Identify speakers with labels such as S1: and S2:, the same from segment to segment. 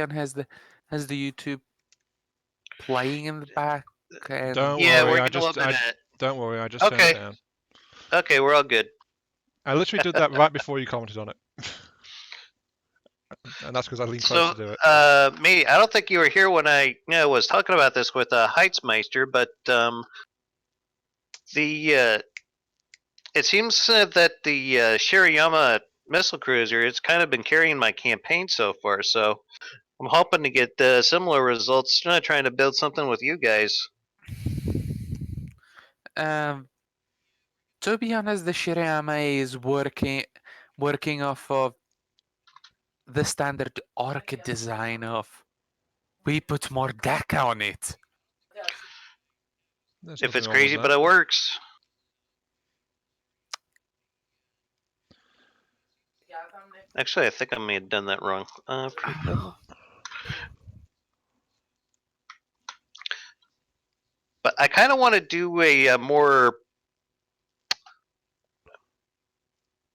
S1: Leon has the YouTube playing in the back. And
S2: Don't
S3: Yeah,
S2: worry,
S3: we're
S2: I
S3: getting a little bit of
S2: don't worry, I just turned it down.
S3: Okay, we're all good.
S2: I literally did that right before you commented on it. And that's because I leaned close
S3: So,
S2: to do it.
S3: me, I don't think you were here when I was talking about this with Heitzmeister, but it seems that the Shirayama missile cruiser has kind of been carrying my campaign so far, so I'm hoping to get similar results, trying to build something with you guys.
S1: to be honest, the Shirayama is working off of the standard Orca design of we put more deck on it.
S2: There's
S3: If
S2: nothing
S3: it's
S2: wrong with
S3: crazy,
S2: that.
S3: but it works. Actually, I think I may have done that wrong. But I kind of want to do a more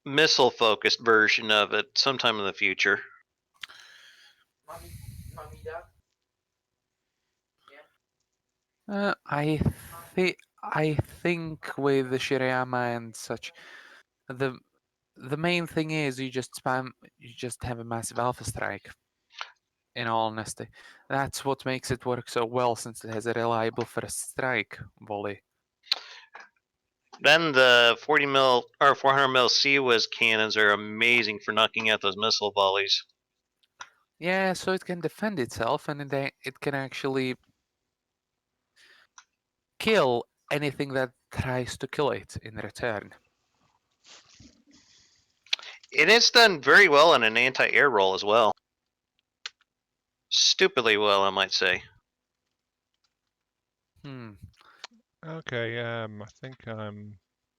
S3: missile-focused version of it sometime in the future.
S1: I think with the Shirayama and such, the main thing is you just have a massive alpha strike. In all honesty, that's what makes it work so well, since it has a reliable first strike volley.
S3: Then the 40 mil or 400 mil CWIS cannons are amazing for knocking out those missile volleys.
S1: Yeah, so it can defend itself, and it can actually kill anything that tries to kill it in return.
S3: It is done very well in an anti-air roll as well. Stupidly well, I might say.
S2: Okay, I think I'm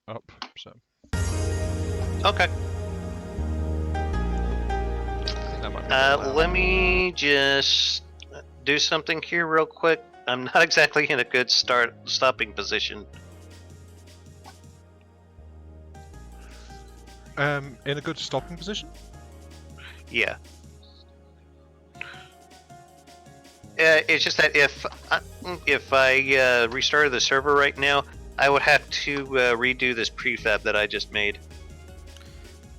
S2: up, so.
S3: Okay.
S2: That might be a bit loud.
S3: Let me just do something here real quick. I'm not exactly in a good stopping position.
S2: In a good stopping position?
S3: Yeah. It's just that if I restarted the server right now, I would have to redo this prefab that I just made.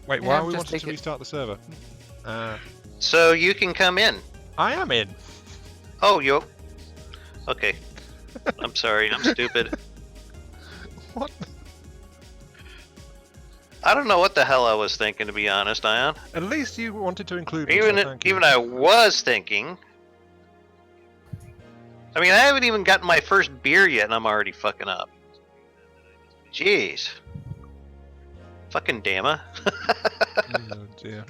S2: Wait, why are we wanting to restart the server?
S3: So you can come in.
S2: I am in.
S3: Oh, yo. Okay. I'm sorry, I'm stupid.
S2: What?
S3: I don't know what the hell I was thinking, to be honest, Ion.
S2: At least you wanted to include me, so thank you.
S3: Even I was thinking. I mean, I haven't even gotten my first beer yet, and I'm already fucking up. Jeez. Fucking Dama.
S2: Oh dear.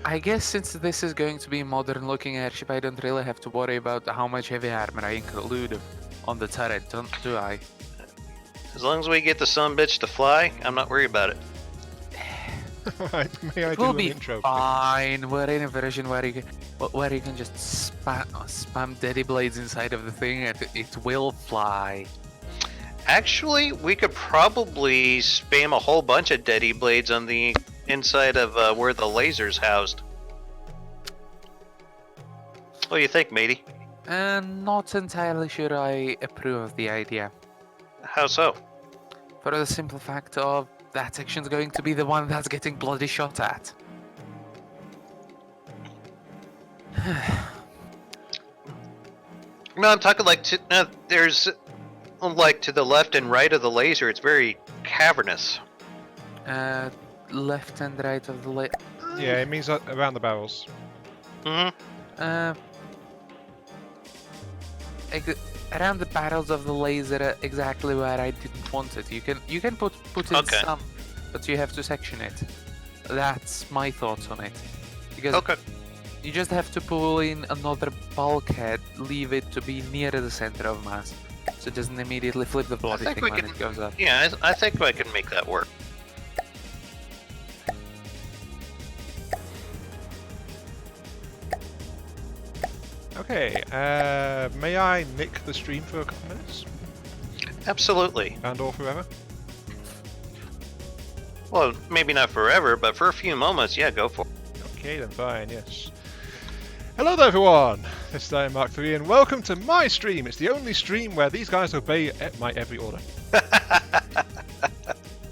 S1: I guess since this is going to be a modern-looking airship, I don't really have to worry about how much heavy armor I include on the turret, do I?
S3: As long as we get the sumbitch to fly, I'm not worried about it.
S2: Right, may I
S1: It
S2: do
S1: will
S2: an
S1: be
S2: intro?
S1: fine. We're in a version where you can just spam daddy blades inside of the thing, and it will fly.
S3: Actually, we could probably spam a whole bunch of Deady Blades on the inside of where the laser's housed. What do you think, matey?
S1: Not entirely sure I approve of the idea.
S3: How so?
S1: For the simple fact of that section's going to be the one that's getting bloody shot at.
S3: No, I'm talking like there's like to the left and right of the laser. It's very cavernous.
S1: Left and right of the laser.
S2: Yeah, it means around the barrels.
S1: Around the barrels of the laser, exactly where I didn't want it. You can put in some, but you have to section it. That's my thoughts on it. Because you just have to pull in another bulkhead, leave it to be near the center of mass, so it doesn't immediately flip the bloody thing when it goes up.
S3: Yeah, I think I can make that work.
S2: Okay, may I nick the stream for a couple minutes?
S3: Absolutely.
S2: And/or forever?
S3: Well, maybe not forever, but for a few moments, yeah, go for it.
S2: Okay, then fine, yes. Hello there, everyone! This is Mark 3, and welcome to my stream. It's the only stream where these guys obey my every order.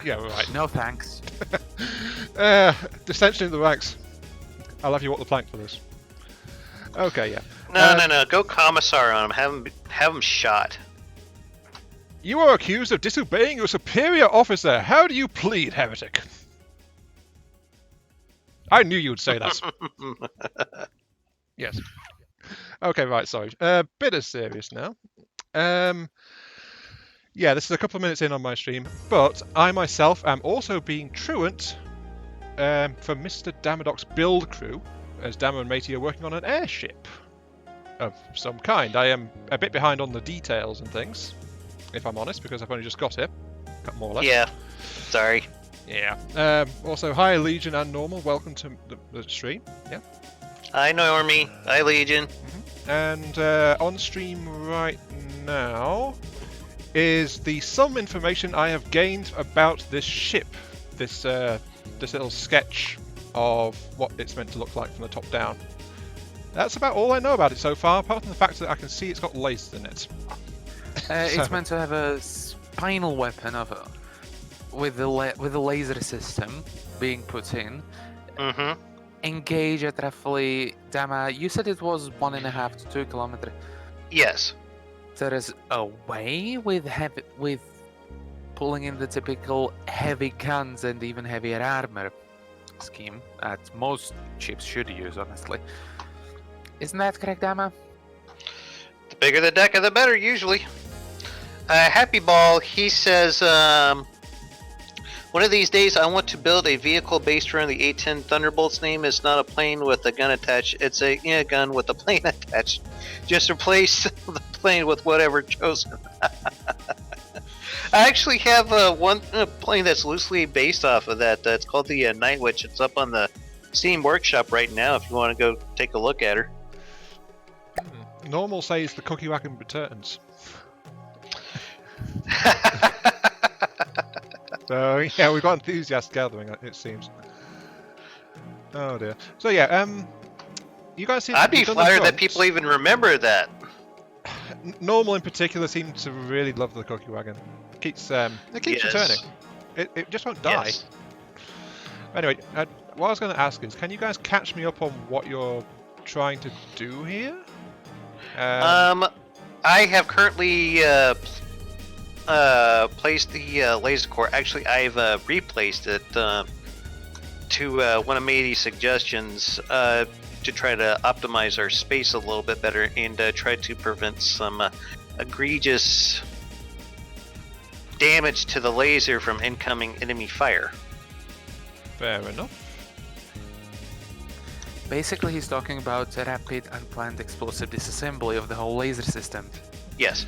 S2: Yeah, right.
S1: No thanks.
S2: Dissension in the ranks. I'll have you walk the plank for this. Okay, yeah.
S3: No. Go commissar on him. Have him shot.
S2: You are accused of disobeying your superior officer. How do you plead, heretic? I knew you'd say that. Yes. Okay, right, sorry. Bit of serious now. Yeah, this is a couple of minutes in on my stream, but I myself am also being truant from Mr. Damadoc's build crew, as Dama and Matey are working on an airship of some kind. I am a bit behind on the details and things, if I'm honest, because I've only just got it, more or less.
S3: Yeah, sorry.
S2: Yeah. Also, hi Legion and Normal, welcome to the stream. Yeah.
S3: Hi Normie, hi Legion.
S2: And on stream right now is some information I have gained about this ship. This little sketch of what it's meant to look like from the top down. That's about all I know about it so far, apart from the fact that I can see it's got lasers in it.
S1: It's meant to have a spinal weapon with the laser system being put in.
S3: Mm-hmm.
S1: Engage at roughly, Dama, you said it was 1.5 to 2 kilometers.
S3: Yes.
S1: There is a way with pulling in the typical heavy guns and even heavier armor scheme that most ships should use, honestly. Isn't that correct, Dama?
S3: The bigger the deck, the better, usually. Happy Ball, he says, one of these days I want to build a vehicle based around the A-10 Thunderbolt's name. It's not a plane with a gun attached, it's a gun with a plane attached. Just replace the plane with whatever chosen. I actually have one plane that's loosely based off of that. It's called the Night Witch. It's up on the Steam Workshop right now if you want to go take a look at her.
S2: Normal says the cookie wagon returns. So yeah, we've got enthusiasts gathering, it seems. Oh dear. So yeah, you guys seem
S3: I'd be flattered that people even remember that.
S2: Normal in particular seems to really love the cookie wagon. It keeps returning. It just won't die.
S3: Yes.
S2: Anyway, what I was going to ask is, can you guys catch me up on what you're trying to do here?
S3: I have currently placed the laser core. Actually, I've replaced it to one of Matey's suggestions to try to optimize our space a little bit better and try to prevent some egregious damage to the laser from incoming enemy fire.
S2: Fair enough.
S1: Basically, he's talking about a rapid, unplanned explosive disassembly of the whole laser system.
S3: Yes.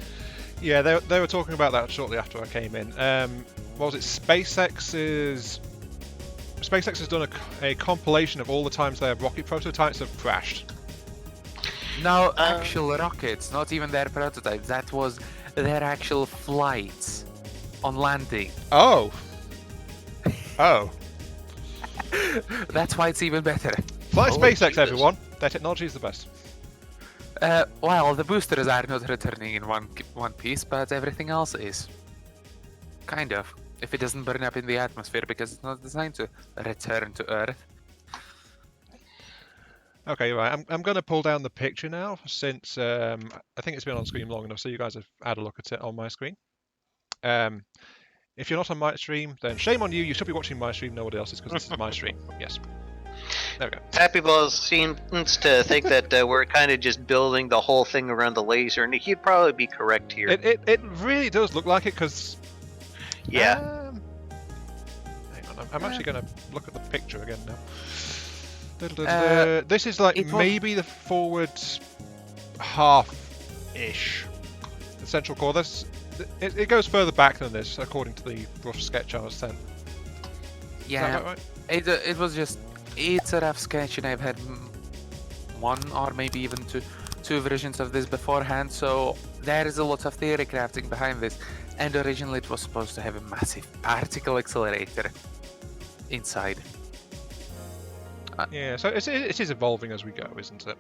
S2: Yeah, they were talking about that shortly after I came in. What was it? SpaceX has done a compilation of all the times their rocket prototypes have crashed.
S1: No, actual rockets, not even their prototypes. That was their actual flights on landing.
S2: Oh. Oh.
S1: That's why it's even better.
S2: Fly SpaceX,
S3: Jesus.
S2: everyone. Their technology is the best.
S1: Well, the boosters are not returning in one piece, but everything else is. Kind of. If it doesn't burn up in the atmosphere, because it's not designed to return to Earth.
S2: Okay, right. I'm going to pull down the picture now, since I think it's been on screen long enough, so you guys have had a look at it on my screen. If you're not on my stream, then shame on you. You should be watching my stream, nobody else's, because this is my stream. Yes. There we go.
S3: Happy Balls seems to think that we're kind of just building the whole thing around the laser, and he'd probably be correct here.
S2: It really does look like it, because...
S3: Yeah.
S2: Hang on, I'm actually going to look at the picture again now. This is like maybe the forward half-ish. The central core. It goes further back than this, according to the rough sketch I was sent.
S1: Yeah,
S2: Is that right?
S1: It was just... It's a rough sketch, and I've had one or maybe even two versions of this beforehand, so there is a lot of theory crafting behind this. And originally it was supposed to have a massive particle accelerator inside.
S2: Yeah, so it is evolving as we go, isn't it?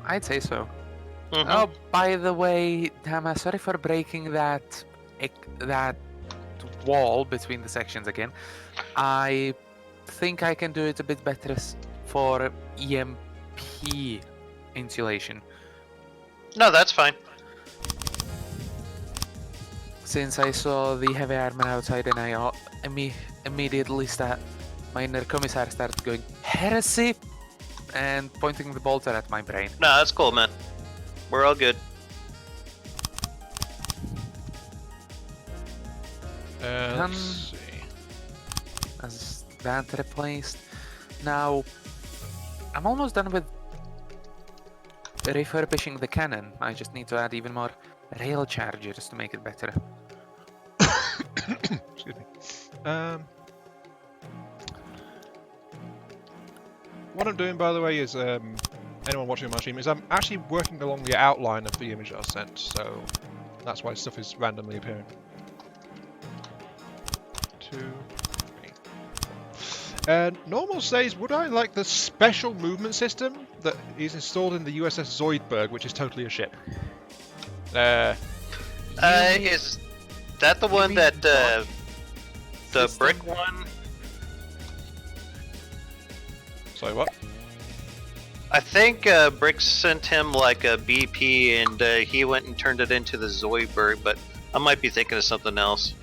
S1: I'd say so.
S3: Mhm.
S1: Oh, by the way, Dama, sorry for breaking that wall between the sections again. I think I can do it a bit better for EMP insulation.
S3: No, that's fine.
S1: Since I saw the heavy armor outside and I immediately my inner commissar started going, heresy! And pointing the bolter at my brain.
S3: No, that's cool, man. We're all good.
S2: Let's see.
S1: As that replaced. Now, I'm almost done with refurbishing the cannon. I just need to add even more rail chargers to make it better.
S2: Excuse me. What I'm doing, by the way, is anyone watching my stream, is I'm actually working along the outline of the image I sent, so that's why stuff is randomly appearing. 2, 3, 4. Normal says, would I like the special movement system that is installed in the USS Zoidberg, which is totally a ship?
S3: Is that the one that the brick one?
S2: Sorry, what?
S3: I think Brick sent him like a BP, and he went and turned it into the Zoidberg, but I might be thinking of something else.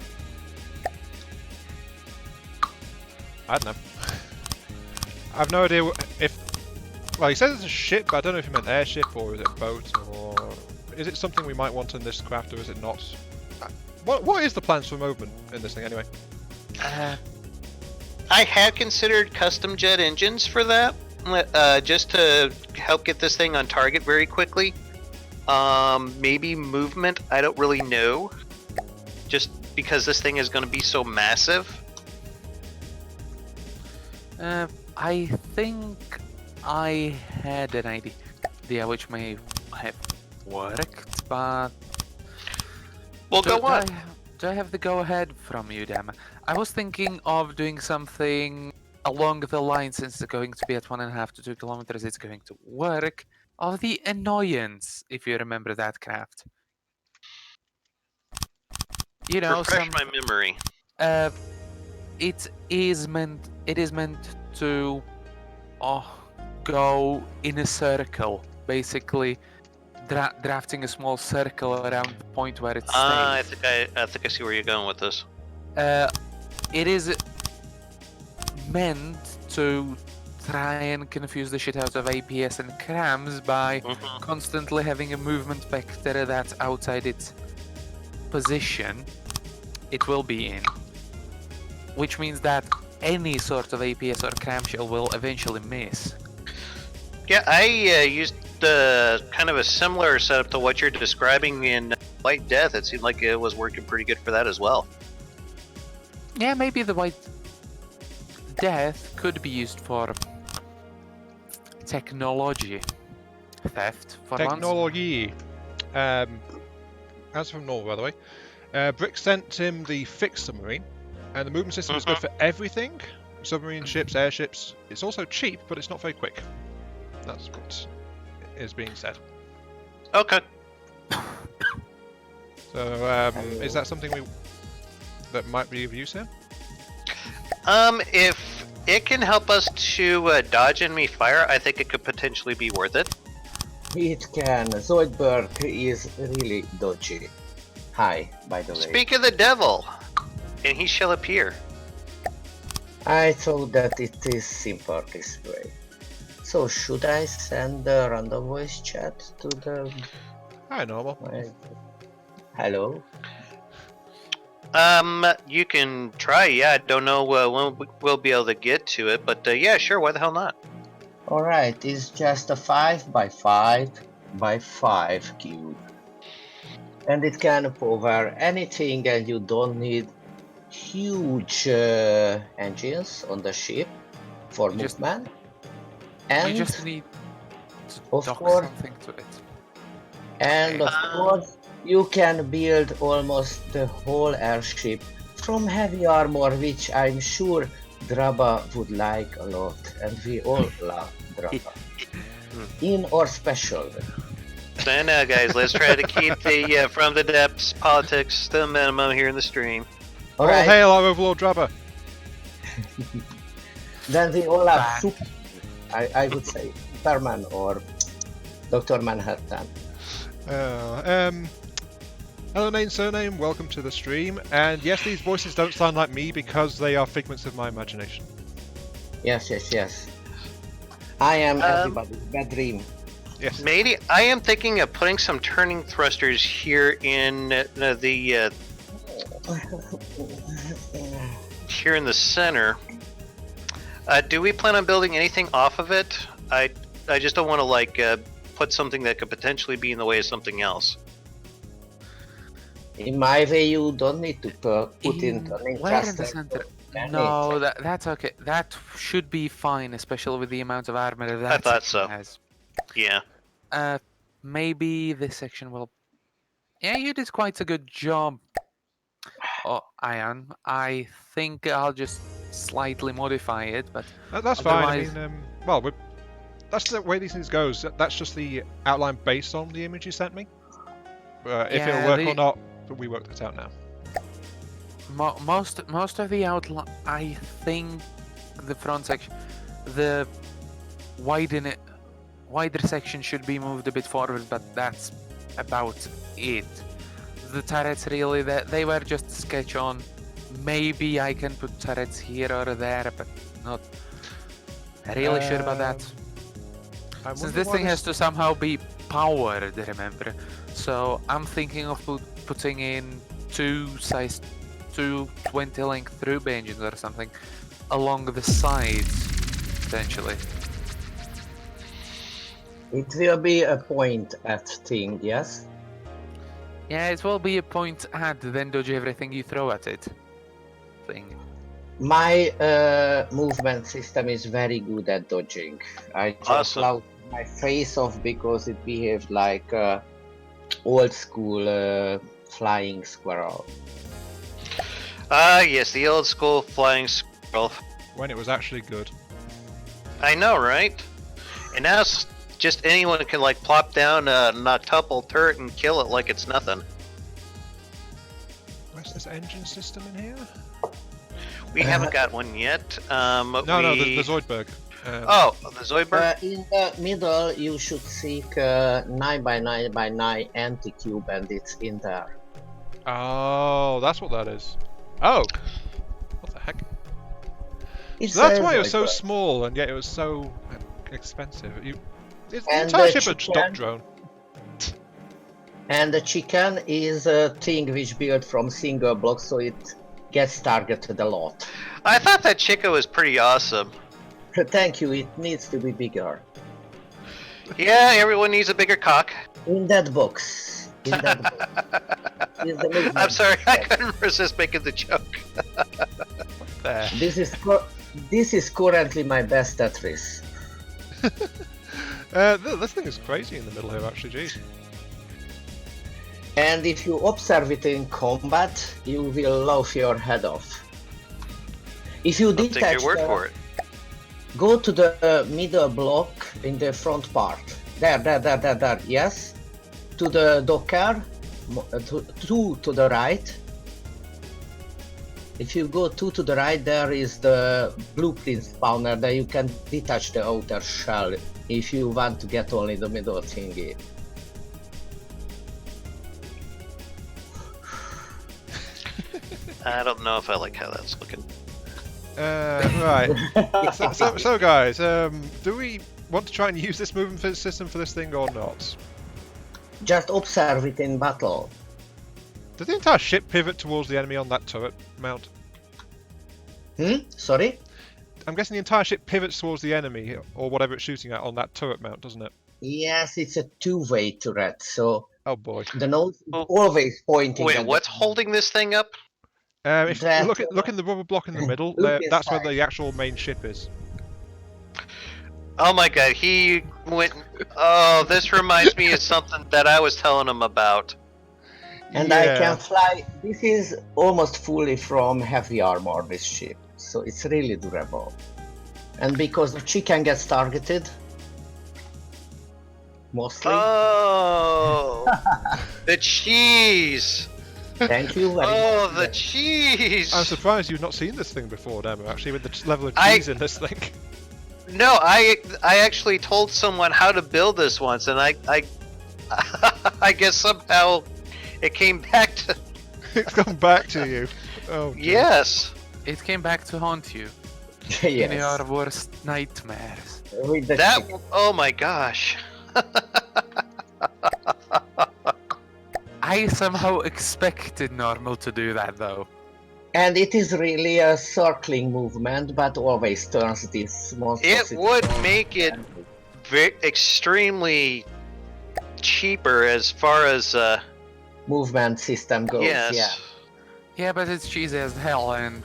S2: I don't know. I have no idea if... Well, he says it's a ship, but I don't know if he meant airship, or is it a boat, or... Is it something we might want in this craft, or is it not? What is the plans for movement in this thing, anyway?
S3: I had considered custom jet engines for that, just to help get this thing on target very quickly. Maybe movement, I don't really know. Just because this thing is going to be so massive.
S1: I think I had an idea which may have worked, but...
S3: Well, go on.
S1: Do I have the go-ahead from you, Dama? I was thinking of doing something along the line, since it's going to be at 1.5 to 2 kilometers, it's going to work, of the Annoyance, if you remember that craft. You know,
S3: refresh my memory.
S1: It is meant to go in a circle, basically drafting a small circle around the point where it stays.
S3: I think I see where you're going with this.
S1: It is meant to try and confuse the shit out of APS and crams by constantly having a movement vector that's outside its position it will be in, which means that any sort of APS or cram shell will eventually miss.
S3: Yeah, I used kind of a similar setup to what you're describing in White Death. It seemed like it was working pretty good for that as well.
S1: Yeah, maybe the White Death could be used for technology theft for
S2: technology. As from Norway, by the way, Brick sent him the fixed submarine, and the movement system is good for everything. Submarine, ships, airships. It's also cheap, but it's not very quick. That's what is being said.
S3: Okay.
S2: So, is that something that might be of use here?
S3: If it can help us to dodge enemy fire, I think it could potentially be worth it.
S4: It can. Zoidberg is really dodgy. Hi, by the way.
S3: Speak of the devil, and he shall appear.
S4: I thought that it is simple this way. So should I send a random voice chat to the...
S2: Hi, normal.
S4: Hello?
S3: You can try, yeah. I don't know when we'll be able to get to it, but yeah, sure, why the hell not?
S4: Alright, it's just a 5x5x5 cube. And it can power anything, and you don't need huge engines on the ship for movement. And
S1: you just need to
S4: of
S1: dock
S4: course,
S1: something to it.
S4: And of course, you can build almost the whole airship from heavy armor, which I'm sure Draba would like a lot, and we all love Draba. In or special.
S3: So now, guys, let's try to keep the From the Depths politics to the minimum here in the stream.
S2: All hail our overlord Draba.
S4: Then we all have soup. I would say Superman or Dr. Manhattan.
S2: Hello, name, surname, welcome to the stream. And yes, these voices don't sound like me because they are figments of my imagination.
S4: Yes. I am everybody's bad dream.
S2: Yes.
S3: Maybe I am thinking of putting some turning thrusters here in here in the center. Do we plan on building anything off of it? I just don't want to like put something that could potentially be in the way of something else.
S4: In my way, you don't need to put in turning
S1: where in the
S4: thrusters.
S1: center? No, that's okay. That should be fine, especially with the amount of armor that
S3: I thought
S1: section
S3: so.
S1: has.
S3: Yeah.
S1: Maybe this section will. Yeah, you did quite a good job. Oh, Ian, I think I'll just slightly modify it, but
S2: That's fine. I mean, well, that's the way these things goes. That's just the outline based on the image you sent me. If it'll work or not, we worked it out now.
S1: Most of the outline, I think, the front section, the wider section should be moved a bit forward, but that's about it. The turrets really, they were just a sketch on. Maybe I can put turrets here or there, but not really sure about that. Since this thing has to somehow be powered, remember? So I'm thinking of putting in two 20 length through engines or something along the sides, potentially.
S4: It will be a point at thing, yes?
S1: Yeah, it will be a point at, then dodge everything you throw at it thing.
S4: My movement system is very good at dodging. I just allowed my face off because it behaved like old school flying squirrel.
S3: Yes, the old school flying squirrel.
S2: When it was actually good.
S3: I know, right? And now it's just anyone can like plop down a noctuple turret and kill it like it's nothing.
S2: Where's this engine system in here?
S3: We haven't got one yet.
S2: No, the Zoidberg.
S3: The Zoidberg?
S4: In the middle, you should seek 9x9x9 anti-cube, and it's in there.
S2: Oh, that's what that is. Oh! What the heck?
S4: So
S2: that's why it was so small, and yet it was so expensive. It's the entire ship a stock drone.
S4: And the chicken is a thing which built from single blocks, so it gets targeted a lot.
S3: I thought that Chica was pretty awesome.
S4: Thank you, it needs to be bigger.
S3: Yeah, everyone needs a bigger cock.
S4: In that box.
S3: I'm sorry, I couldn't resist making the joke.
S4: This is currently my best Tetris.
S2: This thing is crazy in the middle here, actually, geez.
S4: And if you observe it in combat, you will laugh your head off. If you detach,
S3: take your word for it.
S4: Go to the middle block in the front part. There. Yes. To the docker. Two to the right. If you go two to the right, there is the blueprint spawner. There you can detach the outer shell if you want to get only the middle thingy.
S3: I don't know if I like how that's looking.
S2: Right. so guys, do we want to try and use this movement system for this thing or not?
S4: Just observe it in battle.
S2: Did the entire ship pivot towards the enemy on that turret mount?
S4: Sorry?
S2: I'm guessing the entire ship pivots towards the enemy, or whatever it's shooting at, on that turret mount, doesn't it?
S4: Yes, it's a two-way turret, so...
S2: Oh boy.
S4: The nose is always pointing
S3: Wait, what's holding this thing up?
S2: If you look in the rubber block in the middle, that's where the actual main ship is.
S3: Oh my god, he went... Oh, this reminds me of something that I was telling him about.
S4: And I can fly... This is almost fully from heavy armor, this ship. so it's really durable. And because the chicken gets targeted, mostly.
S3: Oh, the cheese!
S4: Thank you very
S3: Oh,
S4: much.
S3: the cheese!
S2: I'm surprised you've not seen this thing before, Dama, actually, with the level of cheese in this thing.
S3: No, I actually told someone how to build this once, and I I guess somehow it came back to.
S2: It's gone back to you. Oh, dear.
S3: Yes.
S1: It came back to haunt you
S4: Yes.
S1: in your worst nightmares.
S4: With the
S3: That.
S4: chicken.
S3: Oh my gosh.
S1: I somehow expected Normal to do that though.
S4: And it is really a circling movement, but always turns this monstrosity.
S3: It would make it extremely cheaper as far as
S4: movement system goes.
S3: yes.
S4: Yeah,
S1: Yeah, but it's cheesy as hell, and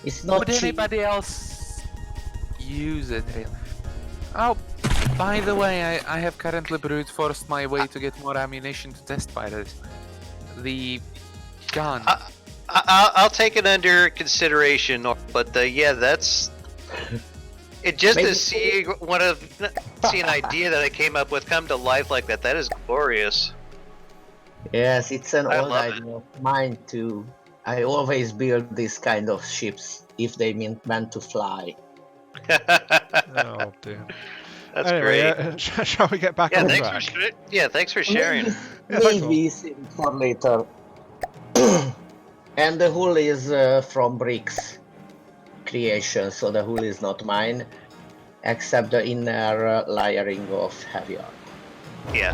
S4: it's not
S1: would
S4: cheap.
S1: anybody else use it really? Oh, by the way, I have currently brute forced my way to get more ammunition to test pilots. The gun.
S3: I'll take it under consideration, but yeah, that's it. Just
S4: Maybe-
S3: to see see an idea that I came up with come to life like that. That is glorious.
S4: Yes, it's an
S3: I
S4: old
S3: love
S4: idea of mine too. I always build this kind of ships if they meant to fly.
S2: Oh, dear.
S3: That's
S2: Anyway,
S3: great.
S2: shall we get back
S3: Yeah,
S2: on
S3: thanks
S2: track?
S3: thanks for sharing.
S2: Yeah, thanks,
S4: Maybe save it for later. And the hull is from Brick's creation, so the hull is not mine, except the inner layering of heavy armor.
S3: Yeah.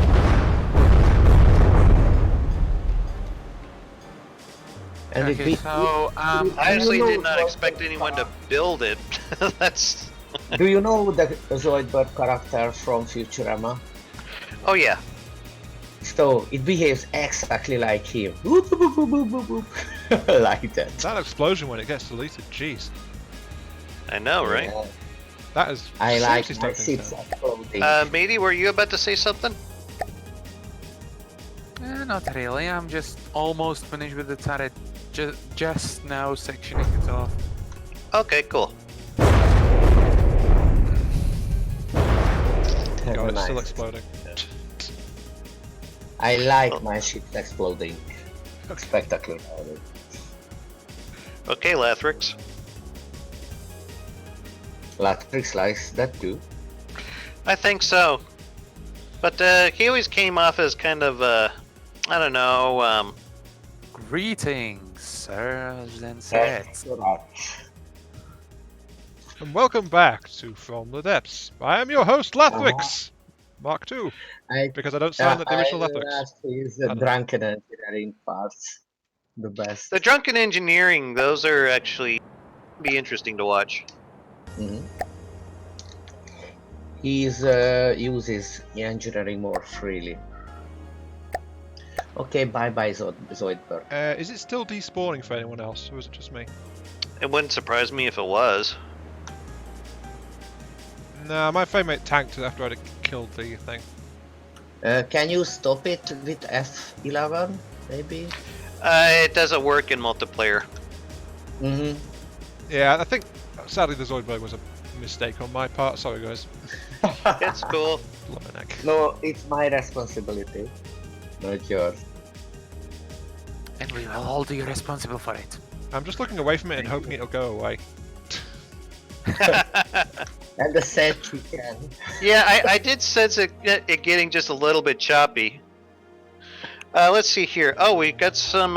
S4: And it
S1: Okay,
S4: be-
S1: so
S3: I actually
S4: Do you
S3: did
S4: know
S3: not
S4: what-
S3: expect anyone to build it. That's.
S4: Do you know the Zoidberg character from Futurama?
S3: Oh yeah.
S4: So it behaves exactly like him. Boop, boop, boop, boop, boop, boop. Like that.
S2: That explosion when it gets deleted, jeez.
S3: I know, right?
S4: Yeah.
S2: That is
S4: I like
S2: seriously
S4: my
S2: starting
S4: ships
S2: to-
S4: exploding.
S3: Matey, were you about to say something?
S1: not really. I'm just almost finished with the turret. Just now sectioning it off.
S3: Okay, cool.
S2: God, it's still
S4: Nice.
S2: exploding.
S4: I like my ships exploding. Spectacular.
S3: Okay, Lathrix.
S4: Latrix likes that too.
S3: I think so. But he always came off as kind of I don't know.
S1: Greetings, sirs and sirs.
S2: And welcome back to From the Depths. I am your host, Lathrix, Mark II, because I don't sound like the original Lathrix.
S4: Is
S2: I
S4: the
S2: don't-
S4: drunken engineering parts. The best.
S3: The drunken engineering, those are actually be interesting to watch.
S4: Mhm. He uses engineering more freely. Okay, bye Zoidberg.
S2: Is it still despawning for anyone else, or is it just me?
S3: It wouldn't surprise me if it was.
S2: Nah, my frame rate tanked after I'd killed the thing.
S4: Can you stop it with F11, maybe?
S3: It doesn't work in multiplayer.
S4: Mm-hmm.
S2: Yeah, I think, sadly, the Zoidberg was a mistake on my part. Sorry, guys.
S3: It's cool.
S2: Love my neck.
S4: No, it's my responsibility, not yours.
S1: And we will hold you responsible for it.
S2: I'm just looking away from it and hoping it'll go away.
S4: And the sad chicken.
S3: Yeah, I did sense it getting just a little bit choppy. Let's see here. Oh, we got some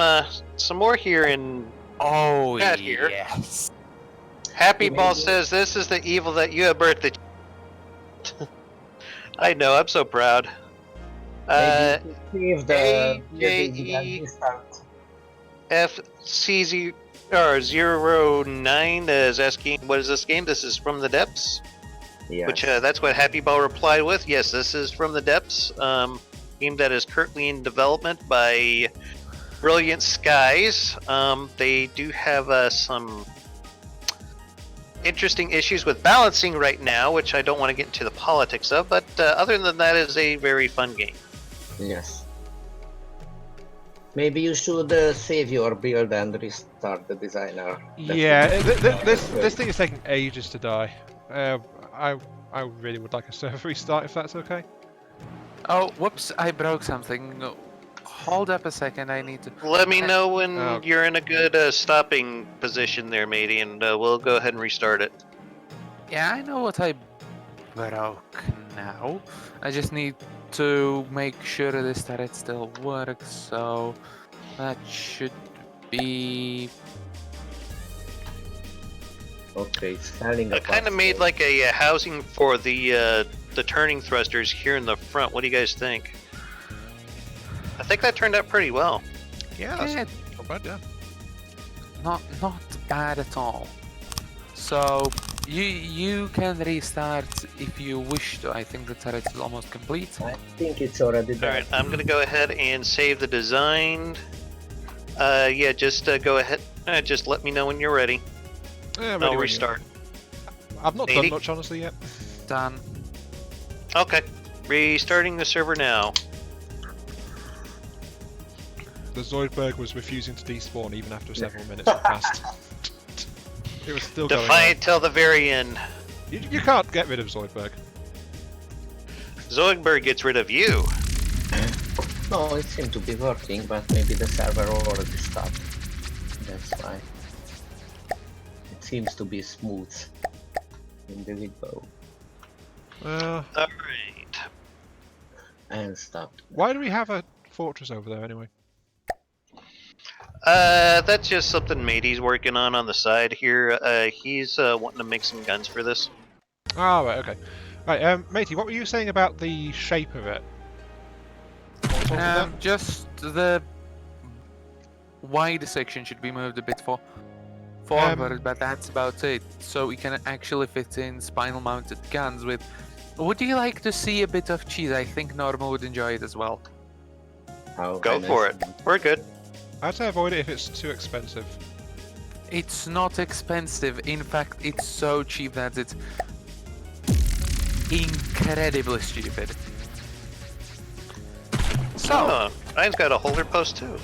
S3: more here in
S1: Oh,
S3: Chat here.
S1: yes.
S3: Happy Ball
S4: Maybe.
S3: says this is the evil that you have birthed. I know, I'm so proud.
S4: Maybe you could save the
S3: AJE.
S4: distant.
S3: FCZ or 09 is asking, what is this game? This is From the Depths.
S4: Yes.
S3: Which that's what Happy Ball replied with. Yes, this is From the Depths. Game that is currently in development by Brilliant Skies. They do have some interesting issues with balancing right now, which I don't want to get into the politics of. But other than that, it's a very fun game.
S4: Yes. Maybe you should save your build and restart the designer.
S2: Yeah, this thing is taking ages to die. I really would like a server restart if that's okay.
S1: Oh, whoops! I broke something. Hold up a second. I need to.
S3: Let me know when you're in a good stopping position there, matey, and we'll go ahead and restart it.
S1: Yeah, I know what I broke now. I just need to make sure this turret still works. So that should be.
S4: Okay, it's falling
S3: I
S4: apart.
S3: kind of made like a housing for the turning thrusters here in the front. What do you guys think? I think that turned out pretty well.
S2: Yeah, that's not bad, yeah.
S1: Not bad at all. So you can restart if you wish to. I think the turret is almost complete.
S4: I think it's already done.
S3: Alright, I'm gonna go ahead and save the design. Yeah, just go ahead. Just let me know when you're ready.
S2: Yeah,
S3: I'll restart.
S2: I've not done much honestly yet.
S1: Done.
S3: Okay, restarting the server now.
S2: The Zoidberg was refusing to despawn even after several minutes had passed. It was still going on.
S3: Defiant till the very end.
S2: You can't get rid of Zoidberg.
S3: Zoidberg gets rid of you.
S4: No, it seemed to be working, but maybe the server already stopped. That's why. It seems to be smooth in the window.
S3: Alright.
S4: And stopped.
S2: Why do we have a fortress over there anyway?
S3: That's just something Matey's working on the side here. He's wanting to make some guns for this.
S2: Oh, right, okay. Right, matey, what were you saying about the shape of it?
S1: Just the wide section should be moved a bit forward, but that's about it. So we can actually fit in spinal mounted guns with. Would you like to see a bit of cheese? I think Normal would enjoy it as well.
S3: Go for it. We're good.
S2: I'd say avoid it if it's too expensive.
S1: It's not expensive. In fact, it's so cheap that it's incredibly stupid. So,
S3: oh, mine's got a holder post too.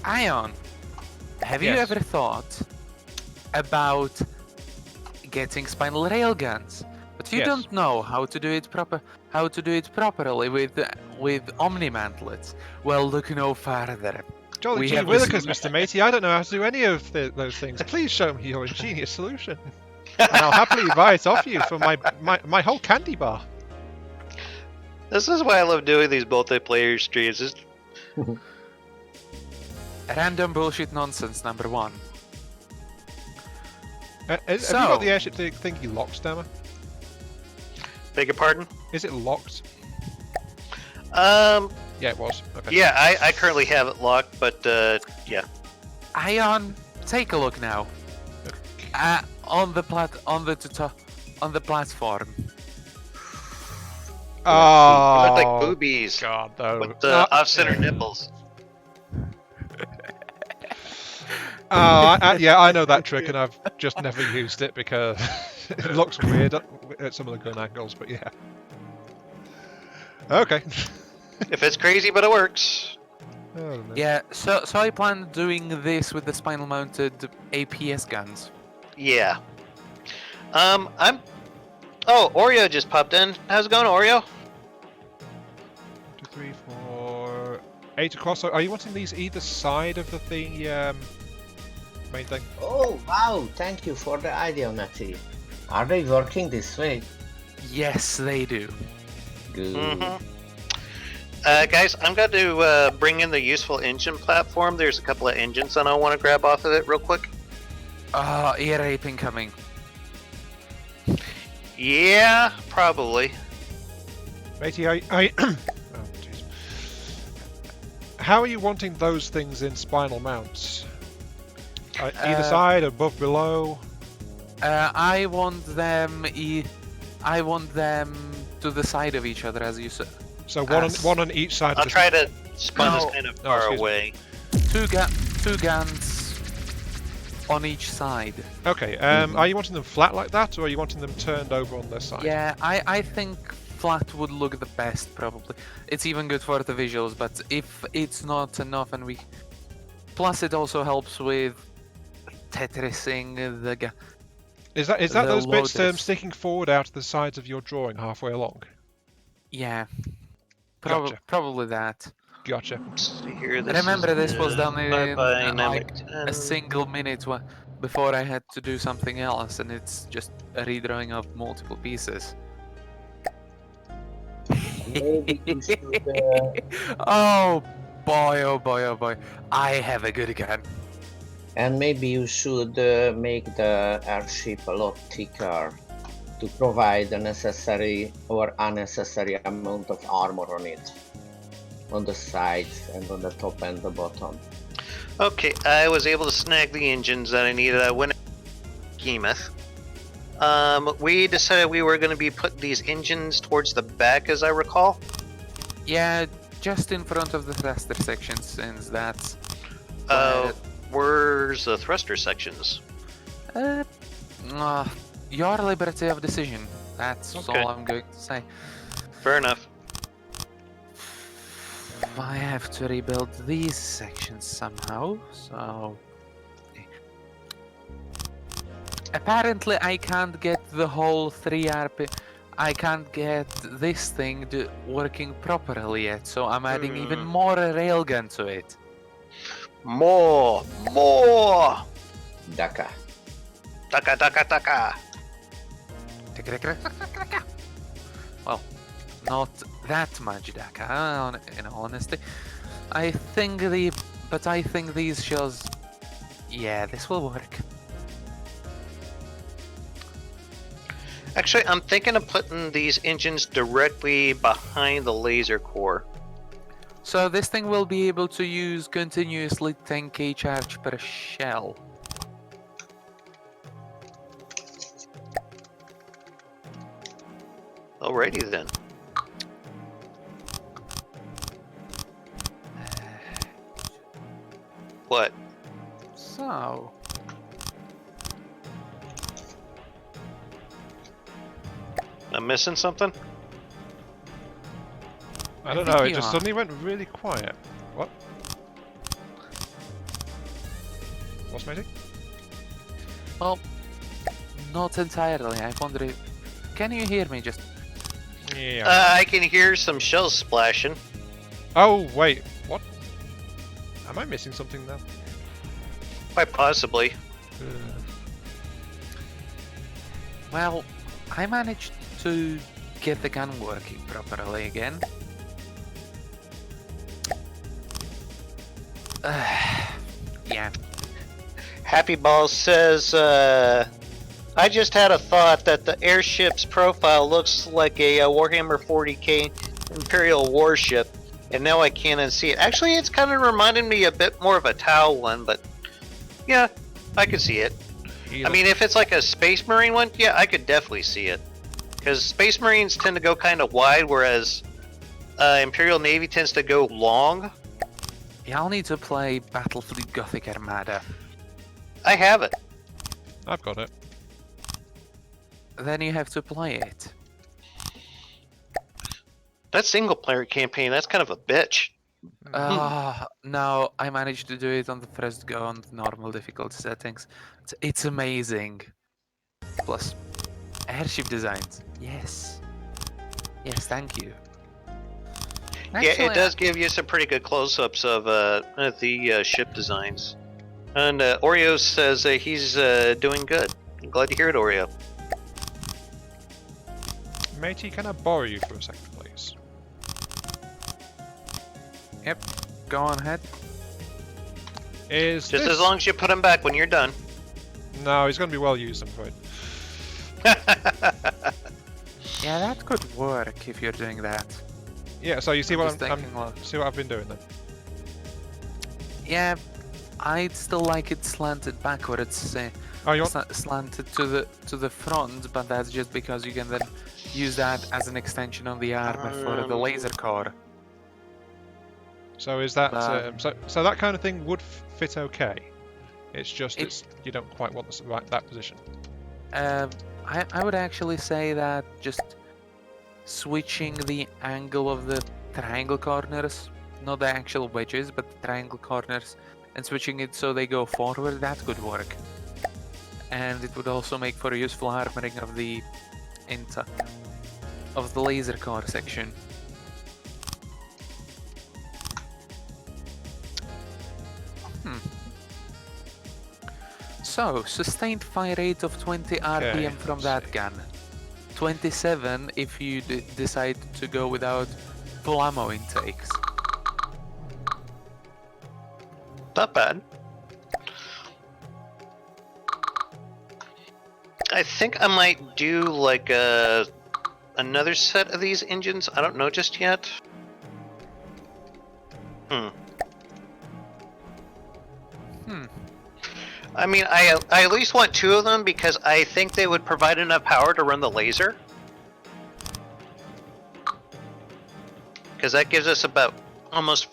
S1: Ion, have you ever thought about getting spinal railguns? But you don't know how to do it properly with Omni mantlets. Well, look no farther.
S2: Jolly gee willikers, Mr. Matey, I don't know how to do any of those things. Please show me your ingenious solution. And I'll happily buy it off you for my whole candy bar.
S3: This is why I love doing these multiplayer streams. It's...
S1: Random bullshit nonsense number one.
S2: Have you got the airship thingy locked, Dama?
S3: Beg your pardon?
S2: Is it locked?
S3: Yeah,
S2: it was. Okay.
S3: Yeah, I currently have it locked, but yeah.
S1: Ion, take a look now. On the platform.
S2: Oh,
S3: you look like boobies.
S2: God, though.
S3: With the off-center nipples.
S2: Yeah, I know that trick, and I've just never used it because it looks weird at some of the gun angles. But yeah. Okay.
S3: If it's crazy, but it works.
S2: Oh, no.
S1: Yeah, so I plan on doing this with the spinal mounted APS guns.
S3: Yeah. Oh, Oreo just popped in. How's it going, Oreo?
S2: 2, 3, 4, 8 across. So are you wanting these either side of the thing? Main thing.
S4: Oh wow! Thank you for the idea, Matty. Are they working this way?
S1: Yes, they do.
S4: Good.
S3: Mm-hmm. Guys, I'm going to bring in the useful engine platform. There's a couple of engines that I want to grab off of it real quick.
S1: Ear rape incoming.
S3: Yeah, probably.
S2: Matey, oh, jeez. How are you wanting those things in spinal mounts? Either side, above, below?
S1: I want them to the side of each other, as you said.
S2: So one on each side.
S3: I'll try to spin this kind of far away.
S1: Two guns on each side.
S2: Okay. Are you wanting them flat like that, or are you wanting them turned over on their side?
S1: Yeah, I think flat would look the best, probably. It's even good for the visuals, but if it's not enough and we... Plus it also helps with Tetrising the...
S2: Is that
S1: the
S2: those bits
S1: loaders.
S2: sticking forward out the sides of your drawing halfway along?
S1: Yeah.
S2: Gotcha.
S1: Probably that.
S2: Gotcha.
S3: See here,
S1: Remember, this was done
S3: bye
S1: in
S3: bye,
S1: like
S3: 10.
S1: a single minute before I had to do something else, and it's just a redrawing of multiple pieces.
S4: Maybe you should,
S1: Oh boy, oh boy, oh boy. I have a good gun.
S4: and maybe you should make the airship a lot thicker to provide the necessary or unnecessary amount of armor on it, on the sides and on the top and the bottom.
S3: Okay, I was able to snag the engines that I needed. I went Behemoth. We decided we were going to be putting these engines towards the back, as I recall.
S1: Yeah, just in front of the thruster section, since that's...
S3: Where's the thruster sections?
S1: Your liberty of decision. That's
S3: Okay.
S1: all I'm going to say.
S3: Fair enough.
S1: I have to rebuild these sections somehow, so... Apparently I can't get the whole 3 RP... I can't get this thing working properly yet, so I'm adding even more railgun to it.
S3: More!
S4: Daka.
S3: Taka.
S1: Well, not that much Daka, in all honesty. I think these shells... Yeah, this will work.
S3: Actually, I'm thinking of putting these engines directly behind the laser core.
S1: So this thing will be able to use continuously 10k charge per shell.
S3: Alrighty then. What?
S1: So...
S3: I'm missing something?
S2: I don't
S1: think
S2: know, it
S1: you
S2: just
S1: are.
S2: suddenly went really quiet. What? What's matey?
S1: Well, not entirely. I wonder if... Can you hear me just...
S2: Yeah.
S3: I can hear some shells splashing.
S2: Oh, wait, what? Am I missing something now?
S3: Quite possibly.
S1: Well, I managed to get the gun working properly again. Yeah.
S3: Happy Ball says, I just had a thought that the airship's profile looks like a Warhammer 40k Imperial warship, and now I can't unsee it. Actually, it's kind of reminding me a bit more of a Tau one, but yeah, I could see it. I mean, if it's like a Space Marine one, yeah, I could definitely see it. Because Space Marines tend to go kind of wide, whereas Imperial Navy tends to go long.
S1: Yeah, I'll need to play Battlefleet Gothic Armada.
S3: I have it.
S2: I've got it.
S1: Then you have to play it.
S3: That single player campaign, that's kind of a bitch.
S1: No, I managed to do it on the first go on the normal difficulty settings. It's amazing. Plus, airship designs. Yes. Yes, thank you.
S3: Yeah,
S1: Actually,
S3: it does give you some pretty good close-ups of the ship designs. And Oreo says he's doing good. I'm glad to hear it, Oreo.
S2: Matey, can I borrow you for a second, please?
S1: Yep, go on ahead.
S2: Is
S3: Just
S2: this...
S3: as long as you put him back when you're done.
S2: No, he's going to be well used, I'm afraid.
S1: Yeah, that could work if you're doing that.
S2: Yeah, so you see
S1: I'm
S2: what
S1: just thinking, well,
S2: see what I've been doing then.
S1: yeah, I'd still like it slanted backwards,
S2: Oh, you want...
S1: slanted to the front, but that's just because you can then use that as an extension of the armor for the laser core.
S2: So is that so that kind of thing would fit okay? It's just you don't quite want that position.
S1: I would actually say that just switching the angle of the triangle corners, not the actual wedges, but the triangle corners, and switching it so they go forward, that could work. And it would also make for a useful armoring of the laser core section. So, sustained fire rate of 20 RPM from that gun. 27 if you decide to go without full ammo intakes.
S3: Not bad. I think I might do like another set of these engines. I don't know just yet. I mean, I at least want 2 of them because I think they would provide enough power to run the laser. Because that gives us about almost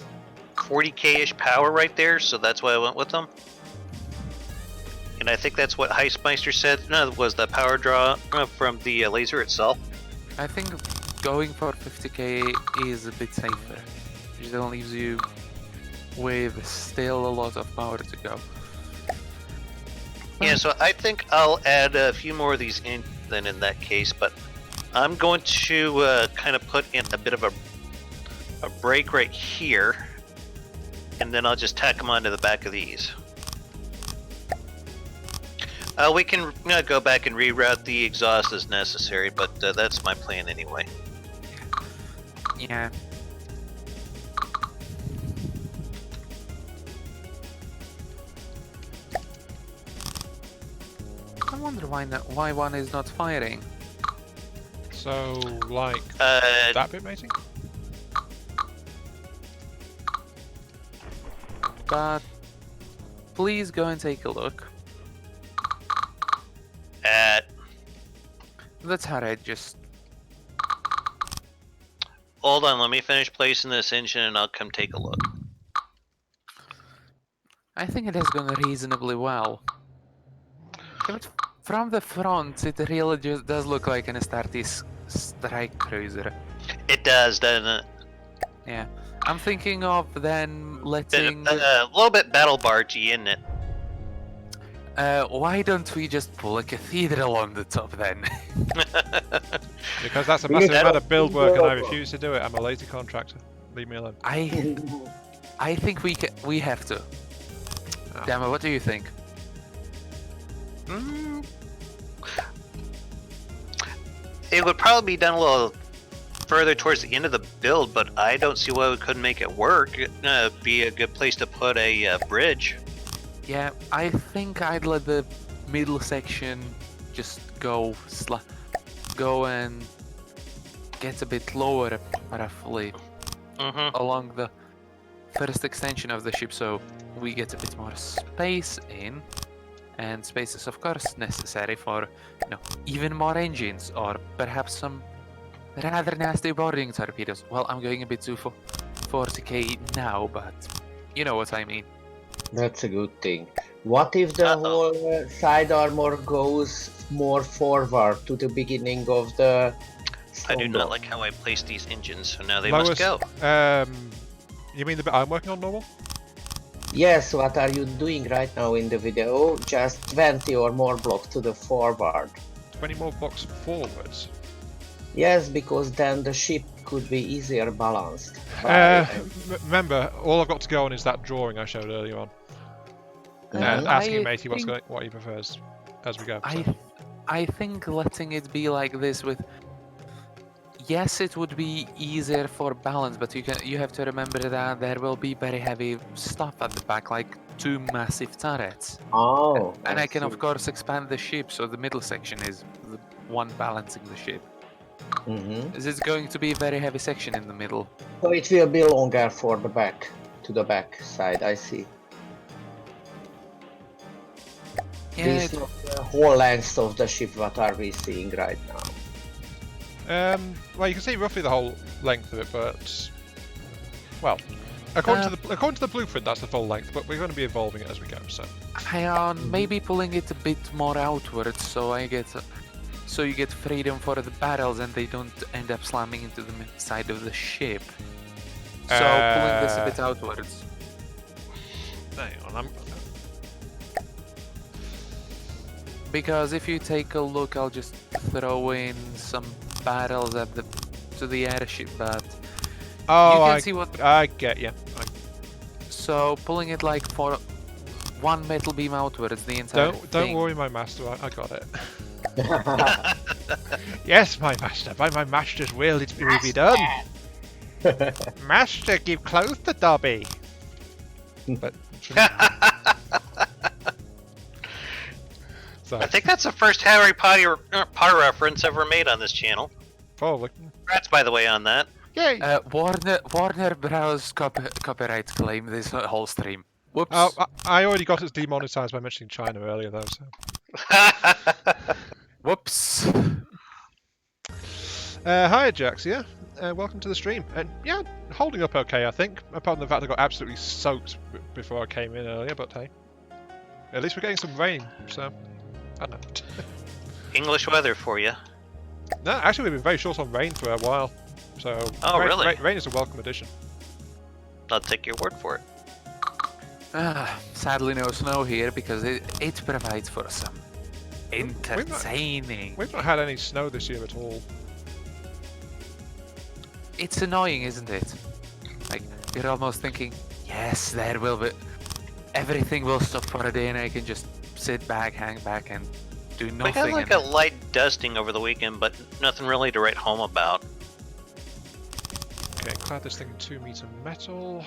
S3: 40k-ish power right there, so that's why I went with them. And I think that's what Heistmeister said was the power draw from the laser itself.
S1: I think going for 50k is a bit safer. It then leaves you with still a lot of power to go.
S3: Yeah, so I think I'll add a few more of these in then in that case, but I'm going to kind of put in a bit of a break right here, and then I'll just tack them onto the back of these. We can go back and reroute the exhaust as necessary, but that's my plan anyway.
S1: Yeah. I wonder why one is not firing.
S2: So, like, that bit, matey?
S1: But please go and take a look. That's how I just...
S3: Hold on, let me finish placing this engine and I'll come take a look.
S1: I think it has gone reasonably well. But from the front, it really just does look like an Astartes strike cruiser.
S3: It does, doesn't it?
S1: Yeah. I'm thinking of then letting...
S3: A little bit battle bargey, isn't it?
S1: Why don't we just pull a cathedral on the top then?
S2: Because that's a massive amount of build work and I refuse to do it. I'm a lazy contractor. Leave me alone.
S1: I think we have to. Oh. Dama, what do you think?
S3: It would probably be done a little further towards the end of the build, but I don't see why we couldn't make it work. It'd be a good place to put a bridge.
S1: Yeah, I think I'd let the middle section just go and get a bit lower, roughly, along the first extension of the ship, so we get a bit more space in, and space is of course necessary for, even more engines, or perhaps some rather nasty boarding torpedoes. Well, I'm going a bit too 40k now, but you know what I mean.
S4: That's a good thing. What if the whole side armor goes more forward to the beginning of the...
S3: I do not like how I placed these engines, so now they must go.
S2: You mean the bit I'm working on, normal?
S4: Yes, what are you doing right now in the video? Just 20 or more blocks to the forward.
S2: 20 more blocks forwards?
S4: Yes, because then the ship could be easier balanced.
S2: Remember, all I've got to go on is that drawing I showed earlier on. And asking matey what he prefers as we go.
S1: I think letting it be like this with... Yes, it would be easier for balance, but you have to remember that there will be very heavy stuff at the back, like 2 massive turrets.
S4: Oh.
S1: And I can of course expand the ship, so the middle section is the one balancing the ship. Is it going to be a very heavy section in the middle?
S4: So it will be longer for the back, to the back side, I see.
S1: Yeah,
S4: This is not the whole length of the ship, what are we seeing right now?
S2: Well, you can see roughly the whole length of it, but... Well, according to the blueprint, that's the full length, but we're going to be evolving it as we go, so...
S1: I am maybe pulling it a bit more outwards, so I get so you get freedom for the barrels and they don't end up slamming into the side of the ship. So pulling this a bit outwards.
S2: Hang on,
S1: Because if you take a look, I'll just throw in some barrels to the airship, but
S2: oh,
S1: you can see what.
S2: I get you.
S1: So pulling it like for one metal beam outwards, the entire
S2: Don't worry, my master. I got it. Yes, my master. By my master's will, it will be done. Master, give clothes to Dobby. But so,
S3: I think that's the first Harry Potter reference ever made on this channel.
S2: probably.
S3: Congrats, by the way, on that.
S2: Yay!
S1: Warner Bros. Copyright claim this whole stream. Whoops.
S2: Oh, I already got it demonetized by mentioning China earlier, though. So.
S1: Whoops.
S2: Hi, Jax. Yeah, welcome to the stream. And yeah, holding up okay, I think. Apart from the fact I got absolutely soaked before I came in earlier, but hey, at least we're getting some rain. So I don't know.
S3: English weather for you.
S2: No, actually, we've been very short on rain for a while. So
S3: really?
S2: Rain is a welcome addition.
S3: I'll take your word for it.
S1: Sadly, no snow here because it provides for some entertaining.
S2: We've not had any snow this year at all.
S1: It's annoying, isn't it? Like, you're almost thinking, yes, there will be. Everything will stop for a day and I can just sit back, hang back, and do nothing.
S3: We had like a light dusting over the weekend, but nothing really to write home about.
S2: Okay, clad this thing in 2-meter metal,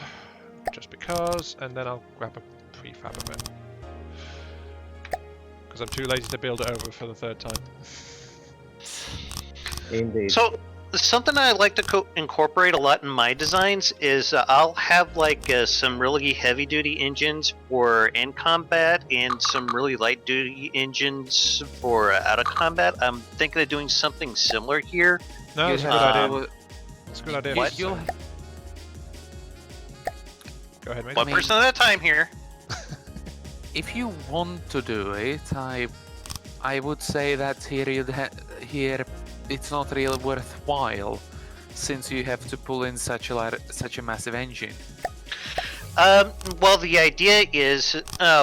S2: just because, and then I'll grab a prefab of it. Because I'm too lazy to build it over for the third time.
S4: Indeed.
S3: So, something I like to incorporate a lot in my designs is I'll have like some really heavy-duty engines for in combat and some really light-duty engines for out of combat. I'm thinking of doing something similar here.
S2: No, that's a good idea. That's a good idea.
S3: What?
S2: Go ahead, mate.
S3: One person at a time here.
S1: If you want to do it, I would say that here it's not really worthwhile, since you have to pull in such a massive engine.
S3: Well, the idea is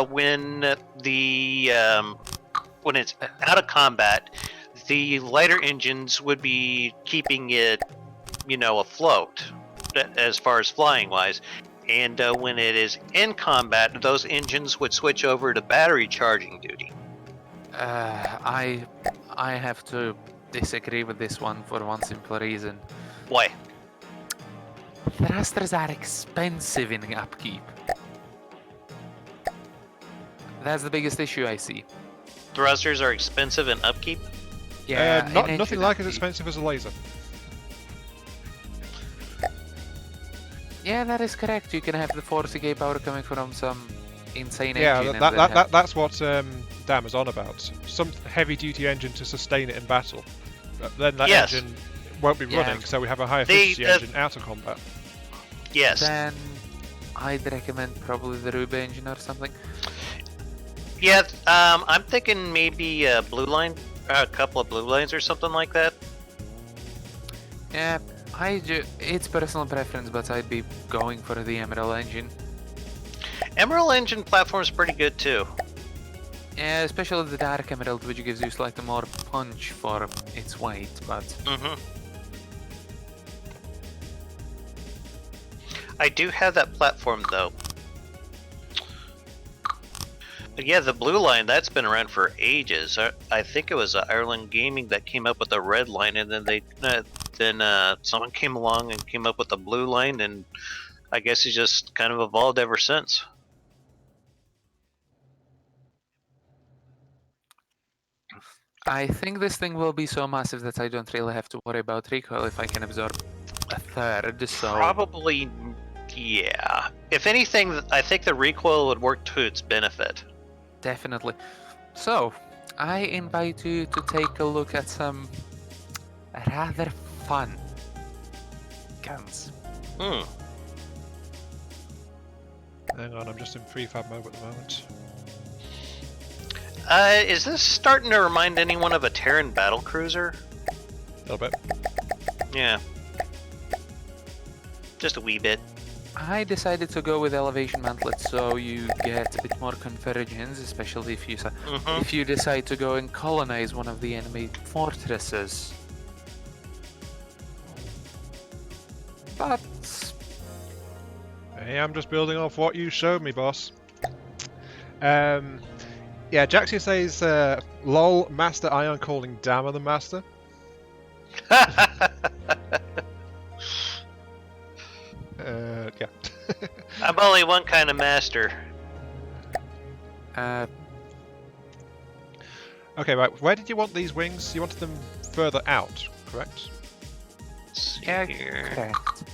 S3: when it's out of combat, the lighter engines would be keeping it, afloat as far as flying wise. And when it is in combat, those engines would switch over to battery charging duty.
S1: I have to disagree with this one for one simple reason.
S3: Why?
S1: Thrusters are expensive in upkeep. That's the biggest issue I see.
S3: Thrusters are expensive in upkeep?
S1: Yeah,
S2: nothing like as expensive as a laser.
S1: Yeah, that is correct. You can have the 40k power coming from some insane
S2: Yeah,
S1: engine.
S2: that's what Dama's on about. Some heavy-duty engine to sustain it in battle. But then that engine won't be running, so we have a high efficiency engine out of combat.
S3: Yes.
S1: Then I'd recommend probably the Ruby engine or something.
S3: Yeah, I'm thinking maybe a blue line, a couple of blue lines or something like that.
S1: Yeah, it's personal preference, but I'd be going for the Emerald engine.
S3: Emerald engine platform is pretty good too.
S1: Yeah, especially the Dark Emerald, which gives you slightly more punch for its weight, but...
S3: I do have that platform though. But yeah, the blue line, that's been around for ages. I think it was Ireland Gaming that came up with the red line, and then someone came along and came up with the blue line, and I guess it's just kind of evolved ever since.
S1: I think this thing will be so massive that I don't really have to worry about recoil if I can absorb a third, so...
S3: Probably, yeah. If anything, I think the recoil would work to its benefit.
S1: Definitely. So, I invite you to take a look at some rather fun guns.
S2: Hang on, I'm just in prefab mode at the moment.
S3: Is this starting to remind anyone of a Terran battlecruiser?
S2: A little bit.
S3: Yeah. Just a wee bit.
S1: I decided to go with elevation mantlets so you get a bit more convergence, especially if you if you decide to go and colonize one of the enemy fortresses. But
S2: Hey, I'm just building off what you showed me, boss. Yeah, Jaxie says, lol, Master Ion calling Dama the Master. Yeah.
S3: I'm only one kind of master.
S2: Okay, right. Where did you want these wings? You wanted them further out, correct?
S1: yeah,
S3: Here.
S1: correct.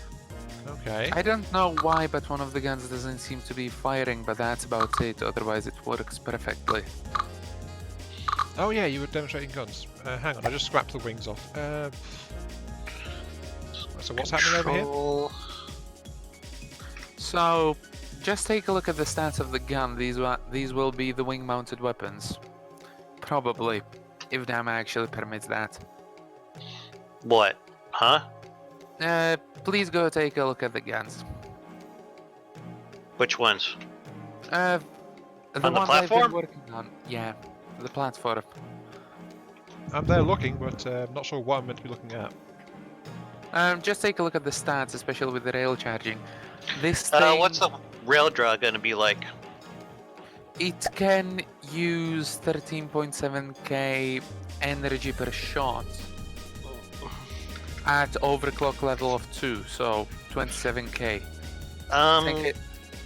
S2: Okay.
S1: I don't know why, but one of the guns doesn't seem to be firing, but that's about it. Otherwise, it works perfectly.
S2: Oh yeah, you were demonstrating guns. Hang on, I just scrapped the wings off. So what's happening over here?
S1: So, just take a look at the stats of the gun. These will be the wing-mounted weapons. Probably, if Dama actually permits that.
S3: What? Huh?
S1: Please go take a look at the guns.
S3: Which ones?
S1: The
S3: On the
S1: ones
S3: platform?
S1: I've been working on. Yeah, the platform.
S2: I'm there looking, but I'm not sure what I'm meant to be looking at.
S1: Just take a look at the stats, especially with the rail charging. This thing,
S3: What's the rail draw gonna be like?
S1: it can use 13.7k energy per shot at overclock level of 2, so 27k.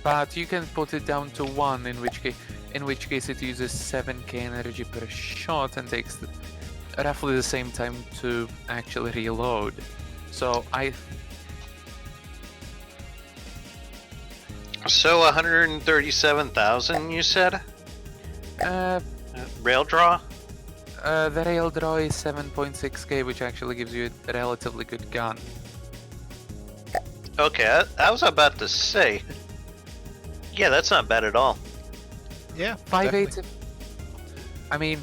S1: But you can put it down to 1, in which case it uses 7k energy per shot and takes roughly the same time to actually reload. So
S3: So 137,000, you said? Rail draw?
S1: The rail draw is 7.6k, which actually gives you a relatively good gun.
S3: Okay, I was about to say. Yeah, that's not bad at all.
S2: Yeah,
S1: 5.8. I mean,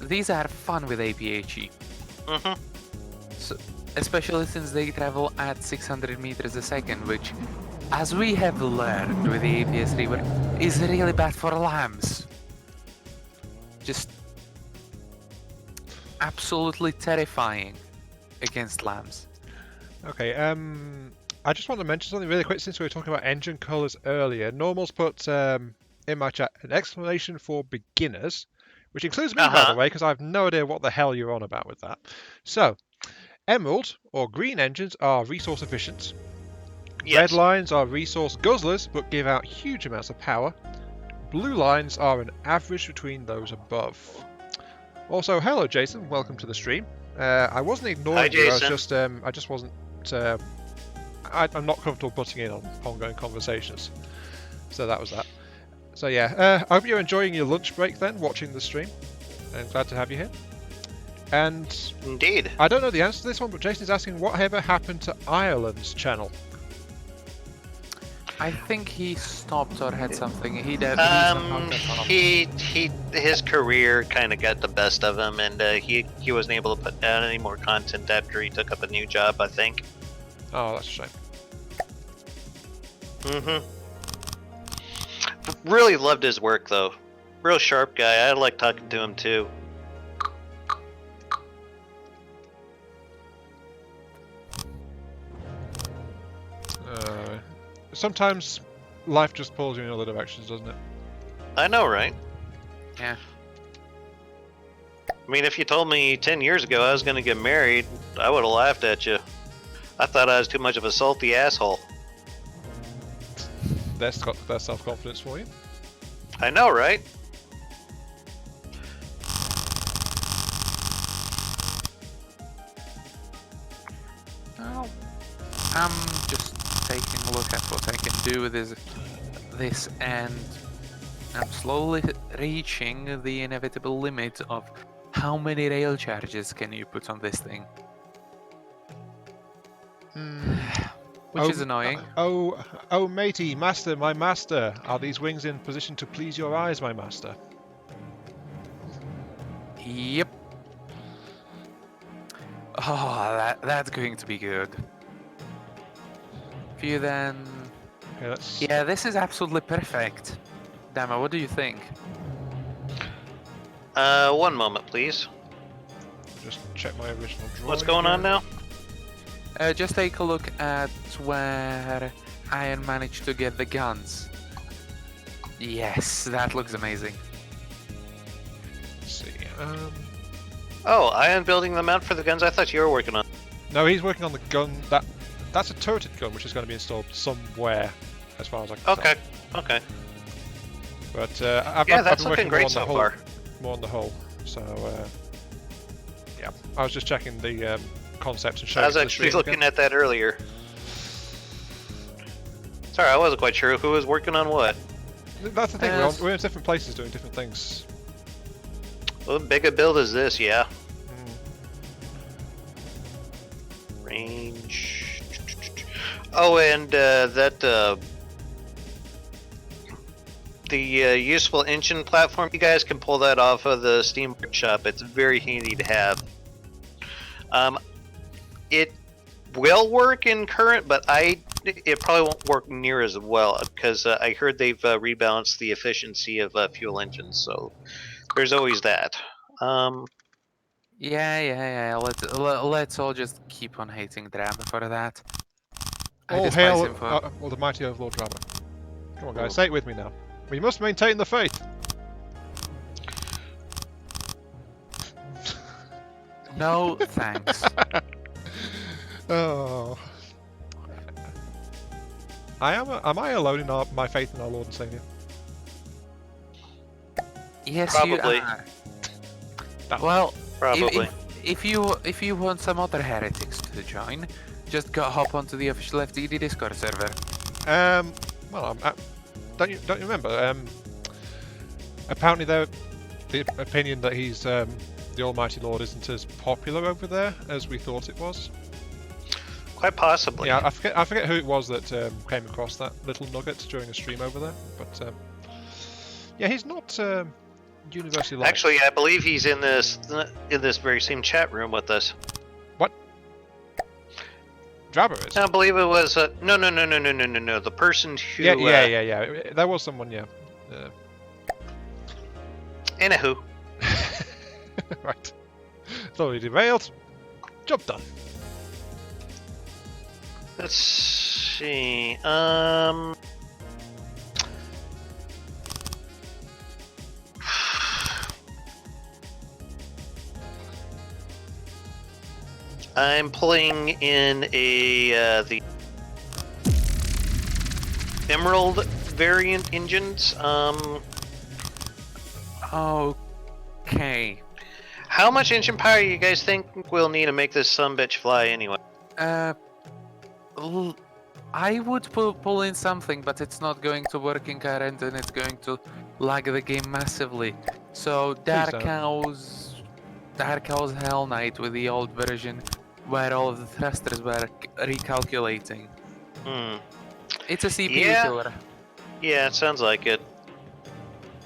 S1: these are fun with APHE. So, especially since they travel at 600 meters a second, which, as we have learned with the APS Reaver, is really bad for lambs. Just absolutely terrifying against lambs.
S2: Okay, I just want to mention something really quick since we were talking about engine colours earlier. Normal's put in my chat an explanation for beginners, which includes me, by the way, because I have no idea what the hell you're on about with that. So, emerald or green engines are resource efficient.
S3: Yes.
S2: Red lines are resource guzzlers but give out huge amounts of power. Blue lines are an average between those above. Also, hello Jason, welcome to the stream. I wasn't ignoring you, I just wasn't. I'm not comfortable putting in on ongoing conversations. So that was that. So yeah, I hope you're enjoying your lunch break then, watching the stream. I'm glad to have you here. And
S3: indeed,
S2: I don't know the answer to this one, but Jason's asking whatever happened to Ireland's channel.
S1: I think he stopped or had something. His
S3: career kind of got the best of him, and he wasn't able to put down any more content after he took up a new job, I think.
S2: Oh, that's a shame.
S3: Really loved his work though. Real sharp guy. I like talking to him too.
S2: Sometimes life just pulls you in other directions, doesn't it?
S3: I know, right?
S1: Yeah.
S3: I mean, if you told me 10 years ago I was going to get married, I would have laughed at you. I thought I was too much of a salty asshole.
S2: That's got their self-confidence for you.
S3: I know, right?
S1: Well, I'm just taking a look at what I can do with this, and I'm slowly reaching the inevitable limit of how many rail charges can you put on this thing. Which is annoying.
S2: Oh, matey, master, my master. Are these wings in position to please your eyes, my master?
S1: Yep. Oh, that's going to be good. If you then...
S2: Okay, let's...
S1: Yeah, this is absolutely perfect. Dama, what do you think?
S3: 1 moment, please.
S2: Just check my original drawing.
S3: What's going on now?
S1: Just take a look at where Iron managed to get the guns. Yes, that looks amazing.
S2: Let's see.
S3: Oh, Iron building the mount for the guns I thought you were working on.
S2: No, he's working on the gun. That's a turreted gun, which is going to be installed somewhere, as far as I can tell.
S3: Okay.
S2: But
S3: that's
S2: been
S3: looking
S2: working
S3: great so far.
S2: More on the hull. So yeah, I was just checking the concepts and showing.
S3: I was actually looking at that earlier. Sorry, I wasn't quite sure who was working on what.
S2: That's the thing. We're in different places doing different things.
S3: Well, big a build is this, yeah. Range. Oh, and the useful engine platform, you guys can pull that off of the Steam Workshop. It's very handy to have. It will work in current, but it probably won't work near as well because I heard they've rebalanced the efficiency of fuel engines, so there's always that.
S1: Yeah. Let's all just keep on hating Dama for that.
S2: All hail the mighty Overlord Dama. Come on, guys, say it with me now. We must maintain the faith.
S1: No, thanks.
S2: Oh. Am I alone in my faith in our Lord and Savior?
S1: Yes,
S3: Probably.
S1: you are. Well,
S3: Probably.
S1: If you want some other heretics to join, just hop onto the official FTD Discord server.
S2: Well, don't you remember? Apparently, the opinion that he's the Almighty Lord isn't as popular over there as we thought it was.
S3: Quite possibly.
S2: Yeah, I forget who it was that came across that little nugget during a stream over there, but yeah, he's not universally liked.
S3: Actually, I believe he's in this very same chat room with us.
S2: What? Drabber is?
S3: I believe it was no. The person who.
S2: Yeah. There was someone, yeah.
S3: Anywho.
S2: Right. Totally derailed. Job done.
S3: Let's see. I'm pulling in the Emerald variant engines.
S1: Okay.
S3: How much engine power you guys think we'll need to make this sumbitch fly anyway?
S1: I would pull in something, but it's not going to work in current, and it's going to lag the game massively. So Dark House Hell Knight with the old version, where all of the thrusters were recalculating. It's a CPU killer.
S3: Yeah, it sounds like it.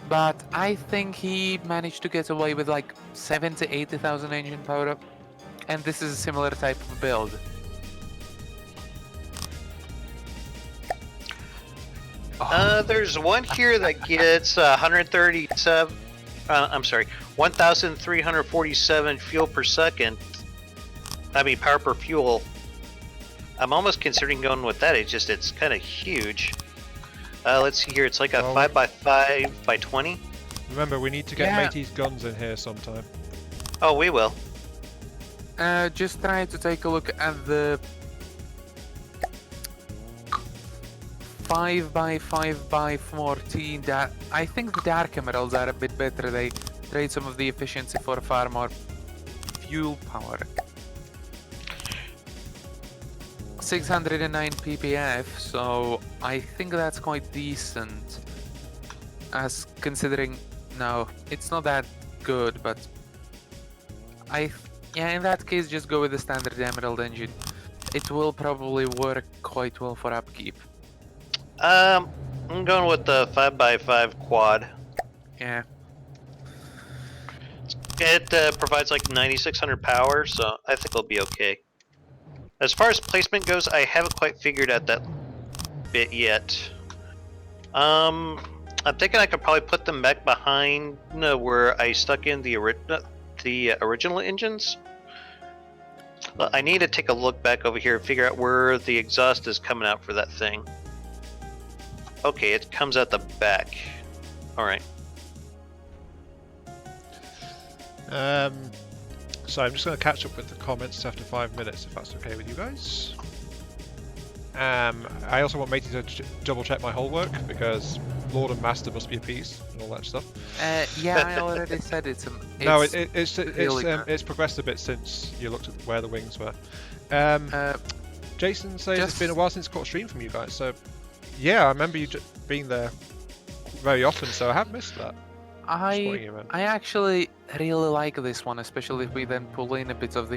S1: But I think he managed to get away with like 70,000 to 80,000 engine power up, and this is a similar type of build.
S3: There's one here that gets 1,347 fuel per second. I mean, power per fuel. I'm almost considering going with that. It's kind of huge. Let's see here. It's like a 5x5 by 20.
S2: Remember, we need to get Matey's guns in here sometime.
S3: Oh, we will.
S1: Just try to take a look at the 5x5x14. That I think the Dark Emeralds are a bit better. They trade some of the efficiency for far more fuel power. 609 ppf, so I think that's quite decent. As considering, no, it's not that good, but in that case, just go with the standard Emerald engine. It will probably work quite well for upkeep.
S3: I'm going with the 5x5 quad.
S1: Yeah.
S3: It provides like 9,600 power, so I think it'll be okay. As far as placement goes, I haven't quite figured out that bit yet. I'm thinking I could probably put them back behind where I stuck in the original engines. Well, I need to take a look back over here and figure out where the exhaust is coming out for that thing. Okay, it comes out the back. Alright.
S2: So I'm just going to catch up with the comments after 5 minutes, if that's okay with you guys. I also want Matey to double check my whole work, because Lord and Master must be appeased and all that stuff.
S1: Yeah, I already said it's
S2: it's progressed a bit since you looked at where the wings were. Jason says it's been a while since caught a stream from you guys, so yeah, I remember you being there very often, so I have missed that.
S1: I actually really like this one, especially if we then pull in a bit of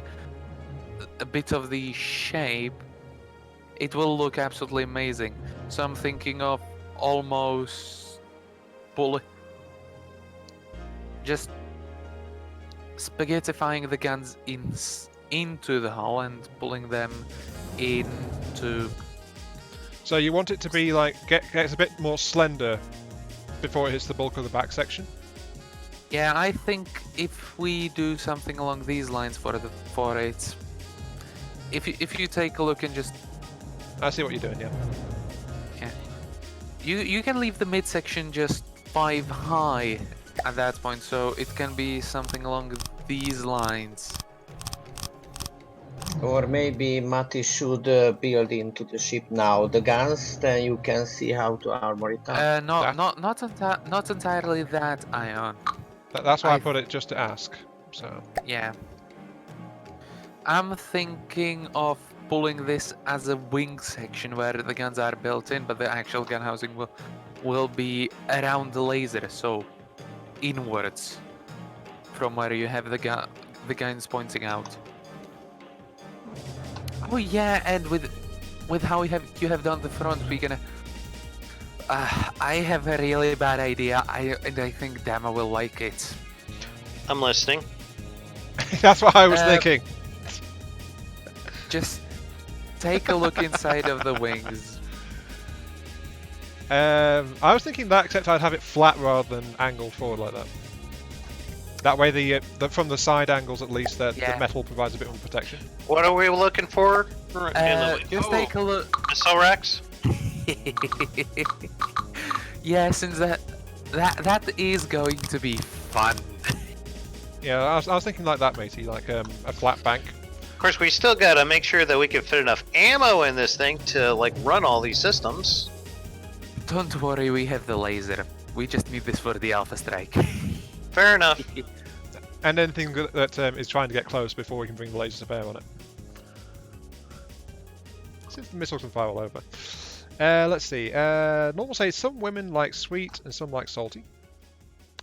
S1: the shape. It will look absolutely amazing. So I'm thinking of almost just spaghettifying the guns into the hull and pulling them into.
S2: So you want it to be like gets a bit more slender before it hits the bulk of the back section?
S1: Yeah, I think if we do something along these lines for it, if you take a look and just.
S2: I see what you're doing, yeah.
S1: Yeah. You can leave the midsection just 5 high at that point, so it can be something along these lines.
S4: Or maybe Matti should build into the ship now the guns, then you can see how to armor it up.
S1: Not entirely that, Ion.
S2: That's why I put it just to ask. So.
S1: Yeah. I'm thinking of pulling this as a wing section where the guns are built in, but the actual gun housing will be around the laser, so inwards from where you have the guns pointing out. Oh yeah, and with how you have done the front, we're gonna. I have a really bad idea. I think Dama will like it.
S3: I'm listening.
S2: That's what I was thinking.
S1: Just take a look inside of the wings.
S2: I was thinking that, except I'd have it flat rather than angled forward like that. That way, the from the side angles at least, the metal provides a bit more protection.
S3: What are we looking for?
S1: Just take a look.
S3: Missile racks.
S1: Yeah, since that is going to be fun.
S2: Yeah, I was thinking like that, matey, like a flat bank.
S3: Of course, we still gotta make sure that we can fit enough ammo in this thing to like run all these systems.
S1: Don't worry, we have the laser. We just need this for the Alpha Strike.
S3: Fair enough.
S2: And anything that is trying to get close before we can bring the lasers to bear on it. Since the missiles can fire all over. Let's see. Normal says some women like sweet and some like salty.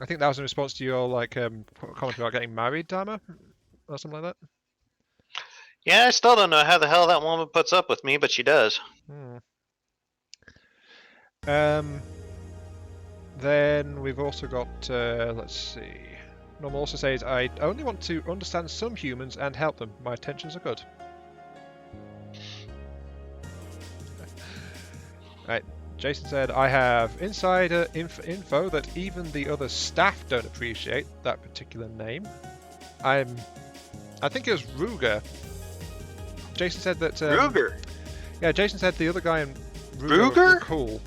S2: I think that was in response to your like comment about getting married, Dama, or something like that.
S3: Yeah, I still don't know how the hell that woman puts up with me, but she does.
S2: Then we've also got, let's see. Normal also says, I only want to understand some humans and help them. My intentions are good. Right, Jason said, I have insider info that even the other staff don't appreciate that particular name. I think it was Ruger. Jason said that...
S3: Ruger?
S2: Yeah, Jason said the other guy in
S3: Ruger?
S2: were cool.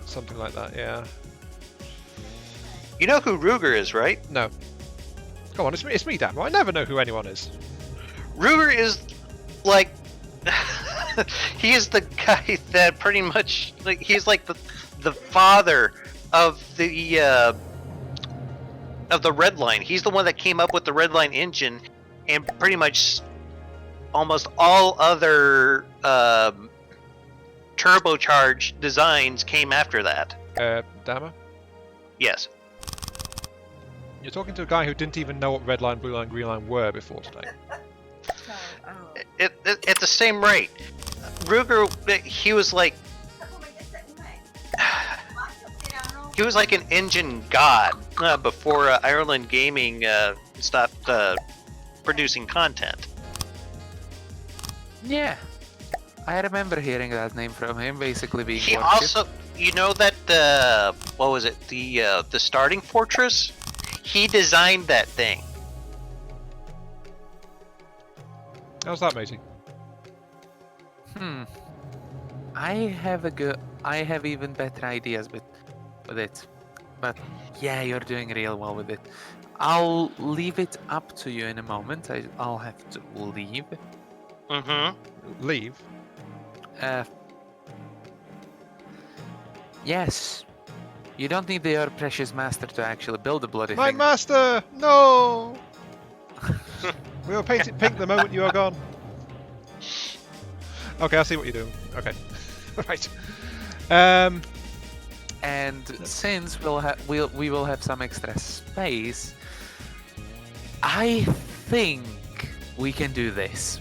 S2: Something like that, yeah.
S3: You know who Ruger is, right?
S2: No. Come on, it's me, Dama. I never know who anyone is.
S3: Ruger is like he is the guy that pretty much like he's like the father of the Red Line. He's the one that came up with the Red Line engine, and pretty much almost all other turbocharged designs came after that.
S2: Dama?
S3: Yes.
S2: You're talking to a guy who didn't even know what red line, blue line, green line were before today.
S3: At the same rate, Ruger, he was like He was like an engine god before Ireland Gaming stopped producing content.
S1: Yeah, I remember hearing that name from him, basically being.
S3: He
S1: worshipped.
S3: also, you know that what was it? The starting fortress. He designed that thing.
S2: How's that, matey?
S1: I have even better ideas with it, but yeah, you're doing real well with it. I'll leave it up to you in a moment. I'll have to leave.
S2: Leave?
S1: Yes. You don't need your precious master to actually build a bloody
S2: My
S1: thing.
S2: master! No! We were painted pink the moment you are gone. Okay, I see what you're doing. Okay. Right.
S1: And since we will have some extra space, I think we can do this.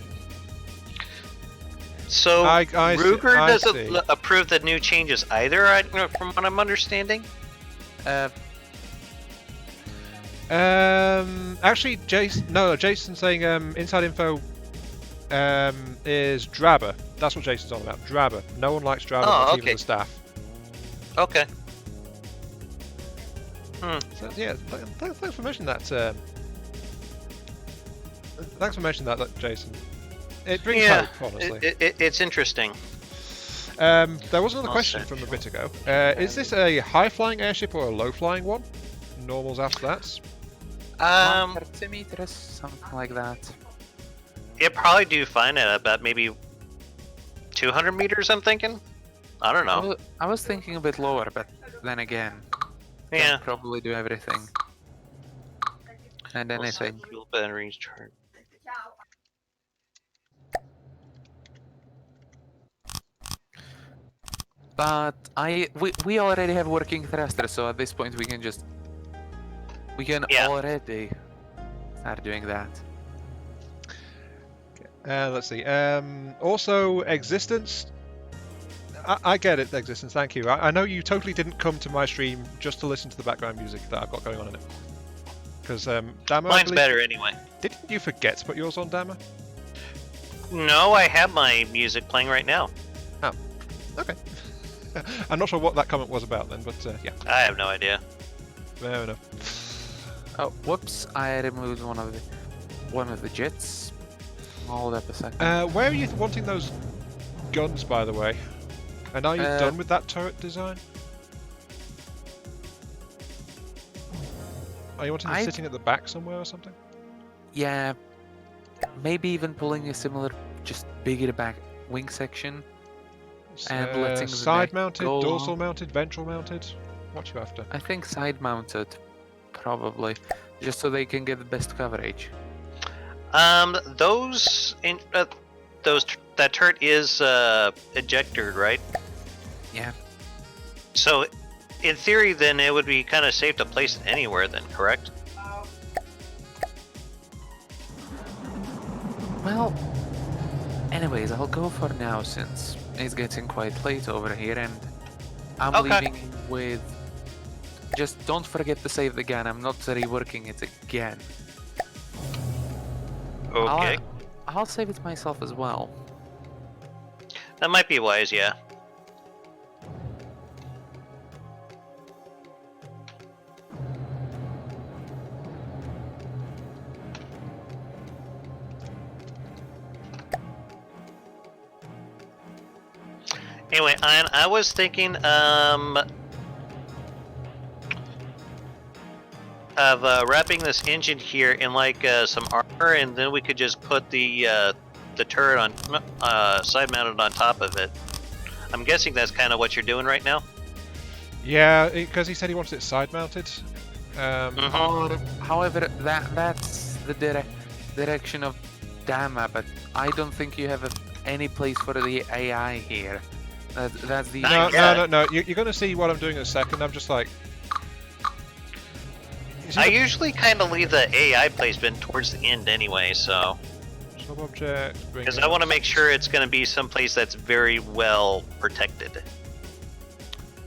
S3: So Ruger
S2: I
S3: doesn't
S2: see.
S3: approve the new changes either, from what I'm understanding.
S2: Actually, Jason's saying inside info is Drabber. That's what Jason's on about. Drabber. No one likes Drabber, not even the staff.
S3: Okay.
S2: So, yeah, thanks for mentioning that. Thanks for mentioning that, Jason. It brings hope, honestly.
S3: It's interesting.
S2: There was another question from a bit ago. Is this a high-flying airship or a low-flying one? Normals asked that.
S1: 30 meters, something like that.
S3: It probably do fine at about maybe 200 meters, I'm thinking. I don't know.
S1: I was thinking a bit lower, but then again,
S3: Yeah.
S1: can probably do everything and anything.
S3: Fuel batteries chart.
S1: But we already have working thrusters, so at this point we can already start doing that.
S2: Let's see. Also, Existence. I get it, Existence. Thank you. I know you totally didn't come to my stream just to listen to the background music that I've got going on in it. Because Dama.
S3: Mine's better anyway.
S2: Didn't you forget to put yours on, Dama?
S3: No, I have my music playing right now.
S2: Oh, okay. I'm not sure what that comment was about then, but yeah.
S3: I have no idea.
S2: Fair enough.
S1: Oh, whoops! I removed one of the jets. Hold up a second.
S2: Where are you wanting those guns, by the way? And are you done with that turret design? Are you wanting them sitting at the back somewhere or something?
S1: Yeah, maybe even pulling a similar, just bigger back wing section. And letting the
S2: side-mounted,
S1: go
S2: dorsal-mounted, ventral-mounted? What you after?
S1: I think side-mounted, probably, just so they can get the best coverage.
S3: That turret is ejectored, right?
S1: Yeah.
S3: So, in theory, then it would be kind of safe to place it anywhere, then, correct?
S1: Well, anyways, I'll go for now since it's getting quite late over here, and I'm leaving with. Just don't forget to save the gun. I'm not reworking it again.
S3: Okay.
S1: I'll save it myself as well.
S3: That might be wise, yeah. Anyway, I was thinking of wrapping this engine here in like some armor, and then we could just put the turret on side mounted on top of it. I'm guessing that's kind of what you're doing right now.
S2: Yeah, because he said he wanted it side mounted.
S1: However, that's the direction of Dama, but I don't think you have any place for the AI here. That's the
S2: no. You're going to see what I'm doing in a second. I'm just like.
S3: I usually kind of leave the AI placement towards the end anyway, so.
S2: Sub-object.
S3: Because I want to make sure it's going to be someplace that's very well protected.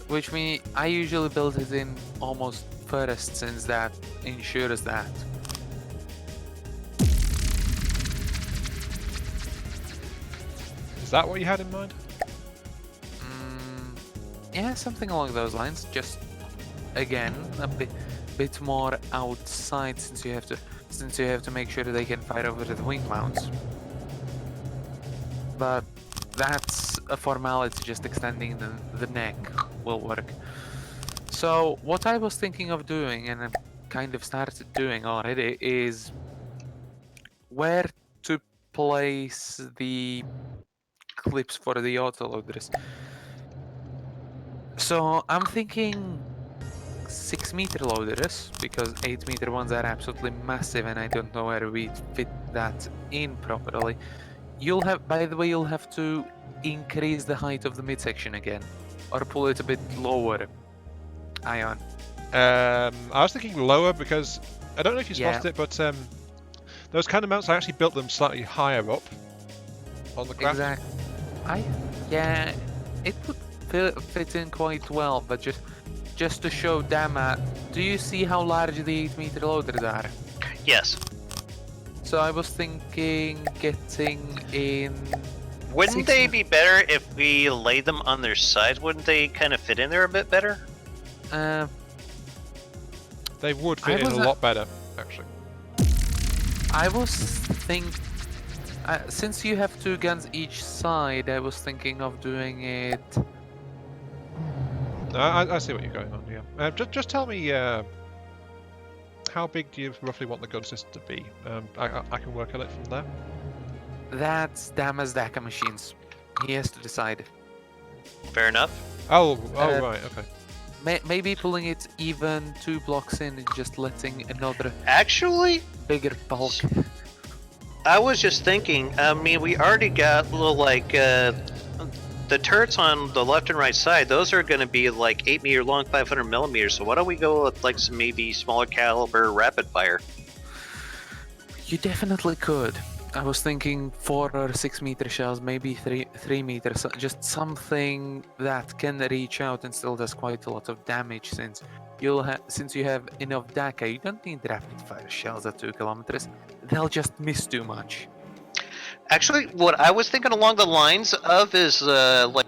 S1: Which means I usually build it in almost first, since that ensures that.
S2: Is that what you had in mind?
S1: Yeah, something along those lines. Just again a bit more outside, since you have to make sure that they can fire over the wing mounts. But that's a formality. Just extending the neck will work. So what I was thinking of doing, and I kind of started doing already, is where to place the clips for the autoloaders. So I'm thinking 6-meter loaders, because 8-meter ones are absolutely massive, and I don't know where we fit that in properly. By the way, you'll have to increase the height of the midsection again, or pull it a bit lower. Ion.
S2: I was thinking lower because I don't know if you spotted it, but those kind of mounts, I actually built them slightly higher up on the craft.
S1: Exactly. Yeah, it would fit in quite well, but just to show Dama, do you see how large the 8-meter loaders are?
S3: Yes.
S1: So I was thinking getting in...
S3: Wouldn't they be better if we laid them on their sides? Wouldn't they kind of fit in there a bit better?
S2: They would fit in a lot better, actually.
S1: I was thinking... since you have 2 guns each side, I was thinking of doing it...
S2: I see what you're going on, yeah. Just tell me, how big do you roughly want the gun system to be? I can work on it from there.
S1: That's Dama's DACA machines. He has to decide.
S3: Fair enough.
S2: Oh, right, okay.
S1: Maybe pulling it even 2 blocks in and just letting another
S3: Actually,
S1: bigger bulk.
S3: I was just thinking, I mean, we already got little, like, the turrets on the left and right side, those are going to be like 8-meter long, 500 millimeters. So why don't we go with like some maybe smaller caliber rapid fire?
S1: You definitely could. I was thinking 4 or 6-meter shells, maybe 3 meters, just something that can reach out and still does quite a lot of damage. Since you have enough DACA, you don't need rapid fire shells at 2 kilometers. They'll just miss too much.
S3: Actually, what I was thinking along the lines of is like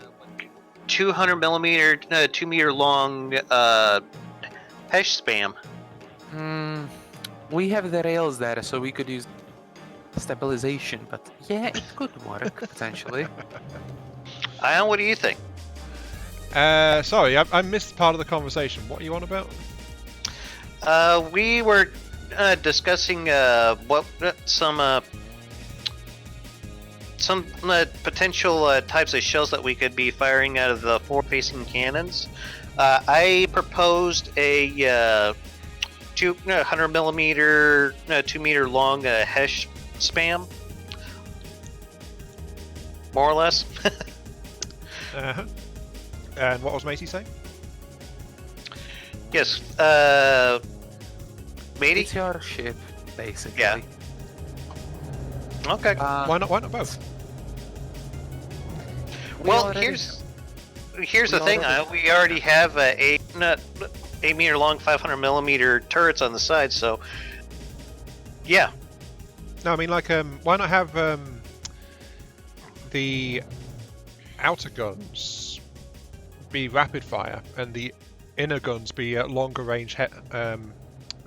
S3: 200 millimeter, 2-meter long HESH spam.
S1: We have the rails there, so we could use stabilization, but yeah, it could work potentially.
S3: Ion, what do you think?
S2: Sorry, I missed part of the conversation. What are you on about?
S3: We were discussing some potential types of shells that we could be firing out of the forward-facing cannons. I proposed a 200 millimeter, 2-meter long HESH spam, more or less.
S2: And what was Matey saying?
S3: Yes, Matey?
S1: It's your ship, basically.
S3: Yeah. Okay.
S2: Why not both?
S3: Well, here's the thing. We already have a 8-meter long, 500 millimeter turrets on the side, so yeah.
S2: No, I mean, like, why not have the outer guns be rapid fire and the inner guns be longer range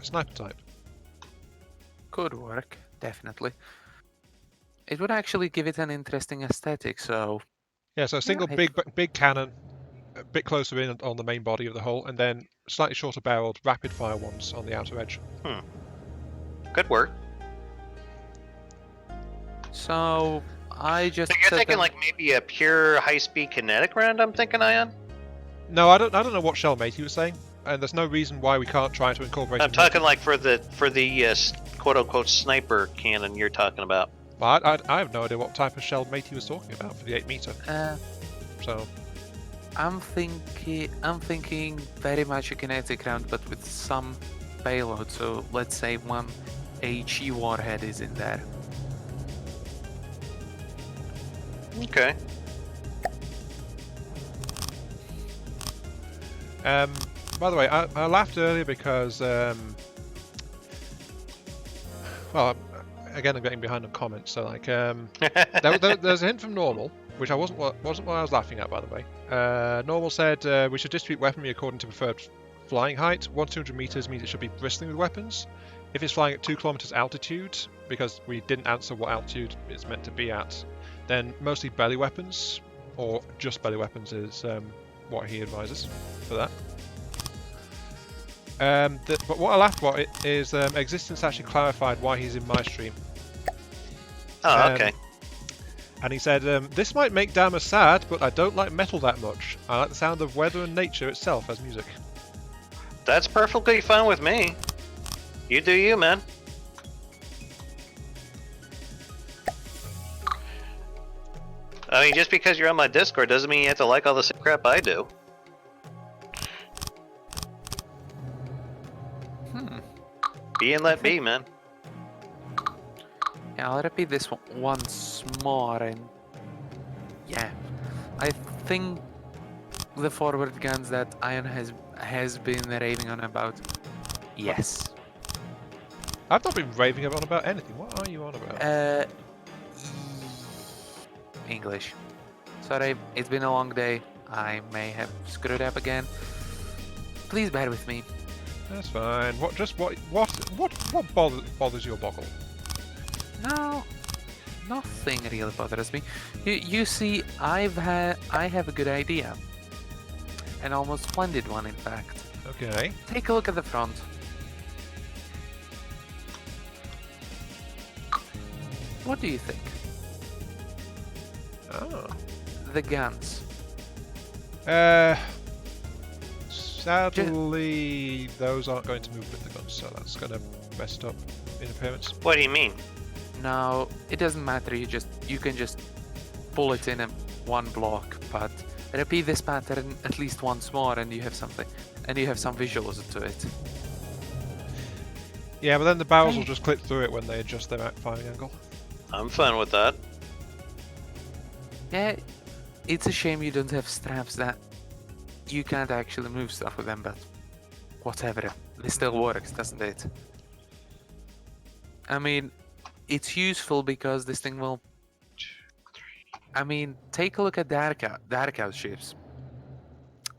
S2: sniper type?
S1: Could work, definitely. It would actually give it an interesting aesthetic, so...
S2: Yeah, so a single big cannon, a bit closer in on the main body of the hull, and then slightly shorter barreled rapid fire ones on the outer edge.
S3: Could work.
S1: So, I just...
S3: So you're thinking like maybe a pure high-speed kinetic round, I'm thinking, Ion?
S2: No, I don't know what shell Matey was saying, and there's no reason why we can't try to incorporate...
S3: I'm talking like for the quote-unquote sniper cannon you're talking about.
S2: Well, I have no idea what type of shell Matey was talking about for the 8-meter. So...
S1: I'm thinking very much a kinetic round, but with some payload. So let's say one HE warhead is in there.
S3: Okay.
S2: By the way, I laughed earlier because, well, again, I'm getting behind on comments. So like, there's a hint from Normal, which wasn't what I was laughing at, by the way. Normal said we should distribute weaponry according to preferred flying height. 1 to 200 meters means it should be bristling with weapons. If it's flying at 2 kilometers altitude, because we didn't answer what altitude it's meant to be at, then mostly belly weapons, or just belly weapons is what he advises for that. But what I laughed about it is Existence actually clarified why he's in my stream.
S3: Oh, okay.
S2: And he said, this might make Dama sad, but I don't like metal that much. I like the sound of weather and nature itself as music.
S3: That's perfectly fine with me. You do you, man. I mean, just because you're on my Discord doesn't mean you have to like all the same crap I do. Be and let be, man.
S1: Yeah, I'll repeat this once more, and yeah, I think the forward guns that Ion has been raving on about. Yes.
S2: I've not been raving on about anything. What are you on about?
S1: English. Sorry, it's been a long day. I may have screwed up again. Please bear with me.
S2: That's fine. What bothers your boggle?
S1: No, nothing really bothers me. You see, I have a good idea. An almost splendid one, in fact.
S2: Okay.
S1: Take a look at the front. What do you think?
S2: Oh.
S1: The guns.
S2: Sadly, those aren't going to move with the guns, so that's going to mess it up in appearance.
S3: What do you mean?
S1: No, it doesn't matter. You can just pull it in one block, but repeat this pattern at least once more, and you have something, and you have some visuals to it.
S2: Yeah, but then the barrels will just clip through it when they adjust their firing angle.
S3: I'm fine with that.
S1: Yeah, it's a shame you don't have straps that you can't actually move stuff with them, but whatever. It still works, doesn't it? I mean, it's useful because this thing will... I mean, take a look at Dark Out ships.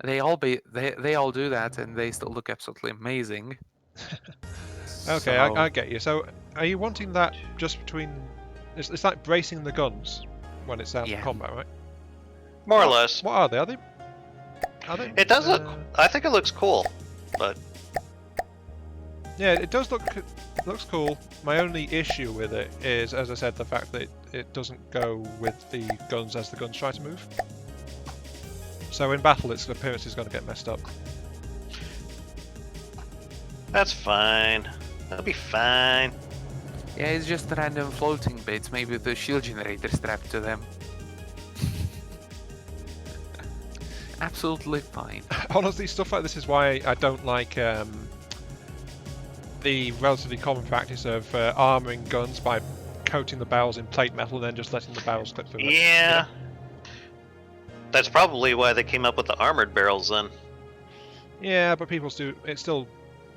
S1: They all do that, and they still look absolutely amazing.
S2: Okay,
S1: So...
S2: I get you. So, are you wanting that just between... It's like bracing the guns when it's out in combat, right?
S3: More or less.
S2: What are they? Are they?
S3: It does look... I think it looks cool, but...
S2: Yeah, it does looks cool. My only issue with it is, as I said, the fact that it doesn't go with the guns as the guns try to move. So in battle, its appearance is going to get messed up.
S3: That's fine. That'll be fine.
S1: Yeah, it's just random floating bits, maybe with the shield generator strapped to them. Absolutely fine.
S2: Honestly, stuff like this is why I don't like the relatively common practice of armoring guns by coating the barrels in plate metal and then just letting the barrels clip through it.
S3: Yeah. That's probably why they came up with the armored barrels then.
S2: Yeah, but people do. It's still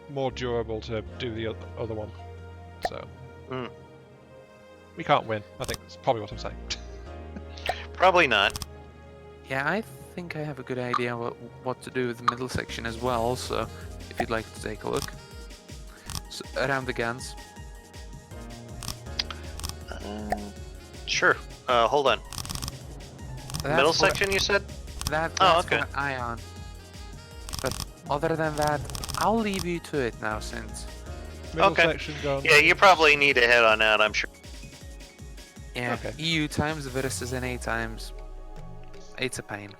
S2: more durable to do the other one. So we can't win. I think that's probably what I'm saying.
S3: Probably not.
S1: Yeah, I think I have a good idea what to do with the middle section as well, so if you'd like to take a look. So, around the guns.
S3: Sure. Hold on. Middle section, you said?
S1: That's
S3: okay.
S1: for Ion. But other than that, I'll leave you to it now, since...
S2: Middle section guns.
S3: Yeah, you probably need to head on out, I'm sure.
S1: Yeah,
S2: Okay.
S1: EU times versus NA times. It's a pain.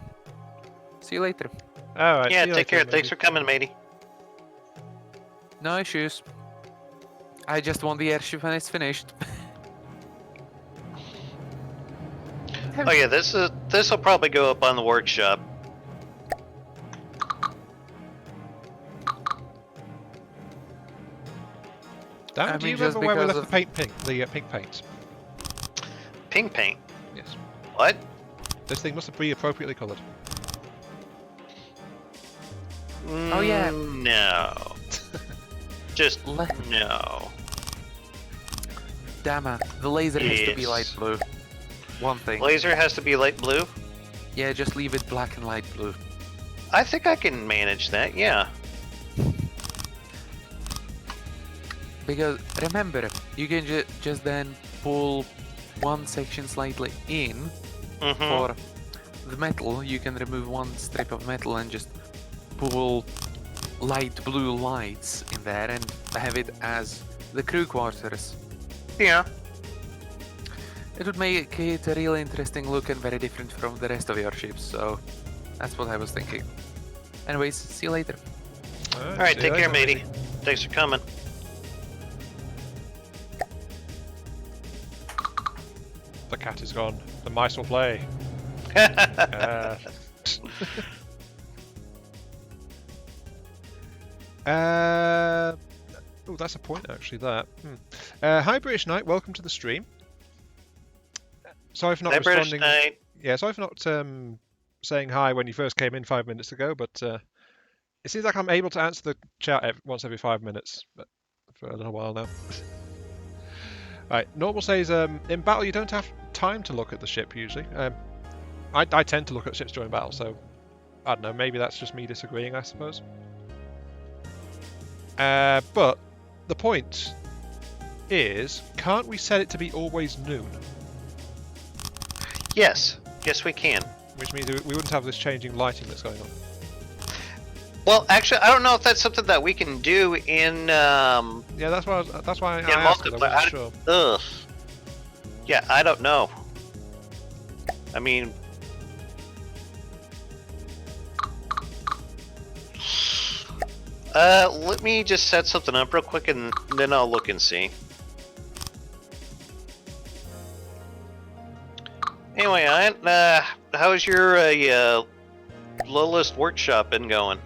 S1: See you later.
S2: Alright.
S3: Yeah, take care. Thanks for coming, matey.
S1: No issues. I just want the airship when it's finished.
S3: Oh yeah, this will probably go up on the workshop.
S2: Dan, do you remember where we left the pink paint?
S3: Pink paint?
S2: Yes.
S3: What?
S2: This thing must be appropriately coloured.
S1: Oh, yeah.
S3: No. Just no.
S1: Dama, the laser has to be light blue. One thing.
S3: Laser has to be light blue?
S1: Yeah, just leave it black and light blue.
S3: I think I can manage that, yeah.
S1: Because remember, you can just then pull one section slightly in for the metal. You can remove one strip of metal and just pull light blue lights in there and have it as the crew quarters.
S3: Yeah.
S1: It would make it a really interesting look and very different from the rest of your ships, so that's what I was thinking. Anyways, see you later.
S3: Alright, take care, matey. Thanks for coming.
S2: The cat is gone. The mice will play. Oh, that's a point actually. That. Hi, British Knight. Welcome to the stream. Sorry for not responding. Yeah, sorry for not saying hi when you first came in 5 minutes ago, but it seems like I'm able to answer the chat once every 5 minutes, but for a little while now. Right, Normal says, in battle you don't have time to look at the ship usually. I tend to look at ships during battle, so I don't know, maybe that's just me disagreeing, I suppose. But the point is, can't we set it to be always noon?
S3: Yes, yes we can.
S2: Which means we wouldn't have this changing lighting that's going on.
S3: Well, actually, I don't know if that's something that we can do in.
S2: Yeah, that's why I asked, 'cause I wasn't sure.
S3: Ugh. Yeah, I don't know. I mean, let me just set something up real quick, and then I'll look and see. Anyway, how's your Lowest workshop been going?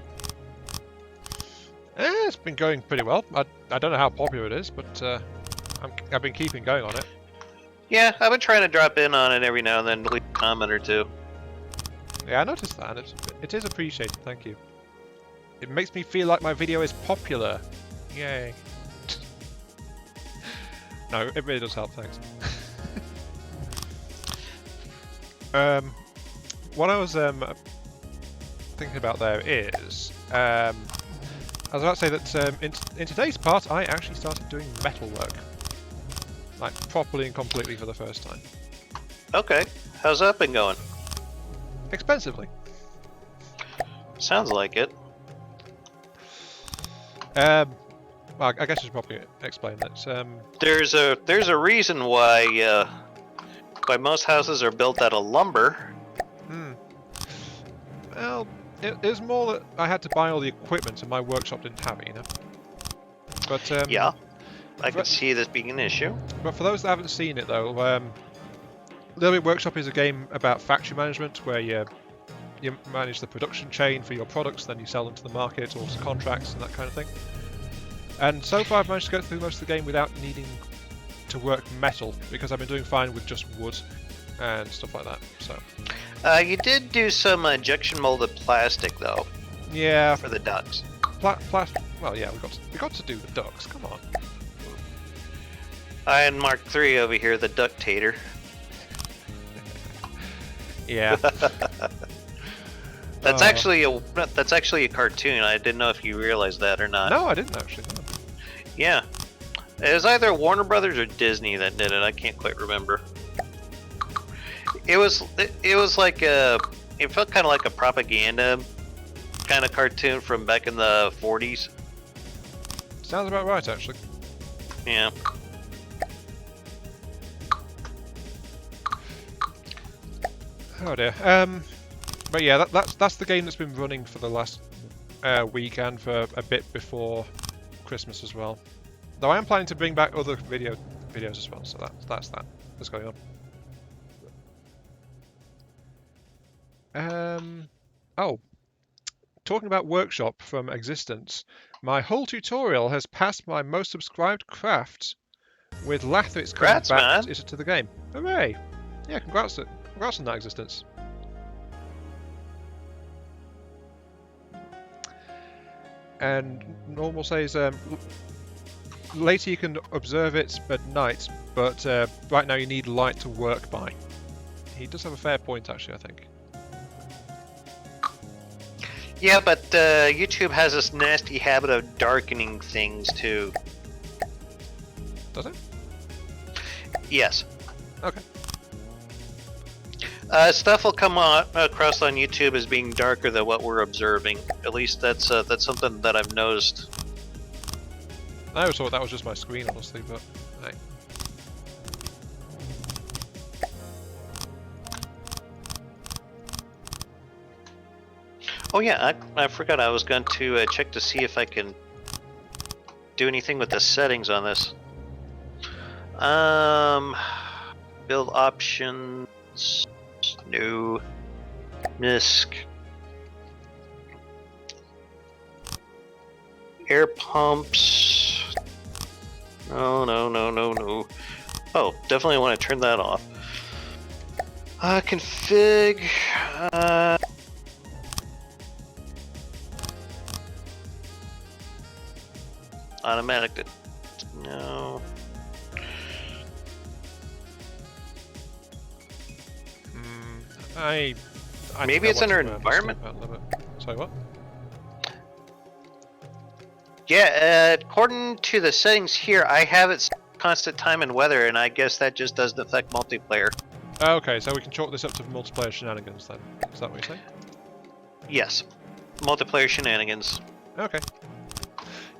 S2: It's been going pretty well. I don't know how popular it is, but I've been keeping going on it.
S3: Yeah, I've been trying to drop in on it every now and then, leave a comment or two.
S2: Yeah, I noticed that, and it is appreciated, thank you. It makes me feel like my video is popular. Yay. No, it really does help, thanks. What I was thinking about there is, I was about to say that in today's part, I actually started doing metal work. Like, properly and completely for the first time.
S3: Okay, how's that been going?
S2: Expensively.
S3: Sounds like it.
S2: Well, I guess I should probably explain that.
S3: There's a reason why most houses are built out of lumber.
S2: Well, it was more that I had to buy all the equipment and my workshop didn't have it, you know. But
S3: yeah, I can see this being an issue.
S2: But for those that haven't seen it though, Little Bit Workshop is a game about factory management where you manage the production chain for your products, then you sell them to the market or to contracts and that kind of thing. And so far I've managed to go through most of the game without needing to work metal, because I've been doing fine with just wood and stuff like that. So
S3: you did do some injection molded plastic though.
S2: Yeah.
S3: For the ducks.
S2: Well, yeah, we got to do the ducks. Come on.
S3: I had Mark III over here, the ductator.
S2: Yeah.
S3: That's actually a cartoon. I didn't know if you realized that or not.
S2: No, I didn't actually. No.
S3: Yeah. It was either Warner Brothers or Disney that did it. I can't quite remember. It was like it felt kind of like a propaganda kind of cartoon from back in the 40s.
S2: Sounds about right, actually.
S3: Yeah.
S2: Oh dear. But yeah, that's the game that's been running for the last week and for a bit before Christmas as well. Though I am planning to bring back other videos as well, so that's going on. Oh, talking about workshop from existence, my whole tutorial has passed my most subscribed craft with Lathritz coming back to the game. Hooray! Yeah, congrats on that existence. And Normal says later you can observe it at night, but right now you need light to work by. He does have a fair point, actually, I think.
S3: Yeah, but YouTube has this nasty habit of darkening things too.
S2: Does it?
S3: Yes.
S2: Okay.
S3: Stuff will come across on YouTube as being darker than what we're observing. At least that's something that I've noticed.
S2: I always thought that was just my screen, honestly, but hey.
S3: Oh yeah, I forgot I was going to check to see if I can do anything with the settings on this. Build options. No. MISC. Air pumps. No. Oh, definitely want to turn that off. Config. Automatic. No. Maybe it's under environment.
S2: Sorry, what?
S3: Yeah, according to the settings here, I have it constant time and weather, and I guess that just doesn't affect multiplayer.
S2: Okay, so we can chalk this up to multiplayer shenanigans then. Is that what you're saying?
S3: Yes, multiplayer shenanigans.
S2: Okay.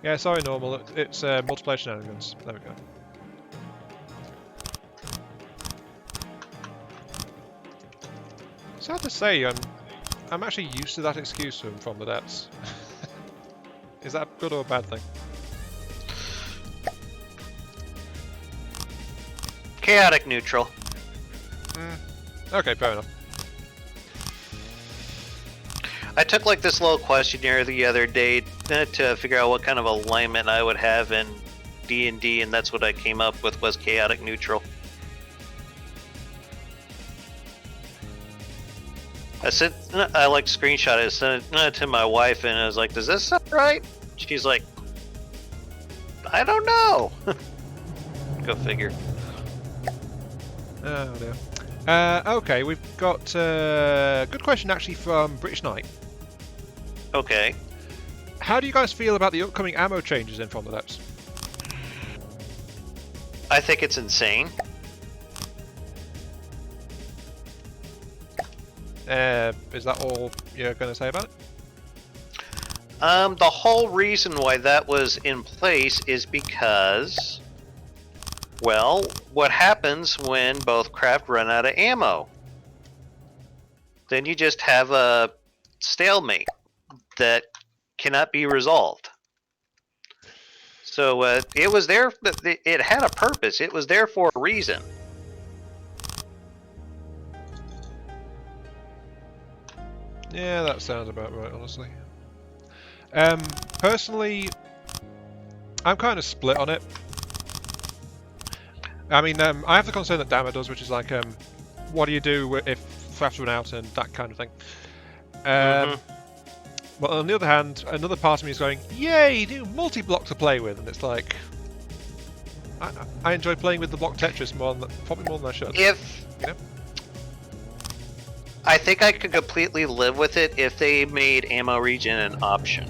S2: Yeah, sorry, Normal. It's multiplayer shenanigans. There we go. It's hard to say. I'm actually used to that excuse from the depths. Is that a good or a bad thing?
S3: Chaotic neutral.
S2: Okay, fair enough.
S3: I took like this little questionnaire the other day to figure out what kind of alignment I would have in D&D, and that's what I came up with, was chaotic neutral. I like screenshot it, sent it to my wife, and I was like, does this sound right? She's like, I don't know. Go figure.
S2: Oh dear. Okay, we've got a good question actually from British Knight.
S3: Okay.
S2: How do you guys feel about the upcoming ammo changes in From the Depths?
S3: I think it's insane.
S2: Is that all you're going to say about it?
S3: The whole reason why that was in place is because, well, what happens when both craft run out of ammo? Then you just have a stalemate that cannot be resolved. So it was there, it had a purpose. It was there for a reason.
S2: Yeah, that sounds about right, honestly. Personally, I'm kind of split on it. I mean, I have the concern that Dama does, which is like, what do you do if crafts run out and that kind of thing. But on the other hand, another part of me is going, yay, new multi-block to play with, and it's like, I enjoy playing with the block Tetris probably more than I should. You know?
S3: I think I could completely live with it if they made ammo regen an option.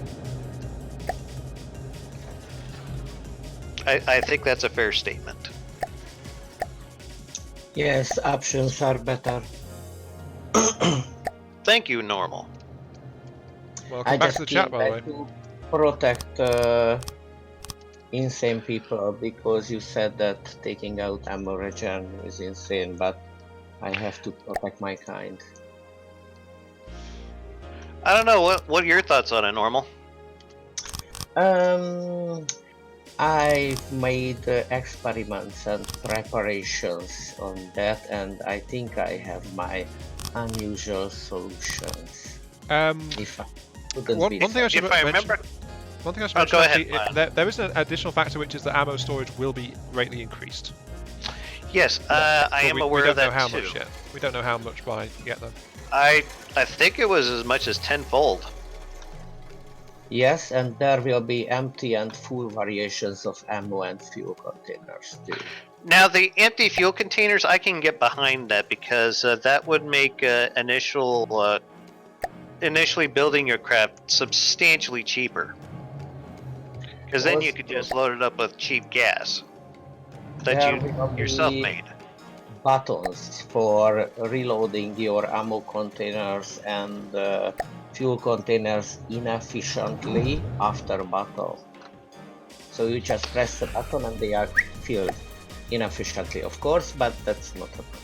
S3: I think that's a fair statement.
S4: Yes, options are better.
S3: Thank you, Normal.
S2: Welcome back to the chat, by the way.
S4: To protect insane people, because you said that taking out ammo regen is insane, but I have to protect my kind.
S3: I don't know, what are your thoughts on it, Normal?
S4: I've made experiments and preparations on that, and I think I have my unusual solutions. If I
S2: one thing I should mention,
S3: go ahead.
S2: there is an additional factor, which is that ammo storage will be greatly increased.
S3: Yes, I am aware of that
S2: too. We don't know how
S3: too.
S2: much yet. We don't know how much by yet, though.
S3: I think it was as much as tenfold.
S4: Yes, and there will be empty and full variations of ammo and fuel containers too.
S3: Now, the empty fuel containers, I can get behind that because that would make initially building your craft substantially cheaper. Because then you could just load it up with cheap gas that you yourself made.
S4: Buttons for reloading your ammo containers and fuel containers inefficiently after battle. So you just press the button and they are filled inefficiently, of course, but that's not a problem.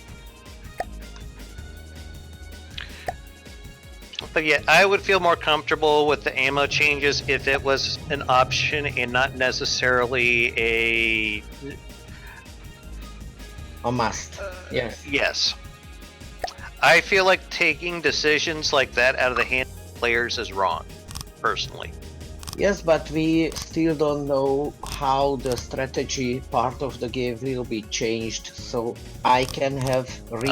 S3: But yeah, I would feel more comfortable with the ammo changes if it was an option and not necessarily a
S4: must. Yes.
S3: Yes. I feel like taking decisions like that out of the hands of players is wrong, personally.
S4: Yes, but we still don't know how the strategy part of the game will be changed, so I can have real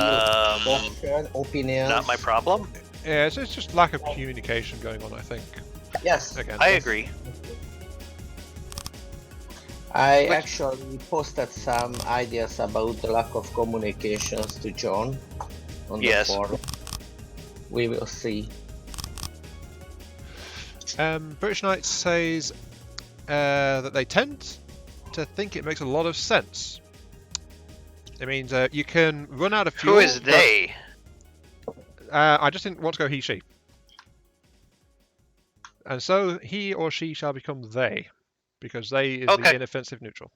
S4: opinions.
S3: Not my problem.
S2: Yeah, it's just lack of communication going on, I think.
S4: Yes.
S2: Again,
S3: I agree.
S4: I actually posted some ideas about the lack of communications to John on the forum. We will see.
S2: British Knight says that they tend to think it makes a lot of sense. It means you can run out of fuel.
S3: Who is they?
S2: I just didn't want to go he, she. And so he or she shall become they, because they is the inoffensive neutral.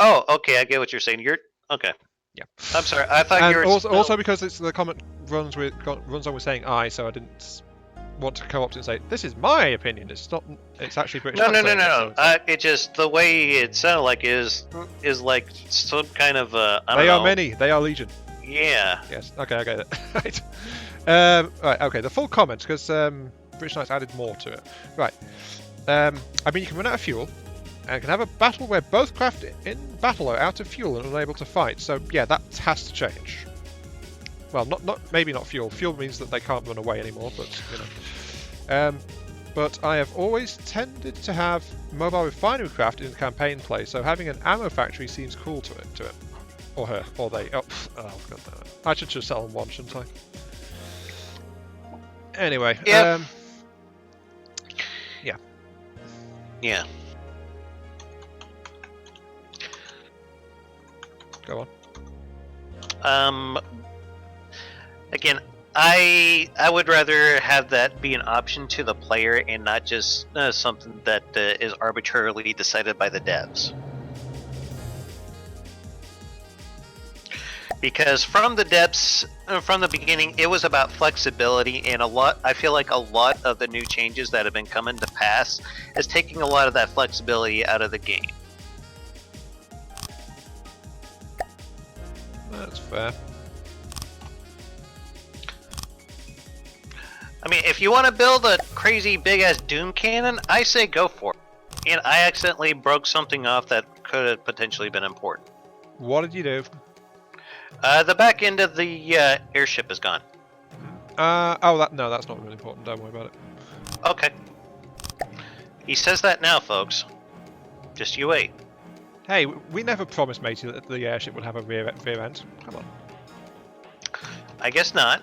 S3: Oh, okay, I get what you're saying. You're okay.
S2: Yeah.
S3: I'm sorry. I thought you were
S2: also because it's the comment runs on with saying I, so I didn't want to co-opt and say this is my opinion. It's not. It's actually British.
S3: No. It just the way it sounded like is like some kind of
S2: They are many. They are legion.
S3: Yeah.
S2: Yes. Okay, I get it. Right. Right. Okay. The full comments, because British Knights added more to it. Right. I mean, you can run out of fuel, and can have a battle where both craft in battle are out of fuel and unable to fight. So yeah, that has to change. Well, maybe not fuel. Fuel means that they can't run away anymore, but you know. But I have always tended to have mobile refinery craft in the campaign play, so having an ammo factory seems cool to it. Or her, or they. Oh God, I should just sell them one, shouldn't I? Anyway.
S3: Yep.
S2: Yeah.
S3: Yeah.
S2: Go on.
S3: Again, I would rather have that be an option to the player and not just something that is arbitrarily decided by the devs. Because from the depths, from the beginning, it was about flexibility, and I feel like a lot of the new changes that have been coming to pass is taking a lot of that flexibility out of the game.
S2: That's fair.
S3: I mean, if you want to build a crazy big-ass Doom cannon, I say go for it. And I accidentally broke something off that could have potentially been important.
S2: What did you do?
S3: The back end of the airship is gone.
S2: No, that's not really important. Don't worry about it.
S3: Okay. He says that now, folks. Just you wait.
S2: Hey, we never promised, matey, that the airship would have a rear end. Come on.
S3: I guess not.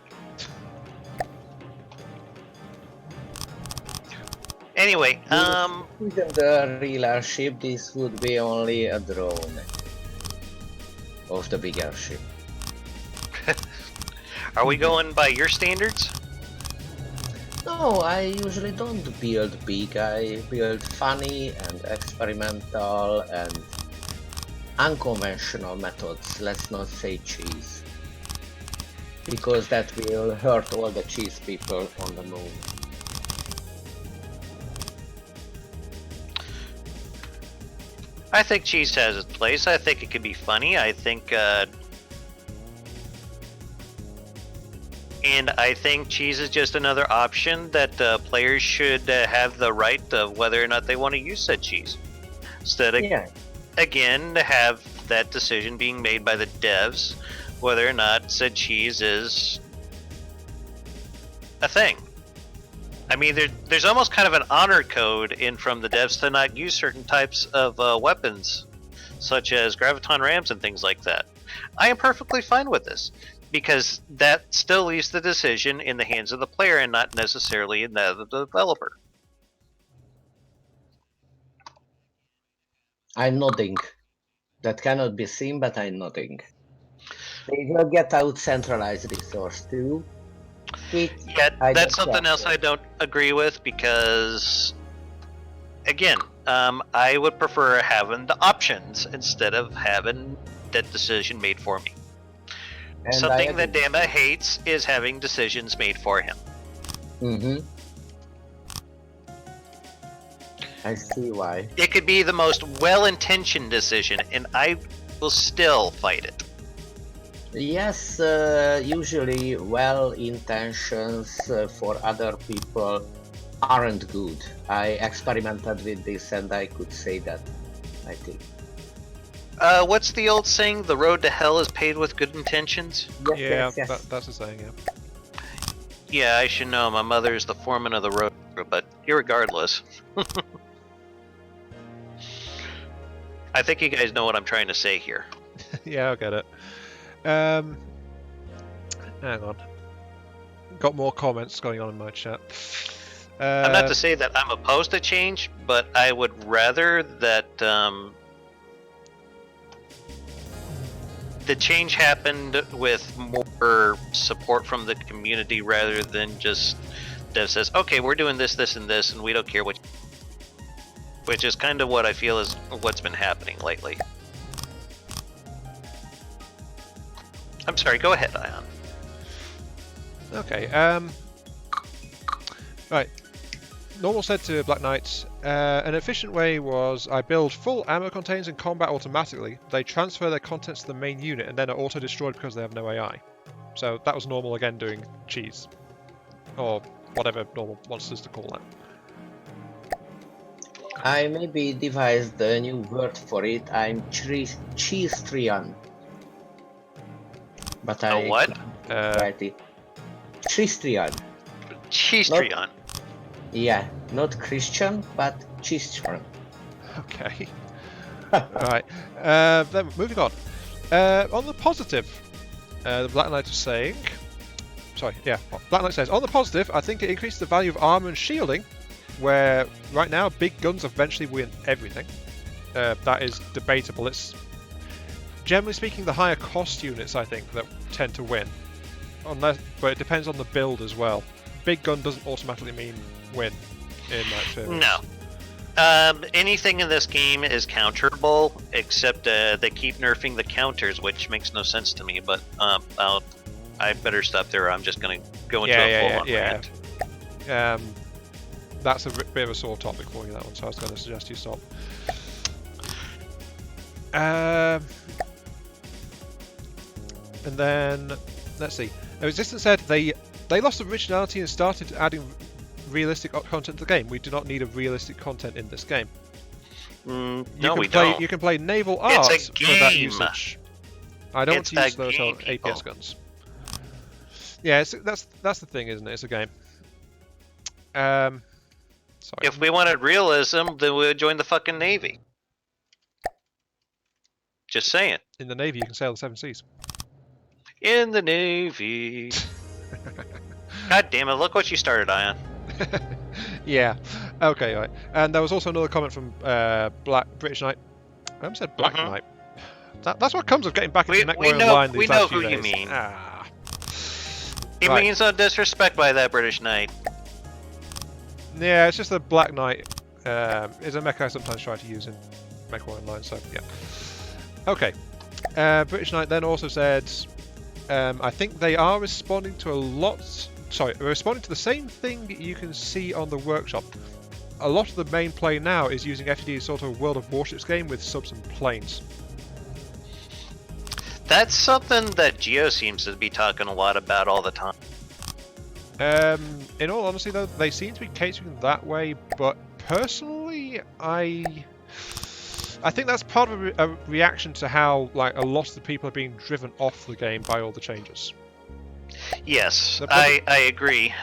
S3: Anyway,
S4: Even the real airship, this would be only a drone of the big airship.
S3: Are we going by your standards?
S4: No, I usually don't build big. I build funny and experimental and unconventional methods. Let's not say cheese, because that will hurt all the cheese people on the moon.
S3: I think cheese has its place. I think it can be funny. I think and I think cheese is just another option that players should have the right of whether or not they want to use said cheese. Instead of, again, to have that decision being made by the devs, whether or not said cheese is a thing. I mean, there's almost kind of an honor code in from the devs to not use certain types of weapons, such as graviton rams and things like that. I am perfectly fine with this, because that still leaves the decision in the hands of the player and not necessarily in that of the developer.
S4: I'm nodding. That cannot be seen, but I'm nodding. They will get out centralized resource too.
S3: Yeah, that's something else I don't agree with, because, again, I would prefer having the options instead of having that decision made for me. And something that Dama hates is having decisions made for him.
S4: Mm-hmm. I see why.
S3: It could be the most well-intentioned decision, and I will still fight it.
S4: Yes, usually well-intentions for other people aren't good. I experimented with this and I could say that, I think.
S3: What's the old saying? The road to hell is paved with good intentions?
S2: Yes, yeah, yes. That's the saying, yeah.
S3: Yeah, I should know. My mother's the foreman of the road, but irregardless. I think you guys know what I'm trying to say here.
S2: Yeah, I get it. Hang on. Got more comments going on in my chat.
S3: I'm not to say that I'm opposed to change, but I would rather that the change happened with more support from the community rather than just Dev says, okay, we're doing this, this, and this, and we don't care what. Which is kind of what I feel is what's been happening lately. I'm sorry, go ahead, Ion.
S2: Okay, right. Normal said to Black Knight, an efficient way was I build full ammo containers in combat automatically. They transfer their contents to the main unit and then are auto-destroyed because they have no AI. So that was Normal again doing cheese. Or whatever Normal wants us to call that.
S4: I maybe devised a new word for it. I'm Cheestrian. But I
S3: what?
S4: Write it. Cheestrian.
S3: Cheestrian.
S4: Yeah, not Christian, but Cheestrian.
S2: Okay. Alright. Then moving on. On the positive, the Black Knight is saying... Sorry, yeah. Black Knight says, on the positive, I think it increases the value of armor and shielding, where right now big guns eventually win everything. That is debatable. It's generally speaking the higher cost units I think that tend to win, but it depends on the build as well. Big gun doesn't automatically mean win in that term.
S3: No. Anything in this game is counterable, except they keep nerfing the counters, which makes no sense to me. But I better stop there. I'm just going to go into a full-on rant.
S2: That's a bit of a sore topic for you, that one, so I was going to suggest you stop. And then, let's see. Resistance said they lost originality and started adding realistic content to the game. We do not need a realistic content in this game.
S3: No, we don't.
S2: You can play naval arts
S3: for
S2: that usage. I don't want to use those APS guns. Yeah, that's the thing, isn't it? It's a game. Sorry.
S3: If we wanted realism, then we would join the fucking Navy. Just saying.
S2: In the Navy, you can sail the 7 seas.
S3: In the Navy. God damn it, look what you started, Ion.
S2: Yeah. Okay, right. And there was also another comment from British Knight. I almost said Black Knight. That's what comes of getting back into MechWarrior Online these last few days.
S3: We know who you mean. He means no disrespect by that, British Knight.
S2: Yeah, it's just that Black Knight is a mech I sometimes try to use in MechWarrior Online, so yeah. Okay. British Knight then also said, I think they are responding to responding to the same thing you can see on the workshop. A lot of the main play now is using FTD as sort of a World of Warships game with subs and planes.
S3: That's something that Geo seems to be talking a lot about all the time.
S2: In all honesty though, they seem to be catering that way, but personally, I think that's part of a reaction to how a lot of the people are being driven off the game by all the changes.
S3: Yes, I agree.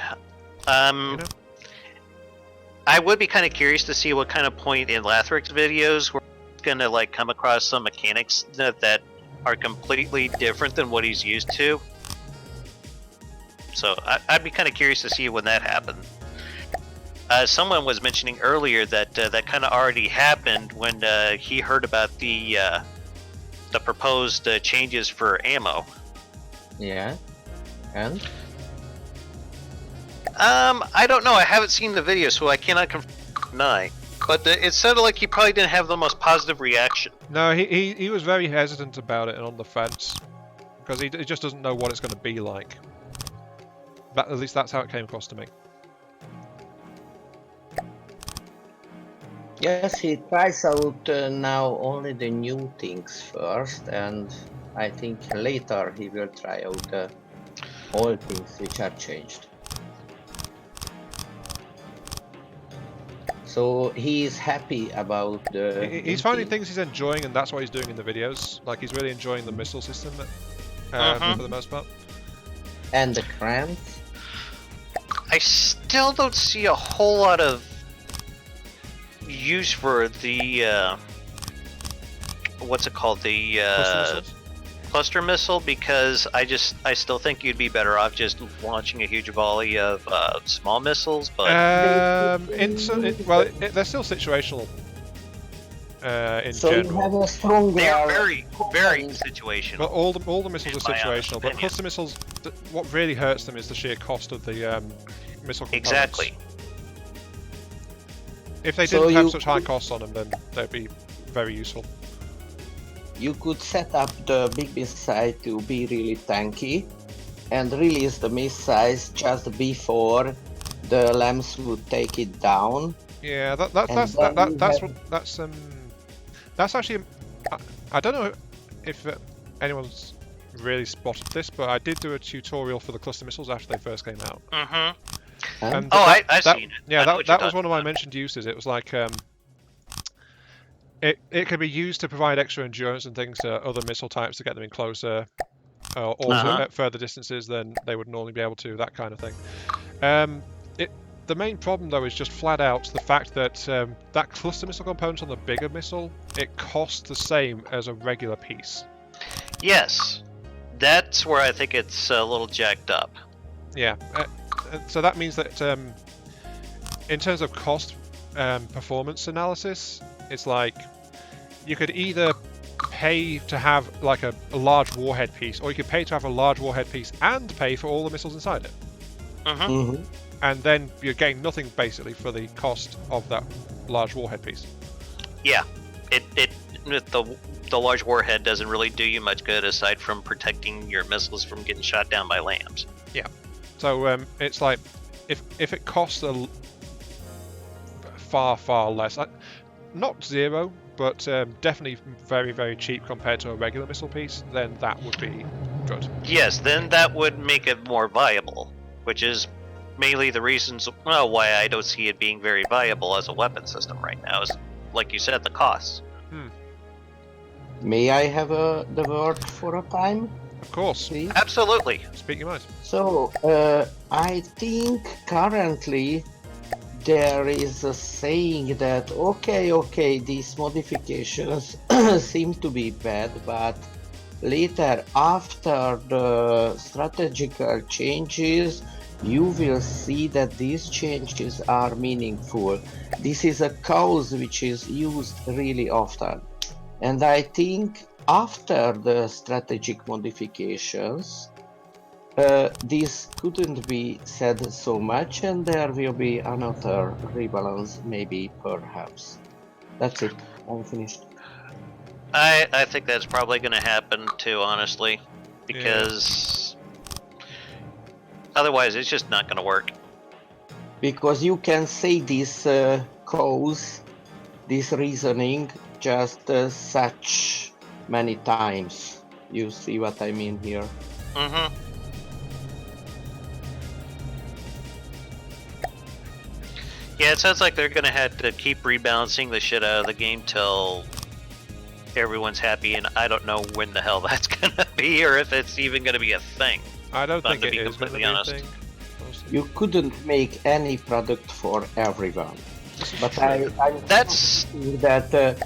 S3: I would be kind of curious to see what kind of point in Lathric's videos we're going to like come across some mechanics that are completely different than what he's used to. So I'd be kind of curious to see when that happened. Someone was mentioning earlier that that kind of already happened when he heard about the proposed changes for ammo.
S4: Yeah, and
S3: I don't know. I haven't seen the video, so I cannot deny. But it sounded like he probably didn't have the most positive reaction.
S2: No, he was very hesitant about it and on the fence because he just doesn't know what it's going to be like. At least that's how it came across to me.
S4: yes, he tries out now only the new things first, and I think later he will try out all things which are changed. So he is happy about the...
S2: He's finding things he's enjoying, and that's what he's doing in the videos. Like, he's really enjoying the missile system for the most part.
S4: And the cramps.
S3: I still don't see a whole lot of use for the what's it called, the cluster missile, because I still think you'd be better off just launching a huge volley of small missiles. But
S2: they're still situational. In
S4: so
S2: general,
S4: you have a stronger...
S3: they are very situational.
S2: but all the missiles are situational. But
S3: opinion.
S2: cluster missiles, what really hurts them is the sheer cost of the missile components.
S3: Exactly.
S2: If they didn't have such high costs on them, then they'd be very useful.
S4: You could set up the big missile to be really tanky and release the missiles just before the lamps would take it down.
S2: Yeah, that's actually. I don't know if anyone's really spotted this, but I did do a tutorial for the cluster missiles after they first came out. And
S3: I've seen it.
S2: Yeah, that was one of my mentioned uses. It was like it could be used to provide extra endurance and things to other missile types to get them in closer, or at further distances than they would normally be able to. That kind of thing. The main problem, though, is just flat out the fact that that cluster missile component on the bigger missile, it costs the same as a regular piece.
S3: Yes, that's where I think it's a little jacked up.
S2: Yeah, so that means that in terms of cost performance analysis, it's like you could either pay to have like a large warhead piece, or you could pay to have a large warhead piece and pay for all the missiles inside it. And then you're getting nothing basically for the cost of that large warhead piece. Yeah,
S3: the large warhead doesn't really do you much good aside from protecting your missiles from getting shot down by lambs.
S2: Yeah, so it's like if it costs a far less, not zero, but definitely very, very cheap compared to a regular missile piece, then that would be good.
S3: Yes, then that would make it more viable, which is mainly the reasons why I don't see it being very viable as a weapon system right now, is, like you said, the costs.
S4: May I have the word for a time?
S2: Of course.
S4: Please?
S3: Absolutely.
S2: Speak your mind.
S4: So, I think currently there is a saying that, okay, these modifications seem to be bad, but later, after the strategical changes, you will see that these changes are meaningful. This is a cause which is used really often. And I think after the strategic modifications, this couldn't be said so much, and there will be another rebalance, maybe, perhaps. That's it. I'm finished.
S3: I think that's probably going to happen too, honestly, because otherwise it's just not going to work.
S4: Because you can say this cause, this reasoning, just such many times. You see what I mean here?
S3: Mm-hmm. Yeah, it sounds like they're gonna have to keep rebalancing the shit out of the game till everyone's happy, and I don't know when the hell that's gonna be, or if it's even gonna be a thing.
S2: I don't think it
S3: is
S2: completely
S3: honest.
S2: a thing.
S4: You couldn't make any product for everyone. But I
S3: That's
S4: that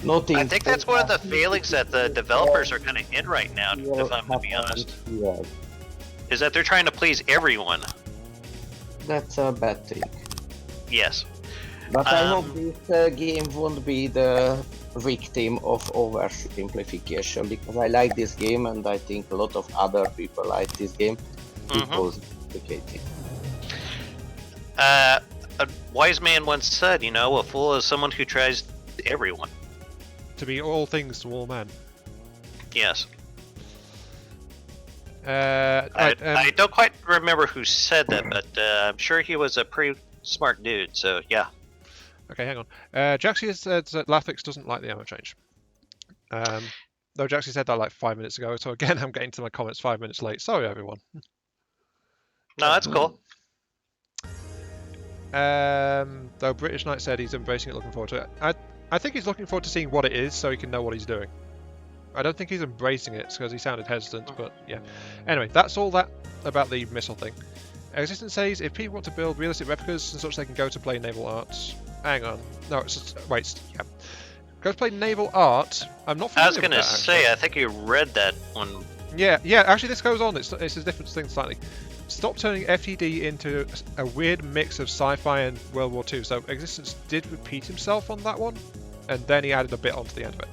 S4: nothing.
S3: I think that's one of the failings that the developers are kind of in right now, if I'm to be honest.
S4: Yeah,
S3: Is that they're trying to please everyone.
S4: that's a bad thing.
S3: Yes.
S4: But I hope this game won't be the victim of oversimplification, because I like this game and I think a lot of other people like this game because it's complicated.
S3: A wise man once said, you know, a fool is someone who tries everyone.
S2: To be all things to all men.
S3: Yes.
S2: I
S3: don't quite remember who said that, but I'm sure he was a pretty smart dude, so yeah.
S2: Okay, hang on. Jaxie said that Lathix doesn't like the ammo change. Though Jaxie said that like 5 minutes ago, so again, I'm getting to my comments 5 minutes late. Sorry, everyone.
S3: No, that's cool.
S2: Though British Knight said he's embracing it, looking forward to it. I think he's looking forward to seeing what it is so he can know what he's doing. I don't think he's embracing it because he sounded hesitant, but yeah. Anyway, that's all that about the missile thing. Existence says if people want to build realistic replicas and such, they can go to play naval arts. Hang on. No, it's just, wait. Yeah. Go to play naval art. I'm not familiar
S3: I was going to
S2: with that,
S3: say,
S2: actually.
S3: I think you read that one.
S2: Yeah, actually this goes on. It's a different thing slightly. Stop turning FTD into a weird mix of sci-fi and World War II. So Existence did repeat himself on that one, and then he added a bit onto the end of it.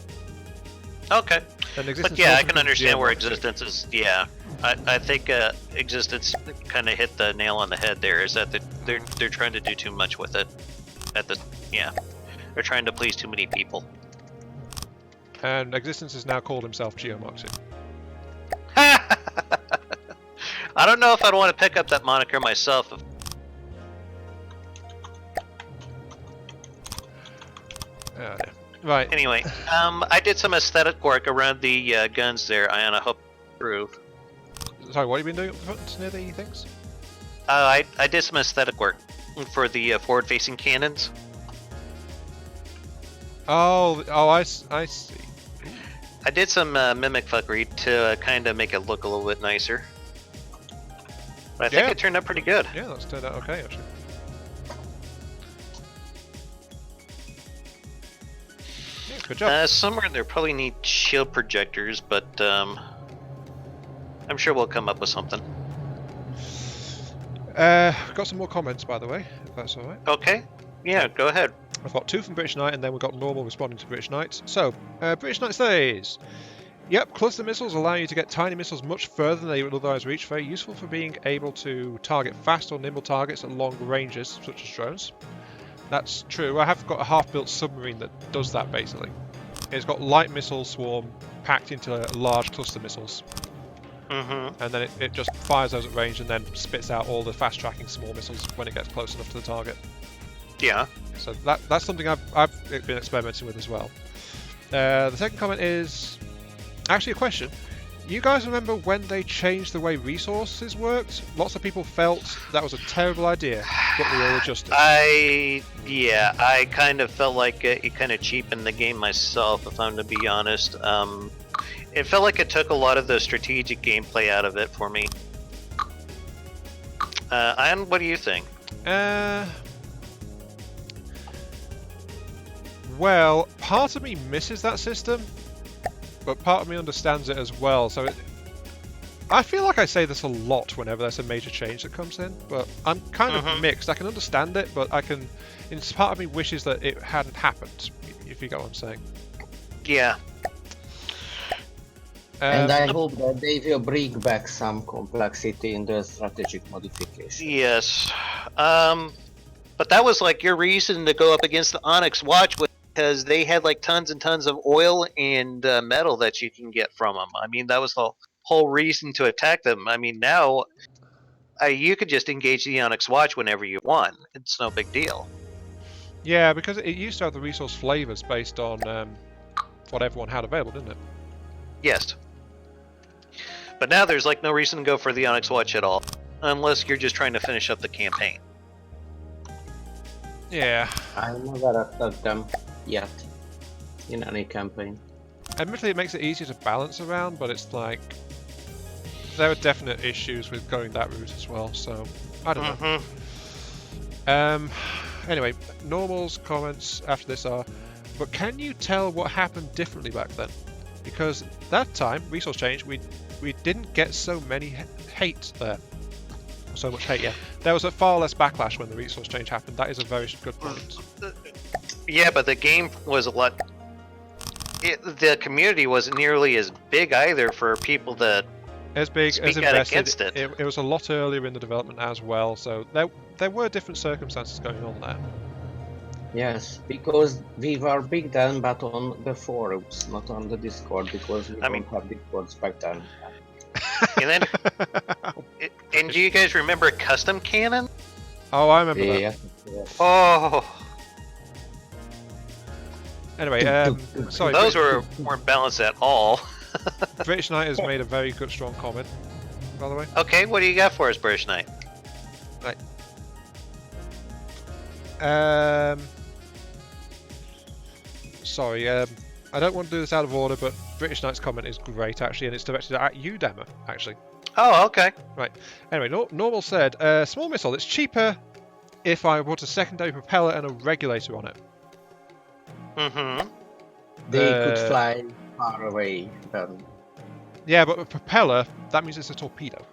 S3: Okay.
S2: But
S3: yeah, I can understand where Existence is. Yeah, I think Existence kind of hit the nail on the head there. Is that they're trying to do too much with it. They're trying to please too many people.
S2: And Existence has now called himself Geomoxie.
S3: I don't know if I'd want to pick up that moniker myself.
S2: Yeah. Right.
S3: Anyway, I did some aesthetic work around the guns there, and I hope it improved.
S2: Sorry, what have you been doing up front near the things?
S3: I did some aesthetic work for the forward-facing cannons.
S2: Oh, I see.
S3: I did some mimic fuckery to kind of make it look a little bit nicer. But I think it turned out pretty good.
S2: Yeah, that's turned out okay, actually. Yeah, good job.
S3: Somewhere there probably need shield projectors, but I'm sure we'll come up with something.
S2: Got some more comments, by the way, if that's alright.
S3: Okay. Yeah, go ahead.
S2: I've got 2 from British Knight, and then we've got normal responding to British Knight. So, British Knight says, yep, cluster missiles allow you to get tiny missiles much further than they would otherwise reach. Very useful for being able to target fast or nimble targets at long ranges, such as drones. That's true. I have got a half-built submarine that does that, basically. It's got light missile swarm packed into large cluster missiles. And then it just fires those at range and then spits out all the fast-tracking small missiles when it gets close enough to the target.
S3: Yeah.
S2: So that's something I've been experimenting with as well. The second comment is actually a question. You guys remember when they changed the way resources worked? Lots of people felt that was a terrible idea, but we all adjusted.
S3: I kind of felt like it kind of cheapened the game myself, if I'm to be honest. It felt like it took a lot of the strategic gameplay out of it for me. And what do you think?
S2: Well, part of me misses that system, but part of me understands it as well. So I feel like I say this a lot whenever there's a major change that comes in, but I'm kind of mixed. I can understand it, but part of me wishes that it hadn't happened, if you get what I'm saying.
S3: Yeah.
S4: And I hope that they will bring back some complexity in the strategic modification.
S3: Yes. But that was like your reason to go up against the Onyx Watch, because they had like tons and tons of oil and metal that you can get from them. I mean, that was the whole reason to attack them. I mean, now you could just engage the Onyx Watch whenever you want. It's no big deal.
S2: Yeah, because it used to have the resource flavors based on what everyone had available, didn't it?
S3: Yes. But now there's like no reason to go for the Onyx Watch at all, unless you're just trying to finish up the campaign.
S2: Yeah.
S4: I never attacked them yet in any campaign.
S2: Admittedly, it makes it easier to balance around, but it's like there are definite issues with going that route as well. So I don't know. Anyway, Normal's comments after this are, but can you tell what happened differently back then? Because that time, resource change, we didn't get so many hate there. So much hate, yeah. There was a far less backlash when the resource change happened. That is a very good point.
S3: Yeah, but the game was a lot... the community wasn't nearly as big either for people to
S2: as big
S3: speak
S2: as
S3: out
S2: invested.
S3: against it.
S2: It was a lot earlier in the development as well, so there were different circumstances going on there.
S4: Yes, because we were big then, but on the forums, not on the Discord, because we don't have Discords back then.
S3: And then, and do you guys remember Custom Cannon?
S2: Oh, I remember that.
S4: Yeah.
S3: Oh,
S2: Anyway, sorry.
S3: those weren't balanced at all.
S2: British Knight has made a very good, strong comment, by the way.
S3: Okay, what do you got for us, British Knight?
S2: Right. Sorry, I don't want to do this out of order, but British Knight's comment is great, actually, and it's directed at you, Dama, actually.
S3: Oh, okay.
S2: Right. Anyway, Normal said, small missile, it's cheaper if I put a secondary propeller and a regulator on it.
S3: Mm-hmm.
S4: They could fly far away then.
S2: Yeah, but a propeller, that means it's a torpedo.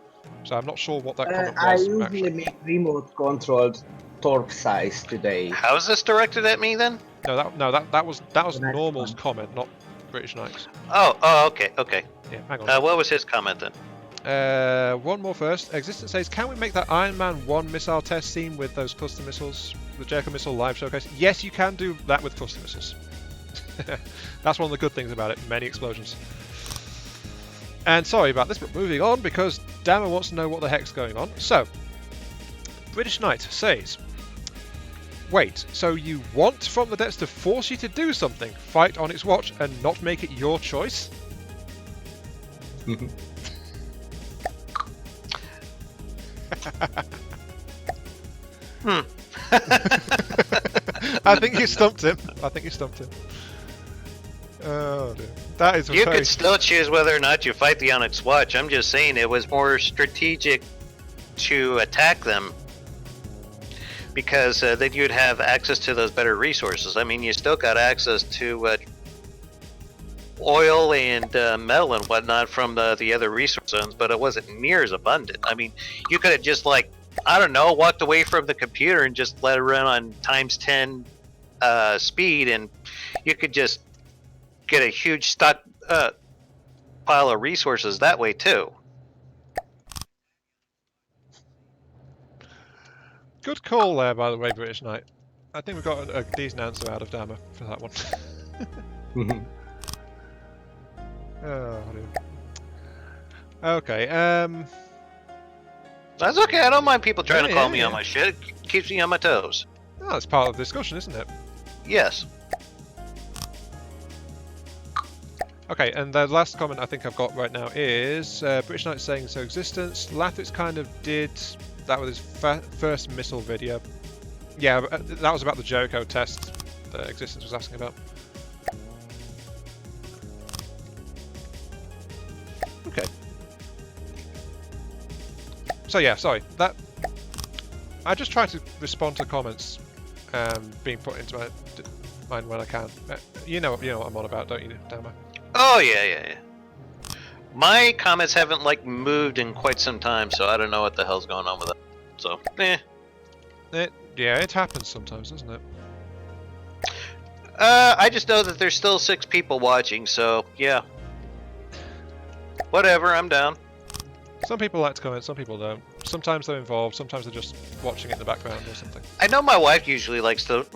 S2: So I'm not sure what that comment was.
S4: I usually make remote controlled torp size today.
S3: How is this directed at me then?
S2: No, that was Normal's comment, not British Knight's.
S3: Oh, okay.
S2: Yeah, hang on.
S3: What was his comment then?
S2: One more first. Existence says, can we make that Iron Man 1 missile test scene with those cluster missiles? The Jericho missile live showcase? Yes, you can do that with cluster missiles. That's one of the good things about it. Many explosions. And sorry about this, but moving on, because Dama wants to know what the heck's going on. So, British Knight says, wait, so you want From the Depths to force you to do something, fight on its watch, and not make it your choice? I think you stumped him. Oh dear. That is
S3: You could still choose whether or not you fight the Onyx Watch. I'm just saying it was more strategic to attack them because then you'd have access to those better resources. I mean, you still got access to oil and metal and whatnot from the other resource zones, but it wasn't near as abundant. I mean, you could have just walked away from the computer and just let it run on times 10 speed, and you could just get a huge stock pile of resources that way too.
S2: Good call there, by the way, British Knight. I think we've got a decent answer out of Dama for that one. Oh dear. Okay,
S3: That's okay, I don't mind people trying to call me on my shit. It keeps me on my toes.
S2: Oh, that's part of the discussion, isn't it?
S3: Yes.
S2: Okay, and the last comment I think I've got right now is British Knight saying, so Existence, Lathis kind of did that with his first missile video. Yeah, that was about the Jericho test that Existence was asking about. Okay. So yeah, sorry. I just try to respond to comments being put into my mind when I can. You know what I'm on about, don't you, Dama?
S3: Oh yeah. My comments haven't moved in quite some time, so I don't know what the hell's going on with it. So,
S2: Yeah, it happens sometimes, doesn't it?
S3: I just know that there's still 6 people watching, so yeah. Whatever, I'm down.
S2: Some people like to comment, some people don't. Sometimes they're involved, sometimes they're just watching it in the background or something.
S3: I know my wife usually likes to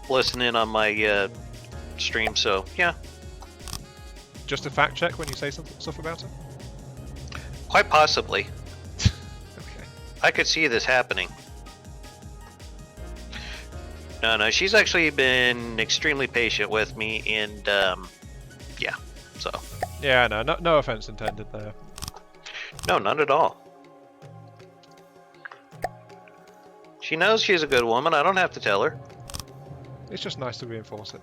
S3: listen in on my stream, so yeah.
S2: Just a fact check when you say stuff about it?
S3: Quite possibly.
S2: Okay.
S3: I could see this happening. No, she's actually been extremely patient with me, and yeah, so.
S2: Yeah, no offense intended there.
S3: No, not at all. She knows she's a good woman, I don't have to tell her.
S2: It's just nice to reinforce it.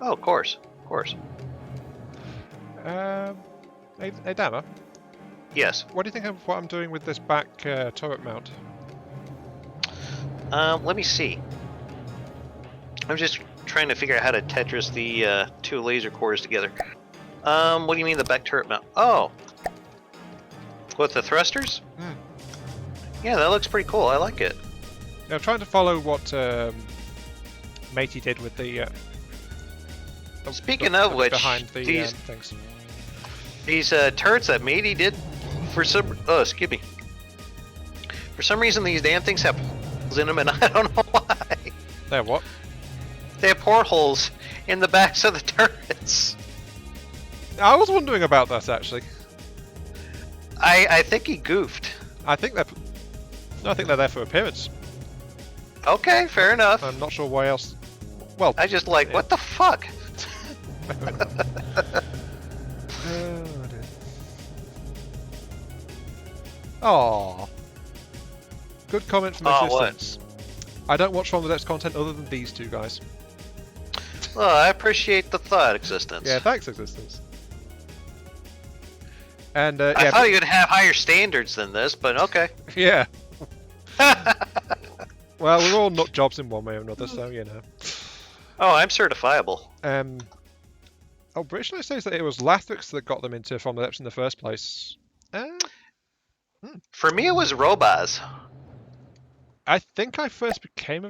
S3: Oh, of course.
S2: Hey Dama?
S3: Yes.
S2: What do you think of what I'm doing with this back turret mount?
S3: Let me see. I'm just trying to figure out how to Tetris the two laser cores together. What do you mean the back turret mount? Oh, with the thrusters?
S2: Hmm.
S3: Yeah, that looks pretty cool. I like it.
S2: I'm trying to follow what Matey did with the.
S3: Speaking of which,
S2: behind the
S3: these
S2: things.
S3: These turrets that Matey did, for some excuse me. For some reason, these damn things have holes in them, and I don't know why.
S2: They're what?
S3: They have portholes in the backs of the turrets.
S2: I was wondering about that actually.
S3: I think he goofed.
S2: I think they're there for appearance.
S3: Okay, fair enough.
S2: I'm not sure why else. Well,
S3: I just like, what the fuck?
S2: Oh, good comment from
S3: Oh,
S2: Existence. I don't watch From the Depths content other than these two guys.
S3: Well, I appreciate the thought, Existence.
S2: Yeah, thanks, Existence. And
S3: I
S2: yeah,
S3: thought you'd have higher standards than this, but okay.
S2: yeah. Well, we're all nut jobs in one way or another, so you know.
S3: Oh, I'm certifiable.
S2: Oh, British Light says that it was Lathrix that got them into From the Depths in the first place.
S3: For me, it was Robaz.
S2: I think I first became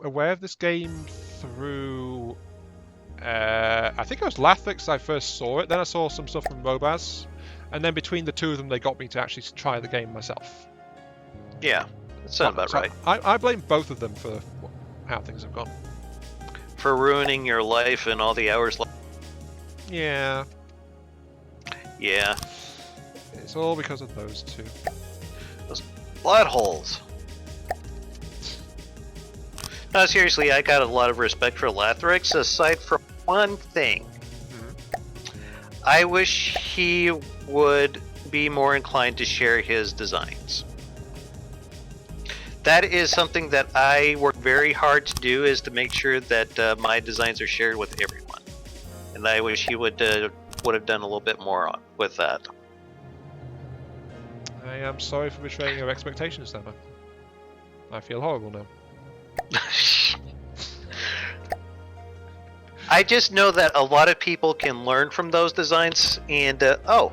S2: aware of this game through. I think it was Lathrix I first saw it. Then I saw some stuff from Robaz, and then between the two of them, they got me to actually try the game myself.
S3: Yeah, that sounds about right.
S2: I blame both of them for how things have gone.
S3: For ruining your life and all the hours left.
S2: Yeah.
S3: Yeah.
S2: It's all because of those two.
S3: Those blood holes. No, seriously, I got a lot of respect for Lathrix, aside from one thing. I wish he would be more inclined to share his designs. That is something that I work very hard to do, is to make sure that my designs are shared with everyone. And I wish he would have done a little bit more with that.
S2: I am sorry for betraying your expectations, Dama. I feel horrible now.
S3: I just know that a lot of people can learn from those designs, and oh,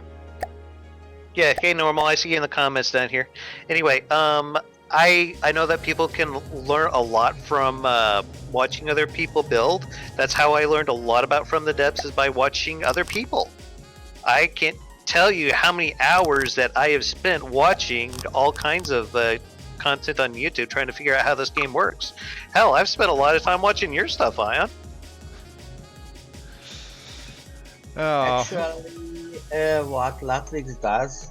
S3: yeah, hey Normal, I see you in the comments down here. Anyway, I know that people can learn a lot from watching other people build. That's how I learned a lot about From the Depths, is by watching other people. I can't tell you how many hours that I have spent watching all kinds of content on YouTube trying to figure out how this game works. Hell, I've spent a lot of time watching your stuff, Ion.
S2: Oh.
S4: Actually, what Lathrix does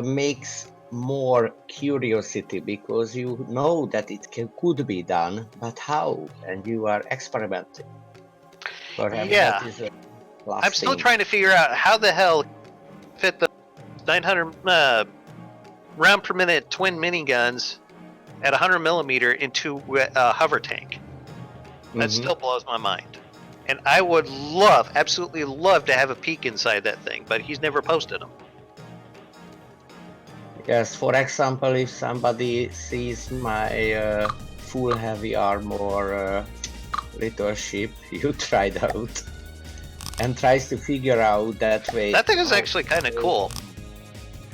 S4: makes more curiosity, because you know that it could be done, but how? And you are experimenting. Perhaps
S3: Yeah.
S4: that is
S3: I'm still trying to figure out how the hell fit the 900 round per minute twin miniguns at 100mm into a hover tank. That still blows my mind. And I would absolutely love to have a peek inside that thing, but he's never posted them.
S4: Yes, for example, if somebody sees my full heavy armor little ship you tried out and tries to figure out that way.
S3: That thing is actually kind of cool.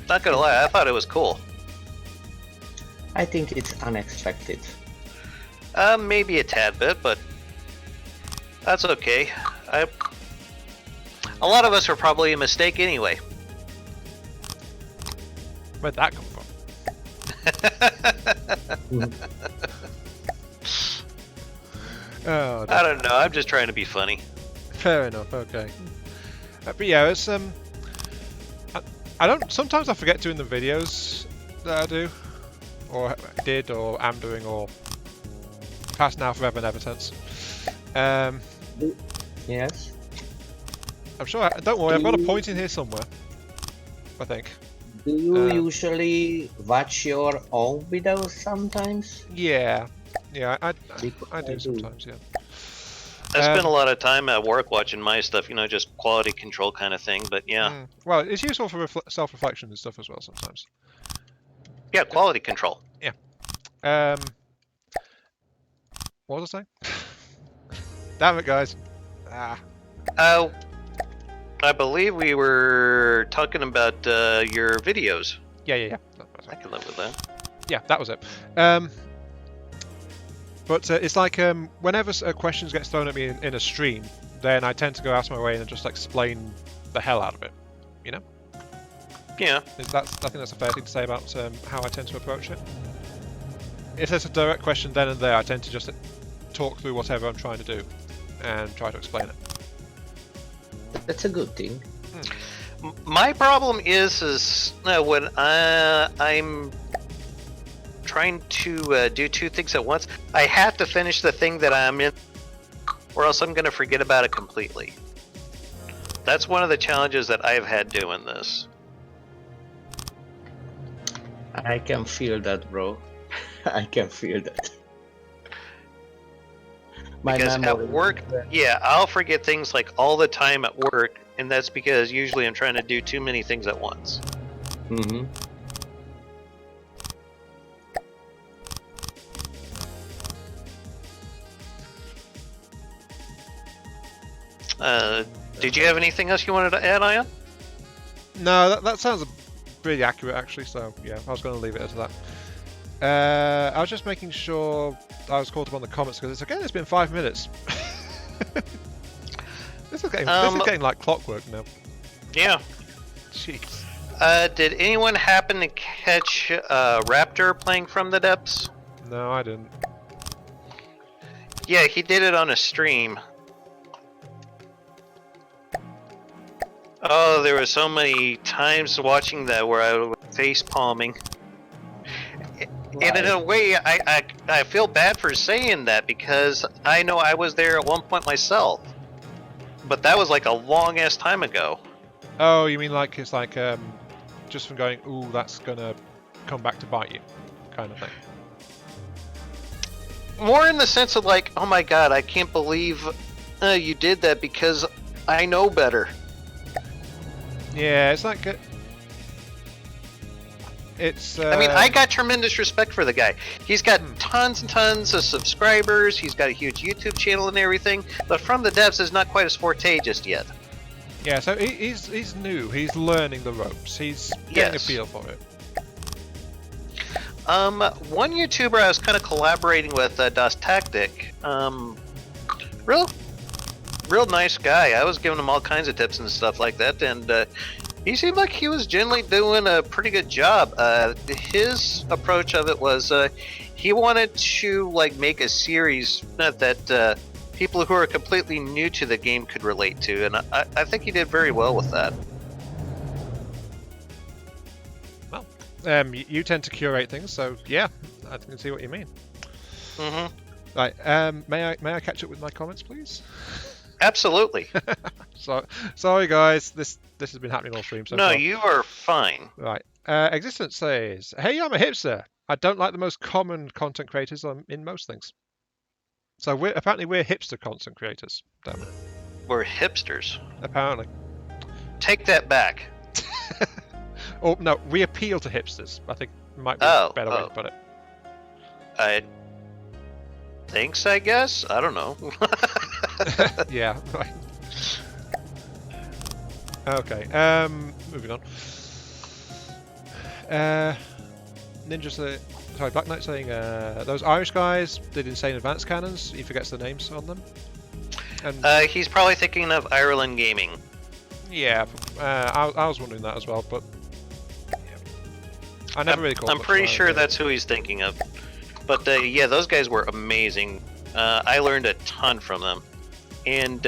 S3: Not gonna lie, I thought it was cool.
S4: I think it's unexpected.
S3: Maybe a tad bit, but that's okay. A lot of us were probably a mistake anyway.
S2: Where'd that come from? Oh,
S3: I don't know. I'm just trying to be funny.
S2: Fair enough. Okay. But yeah, it's I don't. Sometimes I forget doing the videos that I do, or did, or am doing, or past now, forever, and ever since.
S4: Yes.
S2: I'm sure. Don't worry. I've got a point in here somewhere. I think.
S4: Do you usually watch your own videos sometimes?
S2: Yeah. Yeah. I do sometimes. Yeah.
S3: I spend a lot of time at work watching my stuff, just quality control kind of thing, but yeah.
S2: Well, it's useful for self-reflection and stuff as well sometimes.
S3: Yeah, quality control.
S2: Yeah. What was I saying? Damn it, guys. Ah.
S3: I believe we were talking about your videos.
S2: Yeah.
S3: I can live with that.
S2: Yeah, that was it. But it's like whenever a question gets thrown at me in a stream, then I tend to go out of my way and just explain the hell out of it. You know?
S3: Yeah.
S2: I think that's a fair thing to say about how I tend to approach it. If there's a direct question then and there, I tend to just talk through whatever I'm trying to do and try to explain it.
S4: That's a good thing.
S3: My problem is when I'm trying to do two things at once, I have to finish the thing that I'm in, or else I'm going to forget about it completely. That's one of the challenges that I've had doing this.
S4: I can feel that, bro. I can feel that.
S3: Because at work, yeah, I'll forget things like all the time at work, and that's because usually I'm trying to do too many things at once.
S4: Mm-hmm.
S3: Did you have anything else you wanted to add, Ian?
S2: No, that sounds pretty accurate actually, so yeah, I was going to leave it as that. I was just making sure I was caught up on the comments because it's been 5 minutes. This is getting like clockwork now.
S3: Yeah.
S2: Jeez.
S3: Did anyone happen to catch Raptor playing From the Depths?
S2: No, I didn't.
S3: Yeah, he did it on a stream. Oh, there were so many times watching that where I was face palming. And in a way, I feel bad for saying that because I know I was there at one point myself. But that was like a long ass time ago.
S2: Oh, you mean like it's like just from going, ooh, that's gonna come back to bite you, kind of thing.
S3: More in the sense of like, oh my god, I can't believe you did that because I know better.
S2: Yeah, it's like it's.
S3: I mean, I got tremendous respect for the guy. He's got tons and tons of subscribers. He's got a huge YouTube channel and everything. But From the Depths is not quite his forte just yet.
S2: Yeah, so he's new. He's learning the ropes. He's getting a feel for it.
S3: One YouTuber I was kind of collaborating with, Das Tactic. Real nice guy. I was giving him all kinds of tips and stuff like that, and he seemed like he was generally doing a pretty good job. His approach of it was he wanted to like make a series that people who are completely new to the game could relate to, and I think he did very well with that.
S2: Well, you tend to curate things, so yeah, I can see what you mean.
S3: Mm-hmm.
S2: Right, may I catch up with my comments, please?
S3: Absolutely.
S2: So, sorry guys, this has been happening all stream so far.
S3: No, you are fine.
S2: Right, Existence says, hey, I'm a hipster. I don't like the most common content creators in most things. So apparently we're hipster content creators. Damn it.
S3: We're hipsters.
S2: Apparently.
S3: Take that back.
S2: Or no, we appeal to hipsters. I think might be a better way to put it.
S3: Thanks, I guess. I don't know.
S2: Yeah, right. Okay, moving on. Black Knight saying, those Irish guys did insane advanced cannons. He forgets the names on them. And
S3: he's probably thinking of Ireland Gaming.
S2: yeah, I was wondering that as well, but yeah. I never really called.
S3: I'm pretty sure that's who he's thinking of. But yeah, those guys were amazing. I learned a ton from them. And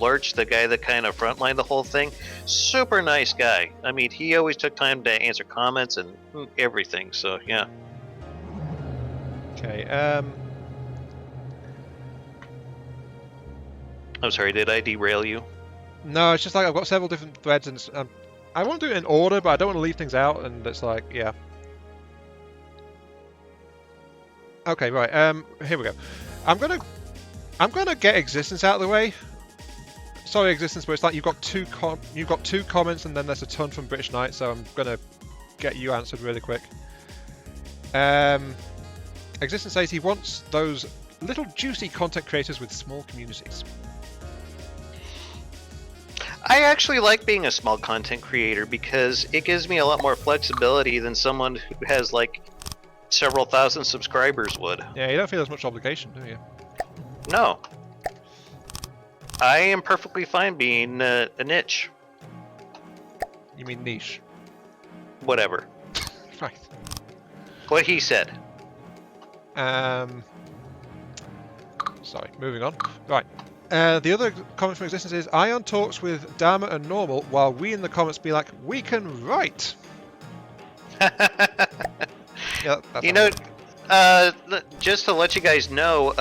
S3: Lurch, the guy that kind of frontlined the whole thing, super nice guy. I mean, he always took time to answer comments and everything, so yeah.
S2: Okay,
S3: I'm sorry, did I derail you?
S2: no, it's just like I've got several different threads and I want to do it in order, but I don't want to leave things out, and it's like, yeah. Okay, right, here we go. I'm gonna get Existence out of the way. Sorry, Existence, but it's like you've got two comments, and then there's a ton from British Knight, so I'm gonna get you answered really quick. Existence says he wants those little juicy content creators with small communities.
S3: I actually like being a small content creator because it gives me a lot more flexibility than someone who has like several thousand subscribers would.
S2: Yeah, you don't feel as much obligation, do you?
S3: No. I am perfectly fine being a niche.
S2: You mean niche?
S3: Whatever.
S2: Right.
S3: What he said.
S2: Sorry, moving on. Right. The other comment from Existence is, Ion talks with Dama and Normal, while we in the comments be like, we can write. Yeah, that's
S3: You know, just to let you guys know,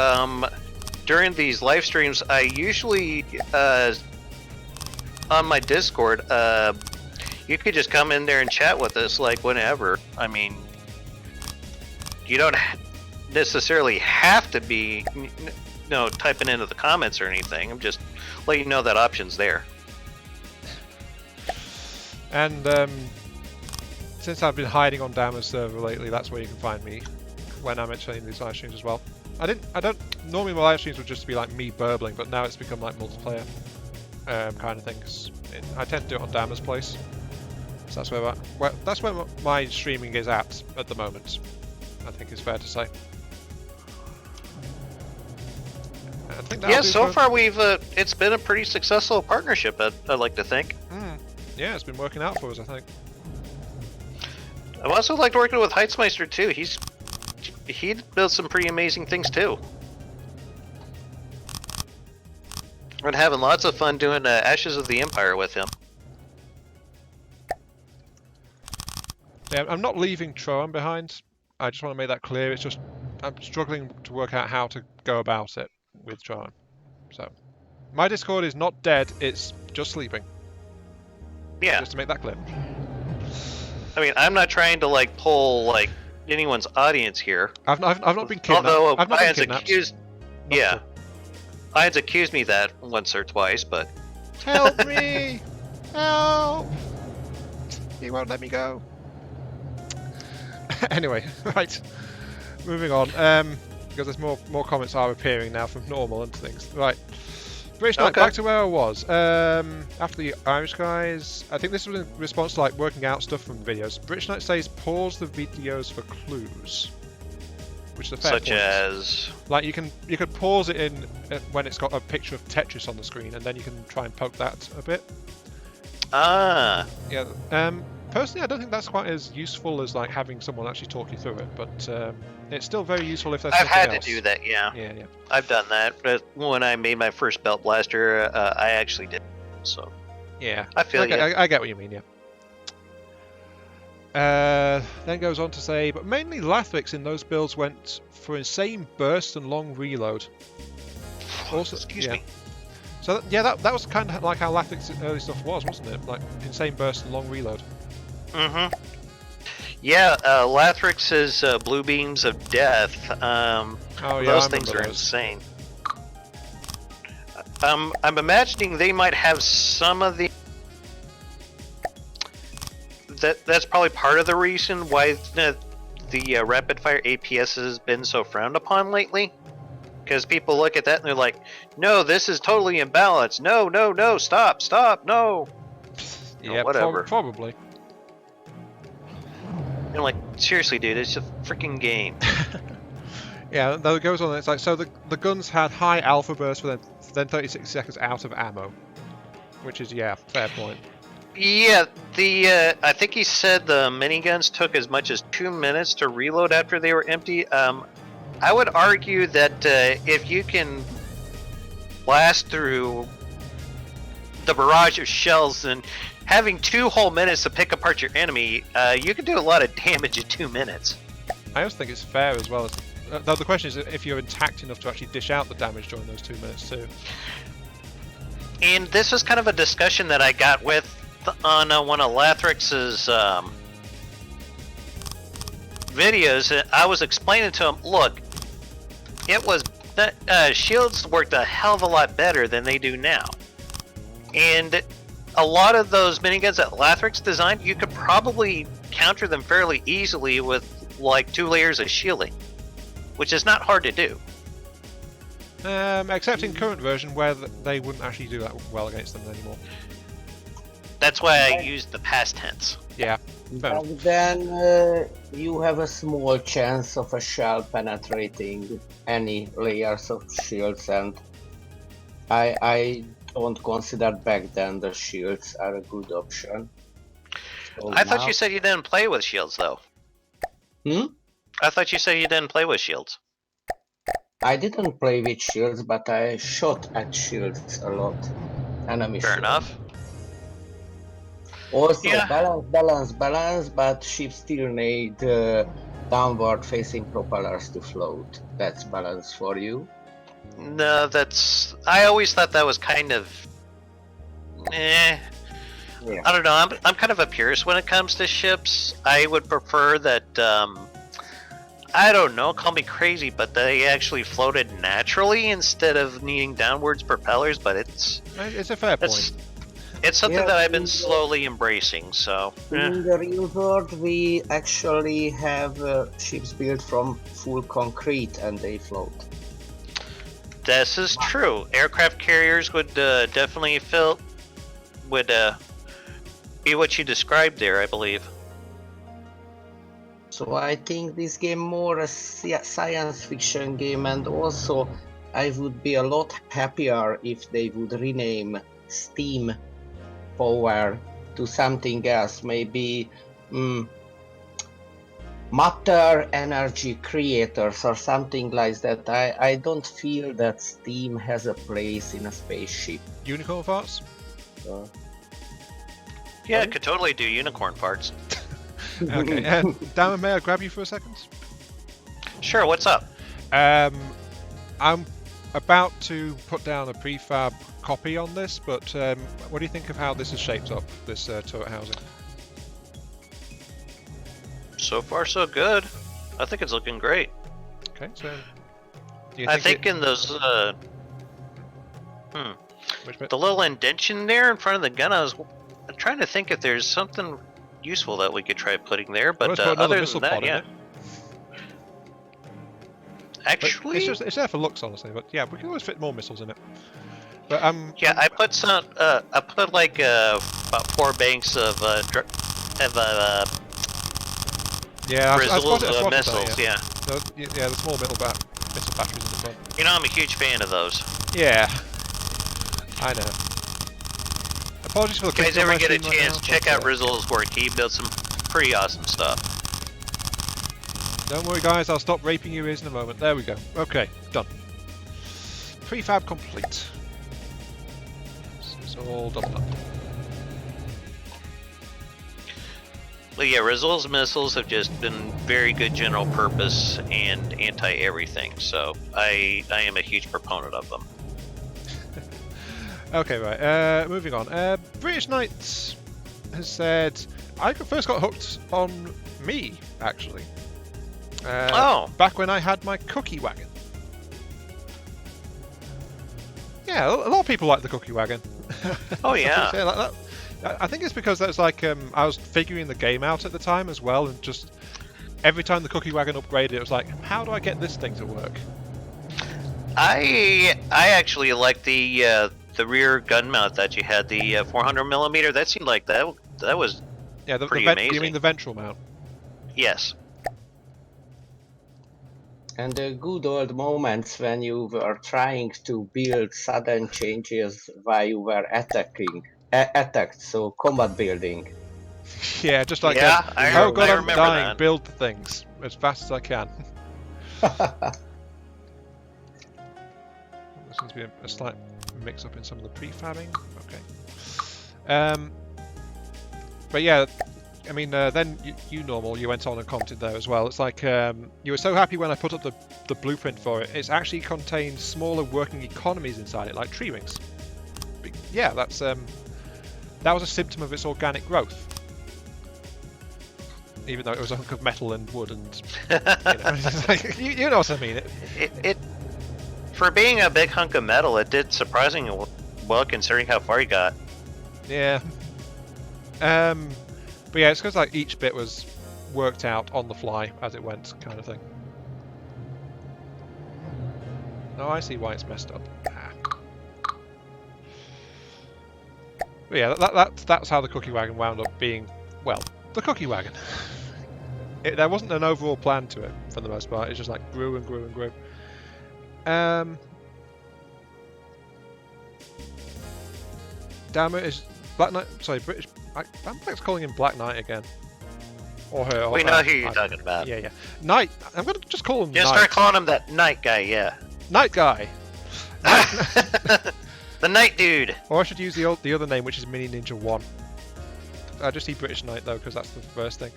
S3: during these live streams, I usually, on my Discord, you could just come in there and chat with us, like, whenever. I mean, you don't necessarily have to be, typing into the comments or anything. I'm just letting you know that option's there.
S2: And since I've been hiding on Dama's server lately, that's where you can find me when I'm entertaining these live streams as well. Normally my live streams would just be like me burbling, but now it's become like multiplayer kind of things. I tend to do it on Dama's place. So that's where my streaming is at the moment, I think it's fair to say. I think
S3: Yeah, so far it's been a pretty successful partnership, I'd like to think.
S2: Yeah, it's been working out for us, I think.
S3: I've also liked working with Heitzmeister too. He built some pretty amazing things too. Been having lots of fun doing Ashes of the Empire with him.
S2: Yeah, I'm not leaving Troan behind. I just want to make that clear. It's just I'm struggling to work out how to go about it with Troan. So my Discord is not dead. It's just sleeping.
S3: Yeah.
S2: Just to make that clear.
S3: I mean, I'm not trying to like pull like anyone's audience here.
S2: I've not been kidnapped.
S3: Although
S2: I've not been
S3: Ian's
S2: kidnapped.
S3: accused, yeah, Ian's accused me that once or twice, but
S2: Help me! Help! He won't let me go. Anyway, right. Moving on. Because there's more comments are appearing now from Normal and things. Right. British Knight, back to where I was. After the Irish guys, I think this was in response to like working out stuff from videos. British Knight says pause the videos for clues, which is a fair point.
S3: such as
S2: Like you could pause it in when it's got a picture of Tetris on the screen, and then you can try and poke that a bit. Yeah. Personally, I don't think that's quite as useful as like having someone actually talk you through it, but it's still very useful if there's
S3: I've
S2: something
S3: had
S2: else.
S3: to do that. Yeah.
S2: Yeah.
S3: I've done that, but when I made my first belt blaster, I actually did. So
S2: Yeah.
S3: I feel you.
S2: I get what you mean. Yeah. Then goes on to say, but mainly Lathrix in those builds went for insane burst and long reload. Also,
S3: Excuse me.
S2: So that was kind of like how Lathrix's early stuff was, wasn't it? Like insane burst and long reload.
S3: Mm-hmm. Yeah, Lathrix's blue beams of death. Those things are insane. I'm imagining they might have some of the. That's probably part of the reason why the rapid fire APS has been so frowned upon lately. Because people look at that and they're like, "No, this is totally imbalanced. No, stop, no."
S2: Yeah,
S3: whatever.
S2: Probably.
S3: I'm like, seriously, dude, it's a freaking game.
S2: Yeah, though it goes on. It's like so the guns had high alpha burst for then 36 seconds out of ammo, which is fair point.
S3: Yeah, I think he said the miniguns took as much as 2 minutes to reload after they were empty. I would argue that if you can blast through the barrage of shells and having 2 whole minutes to pick apart your enemy, you can do a lot of damage in 2 minutes.
S2: I also think it's fair as well. Though the question is if you're intact enough to actually dish out the damage during those 2 minutes too.
S3: And this was kind of a discussion that I got with on one of Lathrix's videos. I was explaining to him, look, it was shields worked a hell of a lot better than they do now, and a lot of those miniguns that Lathrix designed, you could probably counter them fairly easily with like 2 layers of shielding, which is not hard to do.
S2: Except in current version where they wouldn't actually do that well against them anymore.
S3: That's why I used the past tense.
S2: Yeah.
S4: Back then, you have a small chance of a shell penetrating any layers of shields, and I don't consider back then the shields are a good option. So
S3: I thought you said you didn't play with shields, though. I thought you said you didn't play with shields.
S4: I didn't play with shields, but I shot at shields a lot. Enemy
S3: Fair
S4: shields.
S3: enough.
S4: Also,
S3: Yeah.
S4: balance, but ships still need downward facing propellers to float. That's balance for you.
S3: No, that's... I always thought that was kind of...
S4: Yeah.
S3: I don't know, I'm kind of a purist when it comes to ships. I would prefer that, I don't know, call me crazy, but they actually floated naturally instead of needing downwards propellers, but it's
S2: a fair point.
S3: It's something that I've been slowly embracing, so...
S4: In the real world, we actually have ships built from full concrete and they float.
S3: This is true. Aircraft carriers would definitely be what you described there, I believe.
S4: So I think this game more a science fiction game, and also I would be a lot happier if they would rename steam power to something else, maybe matter energy creators or something like that. I don't feel that steam has a place in a spaceship.
S2: Unicorn farts?
S3: Yeah, it could totally do unicorn farts.
S2: Okay, Dama, may I grab you for a second?
S3: Sure, what's up?
S2: I'm about to put down a prefab copy on this, but what do you think of how this is shaped up, this turret housing?
S3: So far, so good. I think it's looking great.
S2: Okay, so...
S3: I think in those... The little indention there in front of the gun, I'm trying to think if there's something useful that we could try putting there, but other than that, yeah. Actually...
S2: It's there for looks, honestly, but yeah, we can always fit more missiles in it. But
S3: yeah, I put some. I put like about 4 banks of
S2: yeah,
S3: missiles. Yeah.
S2: Yeah, the small missile batteries in the front.
S3: You know, I'm a huge fan of those.
S2: Yeah, I know. Apologies for the.
S3: If you guys ever get a chance, check out Rizzle's work. He built some pretty awesome stuff.
S2: Don't worry, guys. I'll stop raping your ears in a moment. There we go. Okay, done. Prefab complete. It's all done up.
S3: Well, yeah, Rizzle's missiles have just been very good general purpose and anti-everything, so I am a huge proponent of them.
S2: Okay, right. Moving on. British Knight has said, I first got hooked on me, actually. Back when I had my cookie wagon. Yeah, a lot of people like the cookie wagon.
S3: Oh yeah.
S2: Like that. I think it's because that's like I was figuring the game out at the time as well, and just every time the cookie wagon upgraded, it was like, how do I get this thing to work?
S3: I actually like the rear gun mount that you had, the 400mm. That seemed like that was pretty amazing.
S2: You mean the ventral mount?
S3: Yes.
S4: And the good old moments when you were trying to build sudden changes while you were attacked, so combat building.
S2: Yeah, just like oh god, I'm dying, that. Build the things as fast as I can. There seems to be a slight mix-up in some of the prefabbing. Okay. But yeah, I mean, then you went on and commented there as well. It's like you were so happy when I put up the blueprint for it. It's actually contained smaller working economies inside it, like tree rings. But yeah, that was a symptom of its organic growth. Even though it was a hunk of metal and wood and you know what I mean.
S3: It for being a big hunk of metal, it did surprisingly well considering how far you got.
S2: Yeah. But yeah, it's because like each bit was worked out on the fly as it went, kind of thing. No, I see why it's messed up. Ah. But yeah, that's how the cookie wagon wound up being, well, the cookie wagon. There wasn't an overall plan to it for the most part. It just like grew and grew and grew. Dama is Black Knight. Sorry, British. I'm calling him Black Knight again. Or her.
S3: We know who you're talking about.
S2: Yeah, yeah. Knight. I'm gonna just call him.
S3: Just
S2: Knight.
S3: start calling him that Knight guy. Yeah.
S2: Night guy.
S3: The Knight dude.
S2: Or I should use the other name, which is Mini Ninja 1. I just see British Knight though, because that's the first thing.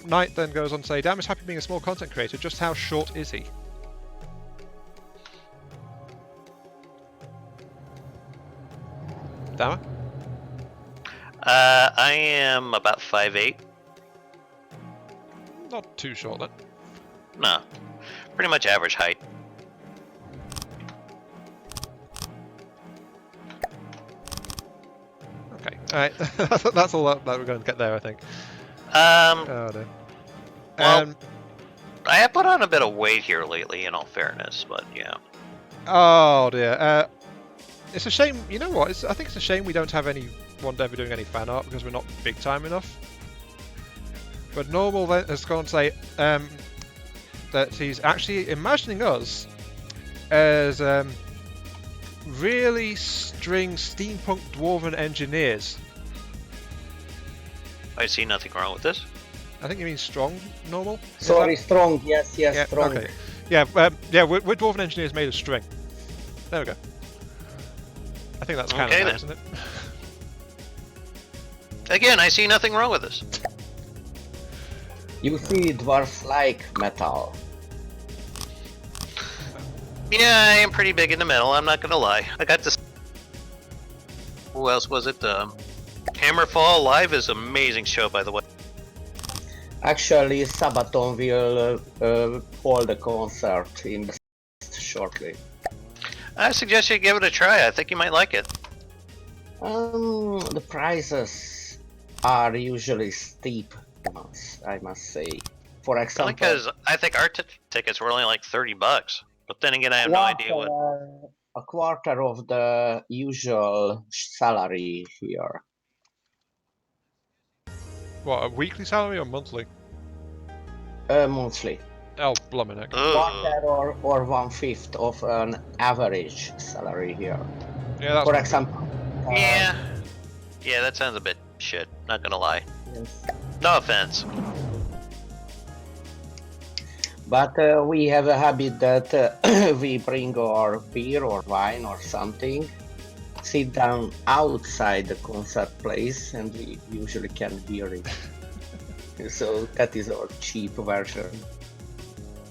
S2: Knight then goes on to say, Dam is happy being a small content creator. Just how short is he? Dama?
S3: I am about 5'8".
S2: Not too short then.
S3: No, pretty much average height.
S2: Okay, alright. That's all that we're going to get there, I think.
S3: Oh
S2: no.
S3: Well, I have put on a bit of weight here lately, in all fairness, but yeah.
S2: Oh dear. It's a shame. You know what? I think it's a shame we don't have anyone ever doing any fan art because we're not big time enough. But Normal then has gone to say that he's actually imagining us as really string steampunk dwarven engineers.
S3: I see nothing wrong with this.
S2: I think you mean strong, Normal?
S4: Sorry, strong. Yes,
S2: yeah,
S4: strong.
S2: Okay. Yeah, we're dwarven engineers made of string. There we go. I think that's kind of nice, isn't it?
S3: Again, I see nothing wrong with this.
S4: You see dwarfs like metal.
S3: Yeah, I am pretty big in the metal, I'm not gonna lie. I got this... Who else was it? Hammerfall Live is an amazing show, by the way.
S4: Actually, Sabaton will hold a concert in shortly.
S3: I suggest you give it a try, I think you might like it.
S4: The prices are usually steep, I must say. For example,
S3: Because I think our tickets were only like $30, but then again, I have no idea what.
S4: A quarter of the usual salary here.
S2: What, a weekly salary or monthly?
S4: Monthly.
S2: Oh, blumming heck.
S4: Quarter or 1/5 of an average salary here.
S2: Yeah, that's
S4: For example.
S3: Yeah, that sounds a bit shit. Not gonna lie.
S4: Yes.
S3: No offense.
S4: But we have a habit that we bring our beer or wine or something, sit down outside the concert place, and we usually can hear it. So that is our cheap version.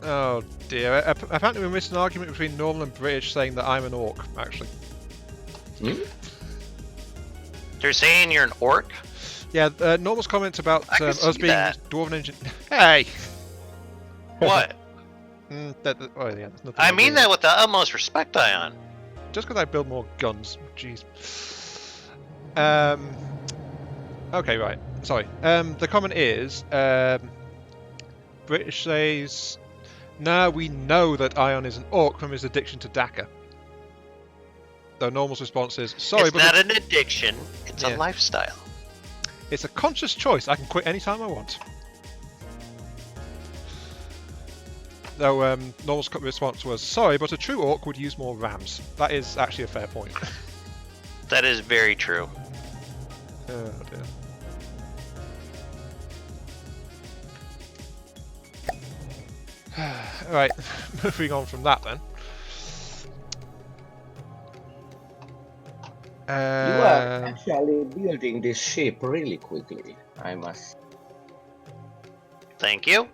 S2: Oh dear. Apparently we missed an argument between Normal and British saying that I'm an orc, actually.
S4: Hmm?
S3: They're saying you're an orc?
S2: Yeah, Normal's comments about
S3: I can
S2: us
S3: see
S2: being
S3: that.
S2: dwarven engine. Hey!
S3: What?
S2: Oh yeah, there's nothing
S3: I
S2: to
S3: mean
S2: do.
S3: that with the utmost respect, Ion.
S2: Just because I build more guns. Jeez. Okay, right. Sorry. The comment is, British says, "Now we know that Ion is an orc from his addiction to Daka." Though Normal's response is, "Sorry,
S3: It's
S2: but
S3: not an addiction, it's
S2: Yeah.
S3: a lifestyle."
S2: it's a conscious choice. I can quit anytime I want." Though Normal's response was, "Sorry, but a true orc would use more rams." That is actually a fair point.
S3: That is very true.
S2: Oh dear. Right, moving on from that then.
S4: You are actually building this ship really quickly, I must.
S3: Thank you.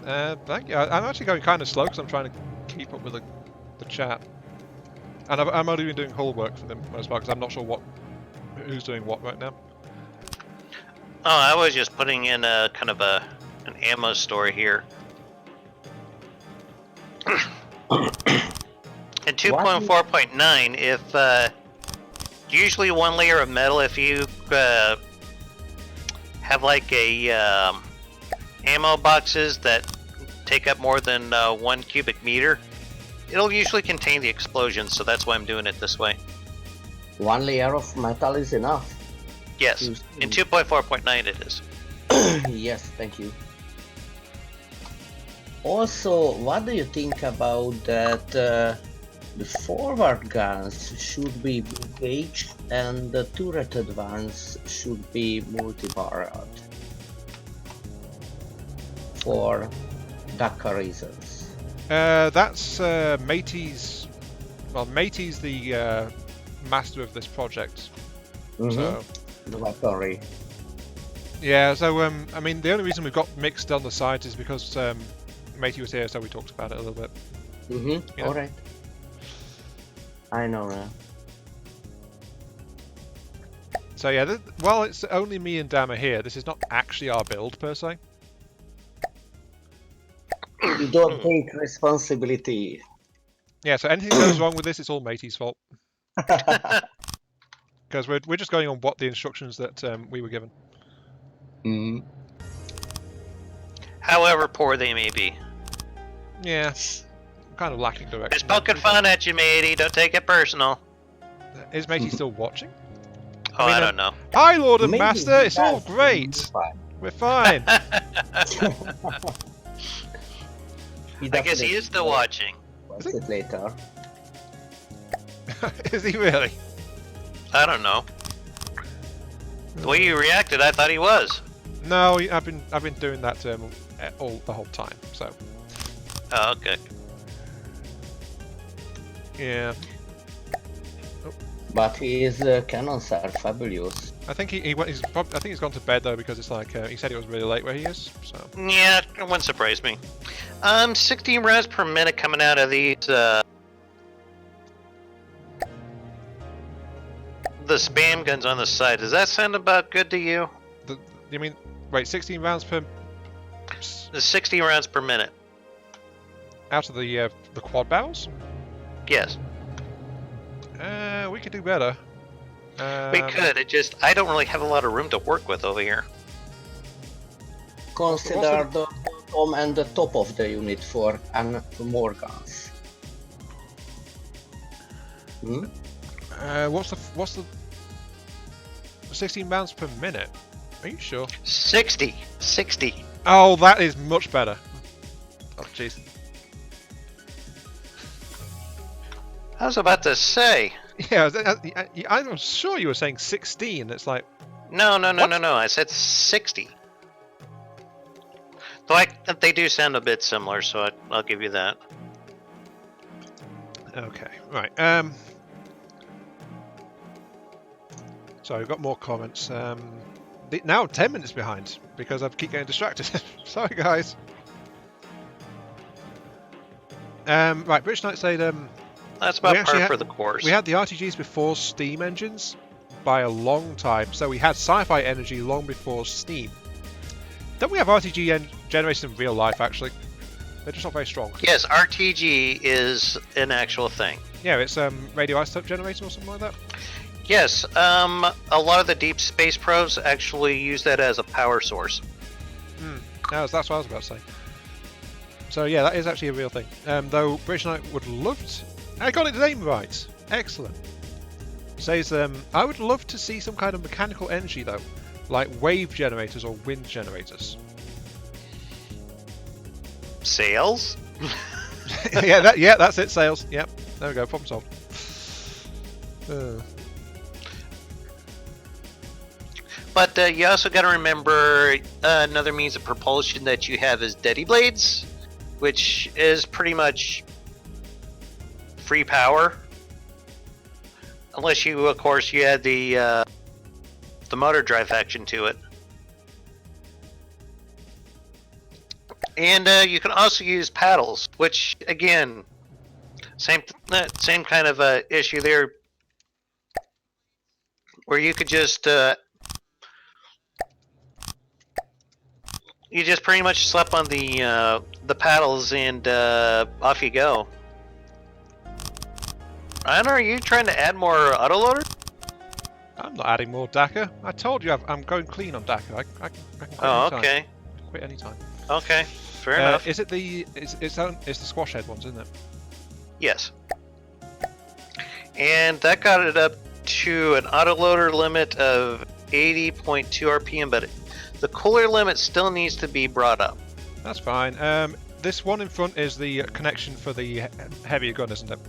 S2: Thank you. I'm actually going kind of slow because I'm trying to keep up with the chat. And I'm only been doing hull work for them most part because I'm not sure who's doing what right now.
S3: Oh, I was just putting in a kind of an ammo store here. In 2.4.9, if usually one layer of metal, if you have like a ammo boxes that take up more than 1 cubic meter, It'll usually contain the explosions, so that's why I'm doing it this way.
S4: 1 layer of metal is enough.
S3: Yes, in 2.4.9 it is.
S4: Yes, thank you. Also, what do you think about that the forward guns should be big gauge and the turreted ones should be multi-barreled? For Dakar reasons.
S2: That's Matey's. Well, Matey's the master of this project. So
S4: The weaponry.
S2: yeah. So I mean, the only reason we've got mixed on the sides is because Matey was here, so we talked about it a little bit. Yeah.
S4: All right. I know now.
S2: So yeah, while it's only me and Dama here, this is not actually our build per se.
S4: You don't take responsibility.
S2: Yeah, so anything goes wrong with this, it's all Matey's fault. Because we're just going on what the instructions that we were given.
S3: However poor they may be.
S2: Yeah, kind of lacking direction.
S3: Just poking fun at you, matey. Don't take it personal.
S2: Is Matey still watching?
S3: Oh, I don't know.
S2: Hi, Lord and
S4: Maybe
S2: Master. It's all
S4: that's
S2: great.
S4: fine.
S2: We're fine.
S3: I guess he is still watching.
S4: Watch it later.
S2: Is he really?
S3: I don't know. The way you reacted, I thought he was.
S2: No, I've been doing that the whole time. So
S3: Oh, okay.
S2: yeah.
S4: But his cannons are fabulous.
S2: I think I think he's gone to bed though because it's like he said it was really late where he is. So
S3: Yeah, it wouldn't surprise me. 16 rounds per minute coming out of these. The spam guns on the side. Does that sound about good to you?
S2: You mean wait, 16 rounds per
S3: The 60 rounds per minute.
S2: out of the quad barrels?
S3: Yes,
S2: We could do better.
S3: we could. It just I don't really have a lot of room to work with over here.
S4: Consider the bottom and the top of the unit for more guns.
S2: What's the 16 rounds per minute? Are you sure?
S3: 60.
S2: Oh, that is much better. Oh, jeez.
S3: I was about to say.
S2: Yeah, I'm sure you were saying 16. It's like
S3: No. I said 60. Though they do sound a bit similar, so I'll give you that.
S2: okay, right. So we've got more comments. Now I'm 10 minutes behind because I keep getting distracted. Sorry, guys. Right, British Knight said
S3: That's about par for the course.
S2: we had the RTGs before steam engines by a long time, so we had sci-fi energy long before steam. Don't we have RTG generators in real life, actually? They're just not very strong.
S3: Yes, RTG is an actual thing.
S2: Yeah, it's radioisotope generator or something like that.
S3: Yes, a lot of the deep space probes actually use that as a power source.
S2: No, that's what I was about to say. So yeah, that is actually a real thing. Though British Knight would love to... I got his name right! Excellent. Says, I would love to see some kind of mechanical energy though, like wave generators or wind generators.
S3: Sails?
S2: yeah, that's it, sails. Yep, there we go, problem solved.
S3: But you also got to remember another means of propulsion that you have is Deady Blades, which is pretty much free power, unless you, of course, you add the motor drive action to it. And you can also use paddles, which again, same kind of issue there, where you could just you just pretty much slap on the paddles and off you go. Ryan, are you trying to add more autoloader?
S2: I'm not adding more DACA. I told you I'm going clean on DACA. I can quit anytime.
S3: Okay.
S2: I can quit anytime.
S3: Okay, fair enough.
S2: Is it it's the squash head ones, isn't it?
S3: Yes. And that got it up to an autoloader limit of 80.2 RPM, but the cooler limit still needs to be brought up.
S2: That's fine. This one in front is the connection for the heavier gun, isn't it?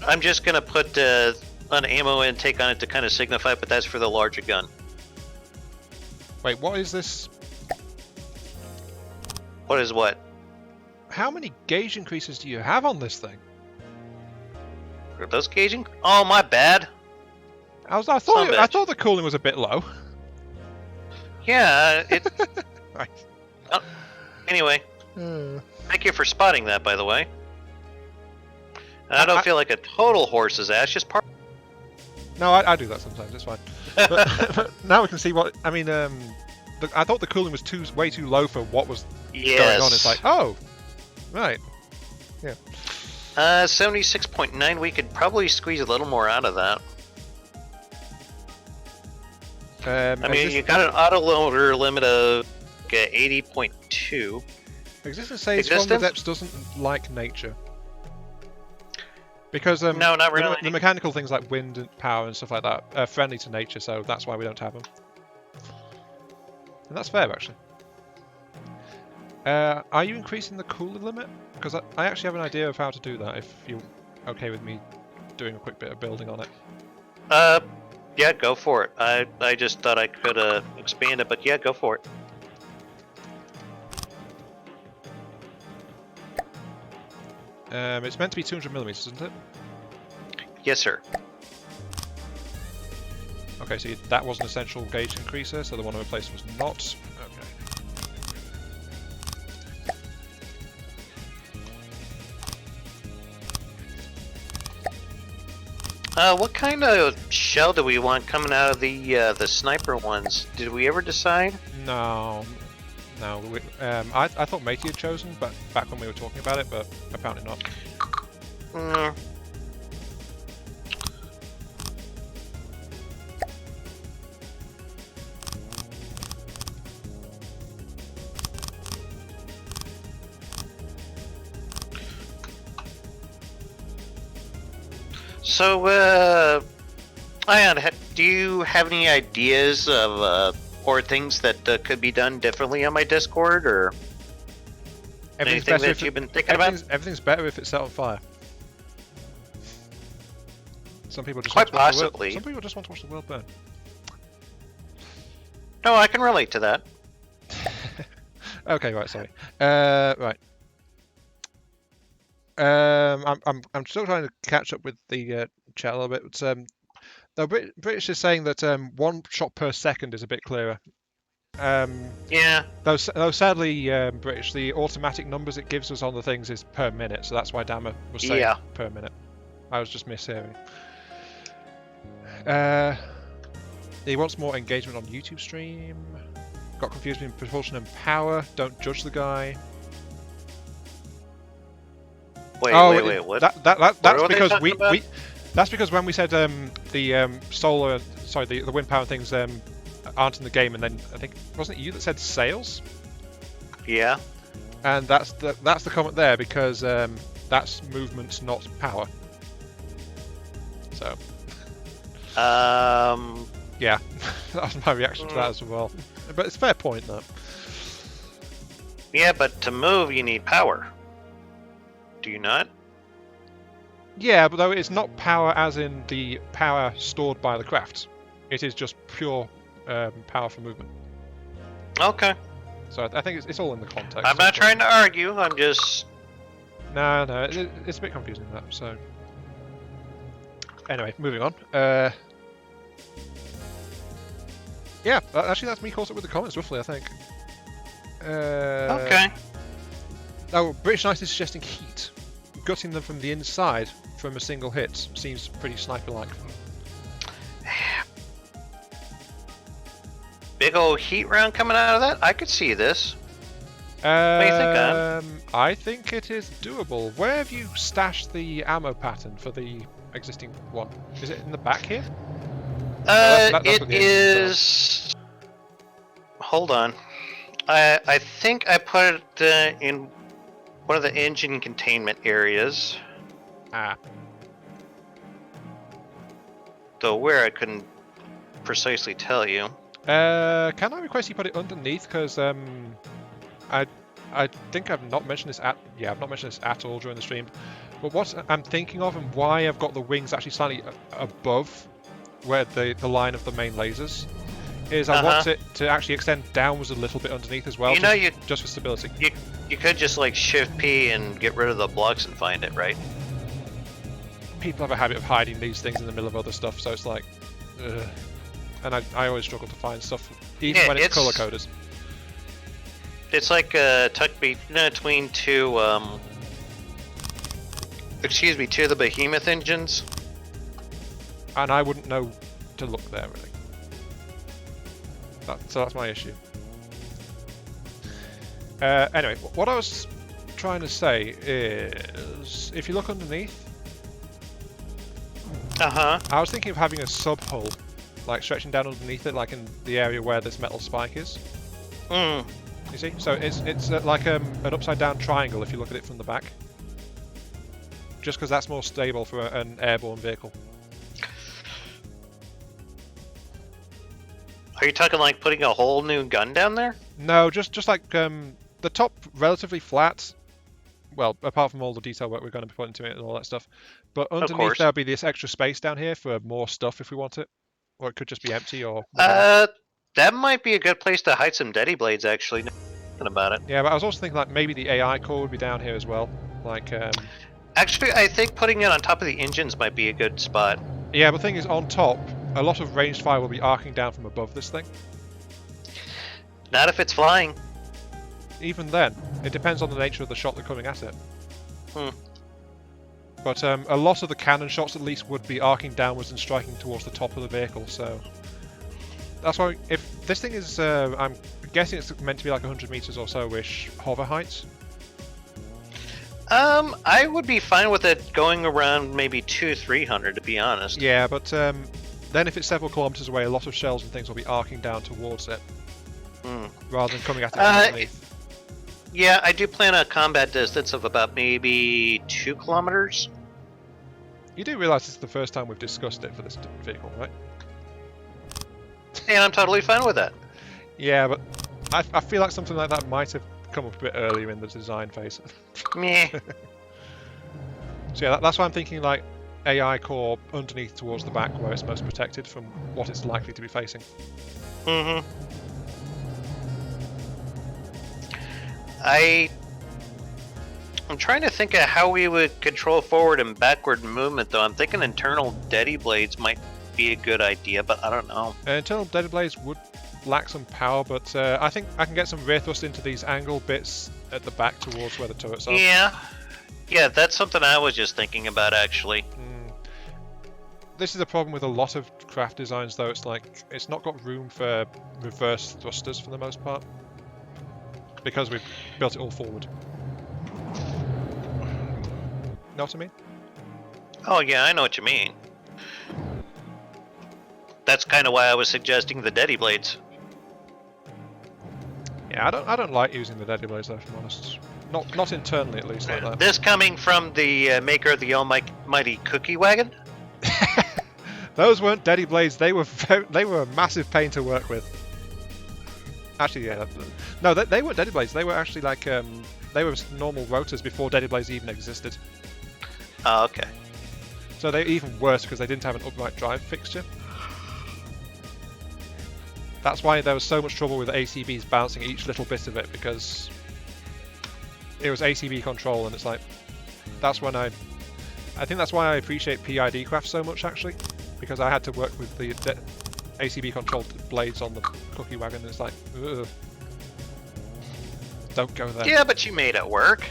S3: I'm just going to put an ammo intake on it to kind of signify, but that's for the larger gun.
S2: Wait, what is this?
S3: What is what?
S2: How many gauge increases do you have on this thing?
S3: Are those gauging? Oh, my bad.
S2: I thought the cooling was a bit low.
S3: Yeah, it...
S2: Right.
S3: Oh, anyway, thank you for spotting that, by the way. I don't feel like a total horse's ass, just part...
S2: No, I do that sometimes, it's fine. But now we can see what... I mean, I thought the cooling was way too low for what was going on. It's like, oh, right. Yeah.
S3: 76.9, we could probably squeeze a little more out of that. I mean, you got an autoloader limit of 80.2.
S2: Existence says from the depths doesn't like nature. Because
S3: no, not really.
S2: The mechanical things like wind and power and stuff like that are friendly to nature, so that's why we don't have them. And that's fair, actually. Are you increasing the cooler limit? Because I actually have an idea of how to do that, if you're okay with me doing a quick bit of building on it.
S3: Yeah, go for it. I just thought I could expand it, but yeah, go for it.
S2: It's meant to be 200mm, isn't it?
S3: Yes, sir.
S2: Okay, so that was an essential gauge increaser, so the one I replaced was not. Okay.
S3: What kind of shell do we want coming out of the sniper ones? Did we ever decide?
S2: No. I thought Matey had chosen, but back when we were talking about it, but apparently not.
S3: So, Ion, do you have any ideas of or things that could be done differently on my Discord, or anything that you've been thinking about?
S2: Everything's better if it's set on fire. Some people just
S3: quite possibly.
S2: Some people just want to watch the world burn.
S3: No, I can relate to that.
S2: Okay, right. Sorry. Right. I'm still trying to catch up with the chat a little bit. But, the British is saying that 1 shot per second is a bit clearer.
S3: Yeah.
S2: Though sadly, British, the automatic numbers it gives us on the things is per minute, so that's why Dama was saying per minute. I was just mishearing. He wants more engagement on YouTube stream. Got confused between propulsion and power. Don't judge the guy.
S3: Wait, what?
S2: That's because we that's because when we said the solar, sorry, the wind power things aren't in the game, and then I think wasn't it you that said sails?
S3: Yeah.
S2: And that's the comment there because that's movement, not power. So. Yeah, that was my reaction to that as well. But it's a fair point, though.
S3: Yeah, but to move you need power. Do you not?
S2: Yeah, but though it's not power as in the power stored by the craft. It is just pure power for movement.
S3: Okay.
S2: So I think it's all in the context.
S3: I'm not trying to argue, I'm just...
S2: No, it's a bit confusing that, so... Anyway, moving on. Yeah, actually that's me caught up with the comments, roughly, I think.
S3: Okay.
S2: Oh, British Knight is suggesting heat. Gutting them from the inside from a single hit seems pretty sniper-like.
S3: Big old heat round coming out of that? I could see this. What do you think, Ann?
S2: I think it is doable. Where have you stashed the ammo pattern for the existing one? Is it in the back here?
S3: It is... Hold on. I think I put it in one of the engine containment areas.
S2: Ah.
S3: Though where I couldn't precisely tell you.
S2: Can I request you put it underneath? Because I think I've not mentioned this I've not mentioned this at all during the stream. But what I'm thinking of and why I've got the wings actually slightly above where the line of the main lasers is I want it to actually extend downwards a little bit underneath as well.
S3: You know,
S2: just for stability.
S3: You could just like Shift P and get rid of the blocks and find it, right?
S2: People have a habit of hiding these things in the middle of other stuff, so it's like, and I always struggle to find stuff, even when it's color coded.
S3: It's like tuck between two, two of the behemoth engines.
S2: And I wouldn't know to look there, really. So that's my issue. Anyway, what I was trying to say is, if you look underneath, I was thinking of having a sub-hull, like stretching down underneath it, like in the area where this metal spike is. You see? So it's like an upside-down triangle if you look at it from the back. Just because that's more stable for an airborne vehicle.
S3: Are you talking like putting a whole new gun down there?
S2: No, just like the top relatively flat. Well, apart from all the detail work we're going to be putting into it and all that stuff. But underneath there'll be this extra space down here for more stuff if we want it. Or it could just be empty or whatever.
S3: That might be a good place to hide some Daddy Blades, actually, thinking about it.
S2: Yeah, but I was also thinking like maybe the AI core would be down here as well. Like
S3: Actually, I think putting it on top of the engines might be a good spot.
S2: Yeah, but the thing is, on top, a lot of ranged fire will be arcing down from above this thing.
S3: Not if it's flying.
S2: Even then, it depends on the nature of the shot they're coming at it. But a lot of the cannon shots, at least, would be arcing downwards and striking towards the top of the vehicle, so... That's why, if this thing is, I'm guessing it's meant to be like 100 meters or so-ish hover height.
S3: I would be fine with it going around maybe 200-300, to be honest.
S2: Yeah, but then if it's several kilometers away, a lot of shells and things will be arcing down towards it, rather than coming at it from underneath.
S3: Yeah, I do plan a combat distance of about maybe 2 kilometers.
S2: You do realize this is the first time we've discussed it for this vehicle, right?
S3: And I'm totally fine with that.
S2: Yeah, but I feel like something like that might have come up a bit earlier in the design phase.
S3: Meh.
S2: So yeah, that's why I'm thinking like AI core underneath towards the back where it's most protected from what it's likely to be facing.
S3: I'm trying to think of how we would control forward and backward movement, though. I'm thinking internal Daddy Blades might be a good idea, but I don't know.
S2: Internal Daddy Blades would lack some power, but I think I can get some rear thrust into these angle bits at the back towards where the turrets are.
S3: Yeah, that's something I was just thinking about, actually.
S2: This is a problem with a lot of craft designs, though. It's like it's not got room for reverse thrusters for the most part because we've built it all forward. Know what I mean?
S3: Oh yeah, I know what you mean. That's kind of why I was suggesting the Daddy Blades.
S2: Yeah, I don't like using the Daddy Blades, though, if I'm honest. Not internally, at least, like that.
S3: This coming from the maker of the almighty Cookie Wagon?
S2: Those weren't Daddy Blades. They were a massive pain to work with. Actually, yeah. No, they weren't Daddy Blades. They were actually like they were normal rotors before Daddy Blades even existed.
S3: Oh, okay.
S2: So they're even worse because they didn't have an upright drive fixture. That's why there was so much trouble with ACBs bouncing each little bit of it, because it was ACB control, and it's like that's when I think that's why I appreciate PID craft so much, actually, because I had to work with the ACB controlled blades on the Cookie Wagon, and it's like, ugh. Don't go there.
S3: Yeah, but you made it work.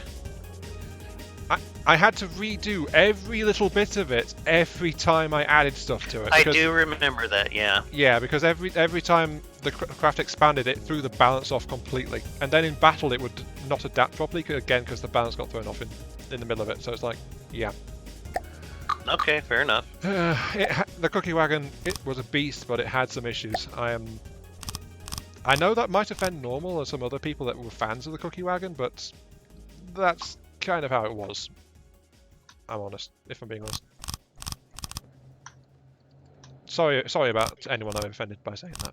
S2: I had to redo every little bit of it every time I added stuff to it.
S3: I do remember that, yeah.
S2: Yeah, because every time the craft expanded, it threw the balance off completely. And then in battle, it would not adapt properly, again, because the balance got thrown off in the middle of it. So it's like, yeah.
S3: Okay, fair enough.
S2: The Cookie Wagon, it was a beast, but it had some issues. I know that might offend Normal or some other people that were fans of the Cookie Wagon, but that's kind of how it was. I'm honest, if I'm being honest. Sorry about anyone I've offended by saying that.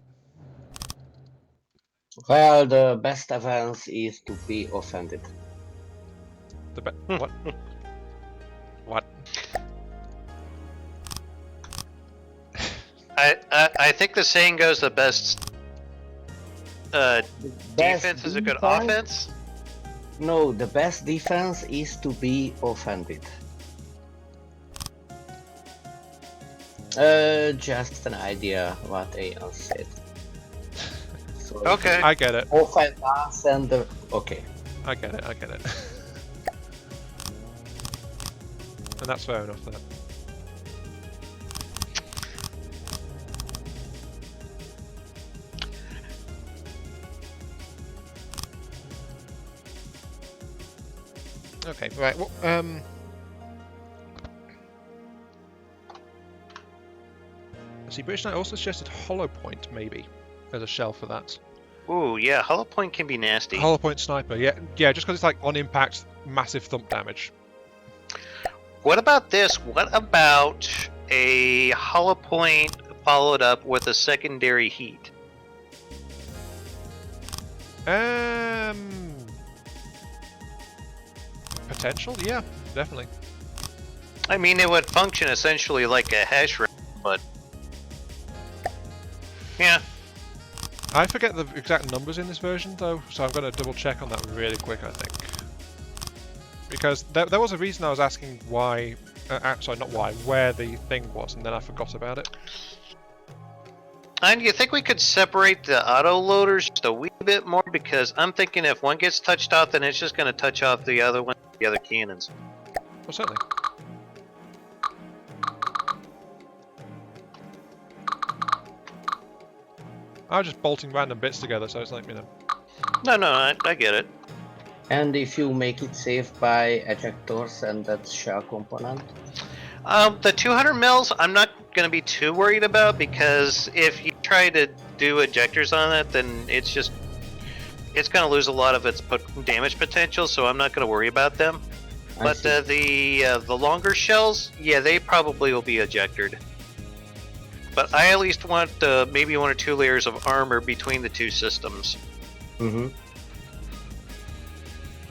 S4: Well, the best defense is to be offended.
S2: What? What?
S3: I think the saying goes the best defense is a good offense.
S4: No, the best defense is to be offended. Just an idea what Aeon said. So
S3: Okay.
S2: I get it.
S4: Offend us and okay.
S2: I get it. And that's fair enough then. Okay, right. Well, see, British Knight also suggested Hollow Point, maybe, as a shell for that.
S3: Ooh, yeah, Hollow Point can be nasty.
S2: Hollow Point Sniper, yeah, just because it's like on impact, massive thump damage.
S3: What about this? What about a Hollow Point followed up with a secondary heat?
S2: Potential, yeah, definitely.
S3: I mean, it would function essentially like a hash rate, but yeah.
S2: I forget the exact numbers in this version though, so I'm going to double check on that really quick, I think. Because there was a reason I was asking why, sorry, not why, where the thing was, and then I forgot about it.
S3: And you think we could separate the auto loaders just a wee bit more? Because I'm thinking if one gets touched off, then it's just going to touch off the other one, the other cannons.
S2: Well, certainly. I was just bolting random bits together, so it's like, you know.
S3: No, I get it.
S4: And if you make it safe by ejectors and that shell component?
S3: The 200 mils, I'm not going to be too worried about, because if you try to do ejectors on it, then it's going to lose a lot of its damage potential, so I'm not going to worry about them. But the longer shells, yeah, they probably will be ejected. But I at least want maybe 1 or 2 layers of armor between the two systems.
S4: Mm-hmm.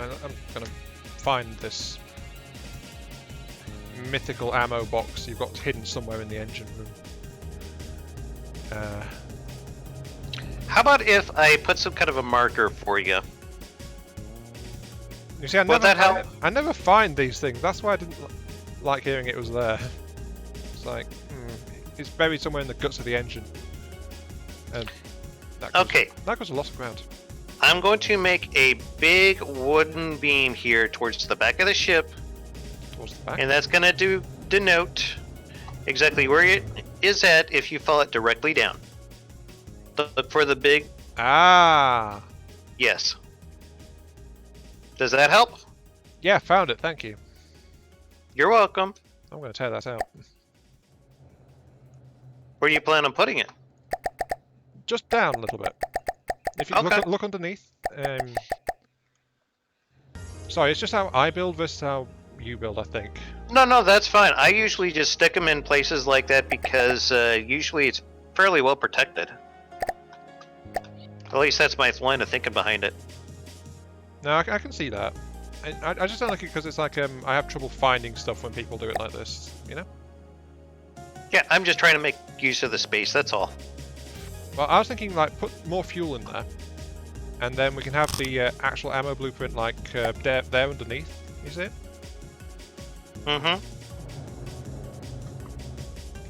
S2: I'm going to find this mythical ammo box you've got hidden somewhere in the engine room.
S3: How about if I put some kind of a marker for you?
S2: You see, I never find these things. That's why I didn't like hearing it was there. It's like, it's buried somewhere in the guts of the engine. And that goes a lot of ground.
S3: I'm going to make a big wooden beam here towards the back of the ship.
S2: Towards the back?
S3: And that's going to denote exactly where it is at if you fall it directly down. Look for the big...
S2: Ah!
S3: Yes. Does that help?
S2: Yeah, found it, thank you.
S3: You're welcome.
S2: I'm going to tear that out.
S3: Where do you plan on putting it?
S2: Just down a little bit. If you look underneath. Sorry, it's just how I build versus how you build, I think.
S3: No, that's fine. I usually just stick them in places like that because usually it's fairly well protected. At least that's my line of thinking behind it.
S2: No, I can see that. I just don't like it because it's like I have trouble finding stuff when people do it like this, you know?
S3: Yeah, I'm just trying to make use of the space, that's all.
S2: Well, I was thinking like put more fuel in there, and then we can have the actual ammo blueprint like there underneath. You see it?
S3: Mm-hmm.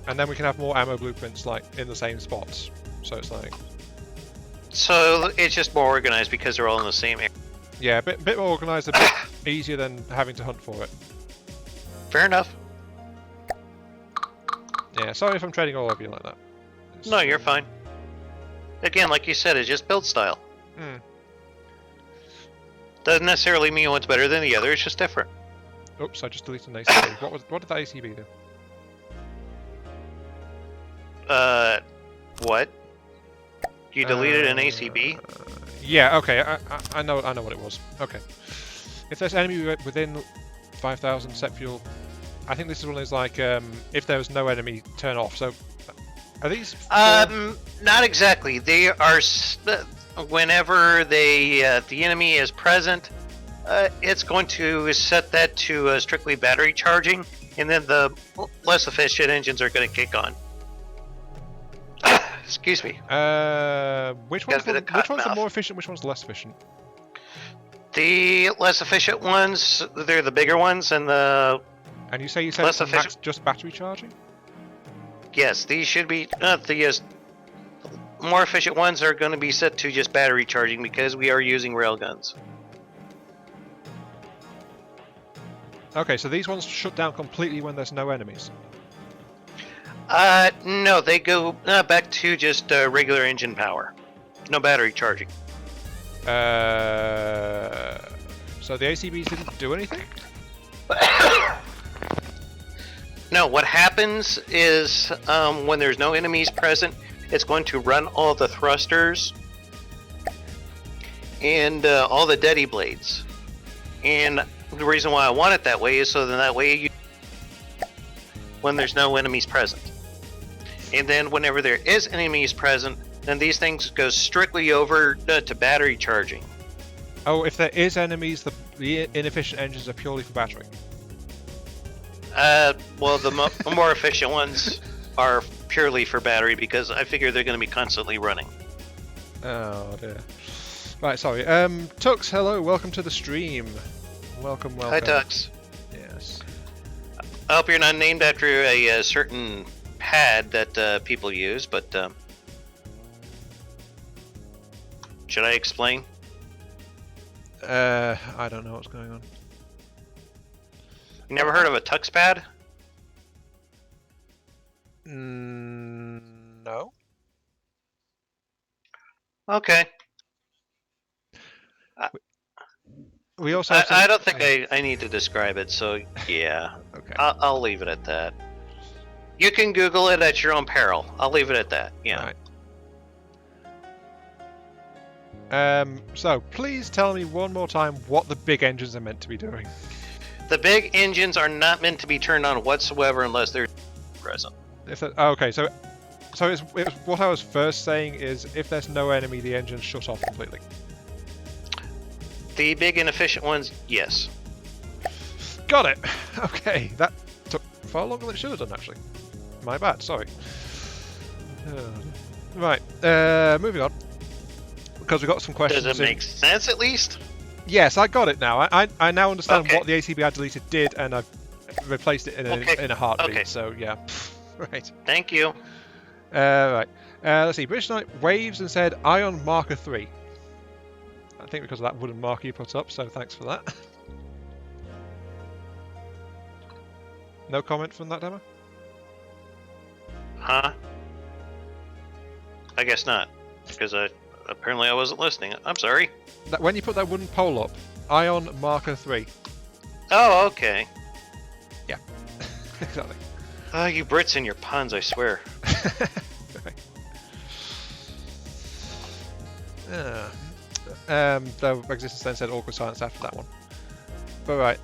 S2: And then we can have more ammo blueprints like in the same spots. So it's like.
S3: So it's just more organized because they're all in the same area.
S2: Yeah, a bit more organized, a bit easier than having to hunt for it.
S3: Fair enough.
S2: Yeah, sorry if I'm trading all over you like that.
S3: No, you're fine. Again, like you said, it's just build style. Doesn't necessarily mean one's better than the other, it's just different.
S2: Oops, I just deleted an ACB. What did the ACB do?
S3: What? You deleted an ACB?
S2: Yeah, okay, I know what it was. Okay. If there's enemy within 5,000, set fuel. I think this one is like if there was no enemy, turn off. So are these?
S3: Not exactly. They are whenever the enemy is present. It's going to set that to strictly battery charging, and then the less efficient engines are going to kick on. Excuse me.
S2: Which one's the more efficient? Which one's less efficient?
S3: The less efficient ones, they're the bigger ones, and the
S2: and you said it's max just battery charging?
S3: Yes, these should be the more efficient ones are going to be set to just battery charging because we are using railguns.
S2: Okay, so these ones shut down completely when there's no enemies.
S3: No, they go back to just regular engine power. No battery charging.
S2: So the ACBs didn't do anything?
S3: No, what happens is when there's no enemies present, it's going to run all the thrusters and all the deady blades. And the reason why I want it that way is so that way when there's no enemies present. And then whenever there is enemies present, then these things go strictly over to battery charging.
S2: Oh, if there is enemies, the inefficient engines are purely for battery.
S3: Well, the more efficient ones are purely for battery because I figure they're going to be constantly running.
S2: Oh dear. Right, sorry. Tux, hello, welcome to the stream. Welcome.
S3: Hi, Tux.
S2: Yes.
S3: I hope you're not named after a certain pad that people use, but should I explain?
S2: I don't know what's going on.
S3: You never heard of a Tux pad?
S2: No.
S3: Okay.
S2: We also.
S3: I don't think I need to describe it, so yeah.
S2: Okay.
S3: I'll leave it at that. You can Google it at your own peril. I'll leave it at that. Yeah.
S2: Right. So please tell me one more time what the big engines are meant to be doing.
S3: The big engines are not meant to be turned on whatsoever unless they're present.
S2: Okay, so it's what I was first saying is if there's no enemy, the engines shut off completely.
S3: The big inefficient ones, yes.
S2: Got it. Okay, that took far longer than it should have done actually. My bad. Sorry. Right. Moving on. Because we've got some questions.
S3: Does it make sense at least?
S2: Yes, I got it now. I now understand
S3: Okay.
S2: what the ACB I deleted did, and I've replaced it in a heartbeat.
S3: Okay.
S2: So yeah, right.
S3: Thank you.
S2: Right. Let's see. British Knight waves and said Ion Marker 3. I think because of that wooden marker you put up. So thanks for that. No comment from that, Dama?
S3: Huh? I guess not, because apparently I wasn't listening. I'm sorry.
S2: When you put that wooden pole up, Ion Marker 3.
S3: Oh, okay.
S2: Yeah, exactly.
S3: Oh, you Brits and your puns, I swear.
S2: Though Existence then said awkward silence after that one. But right,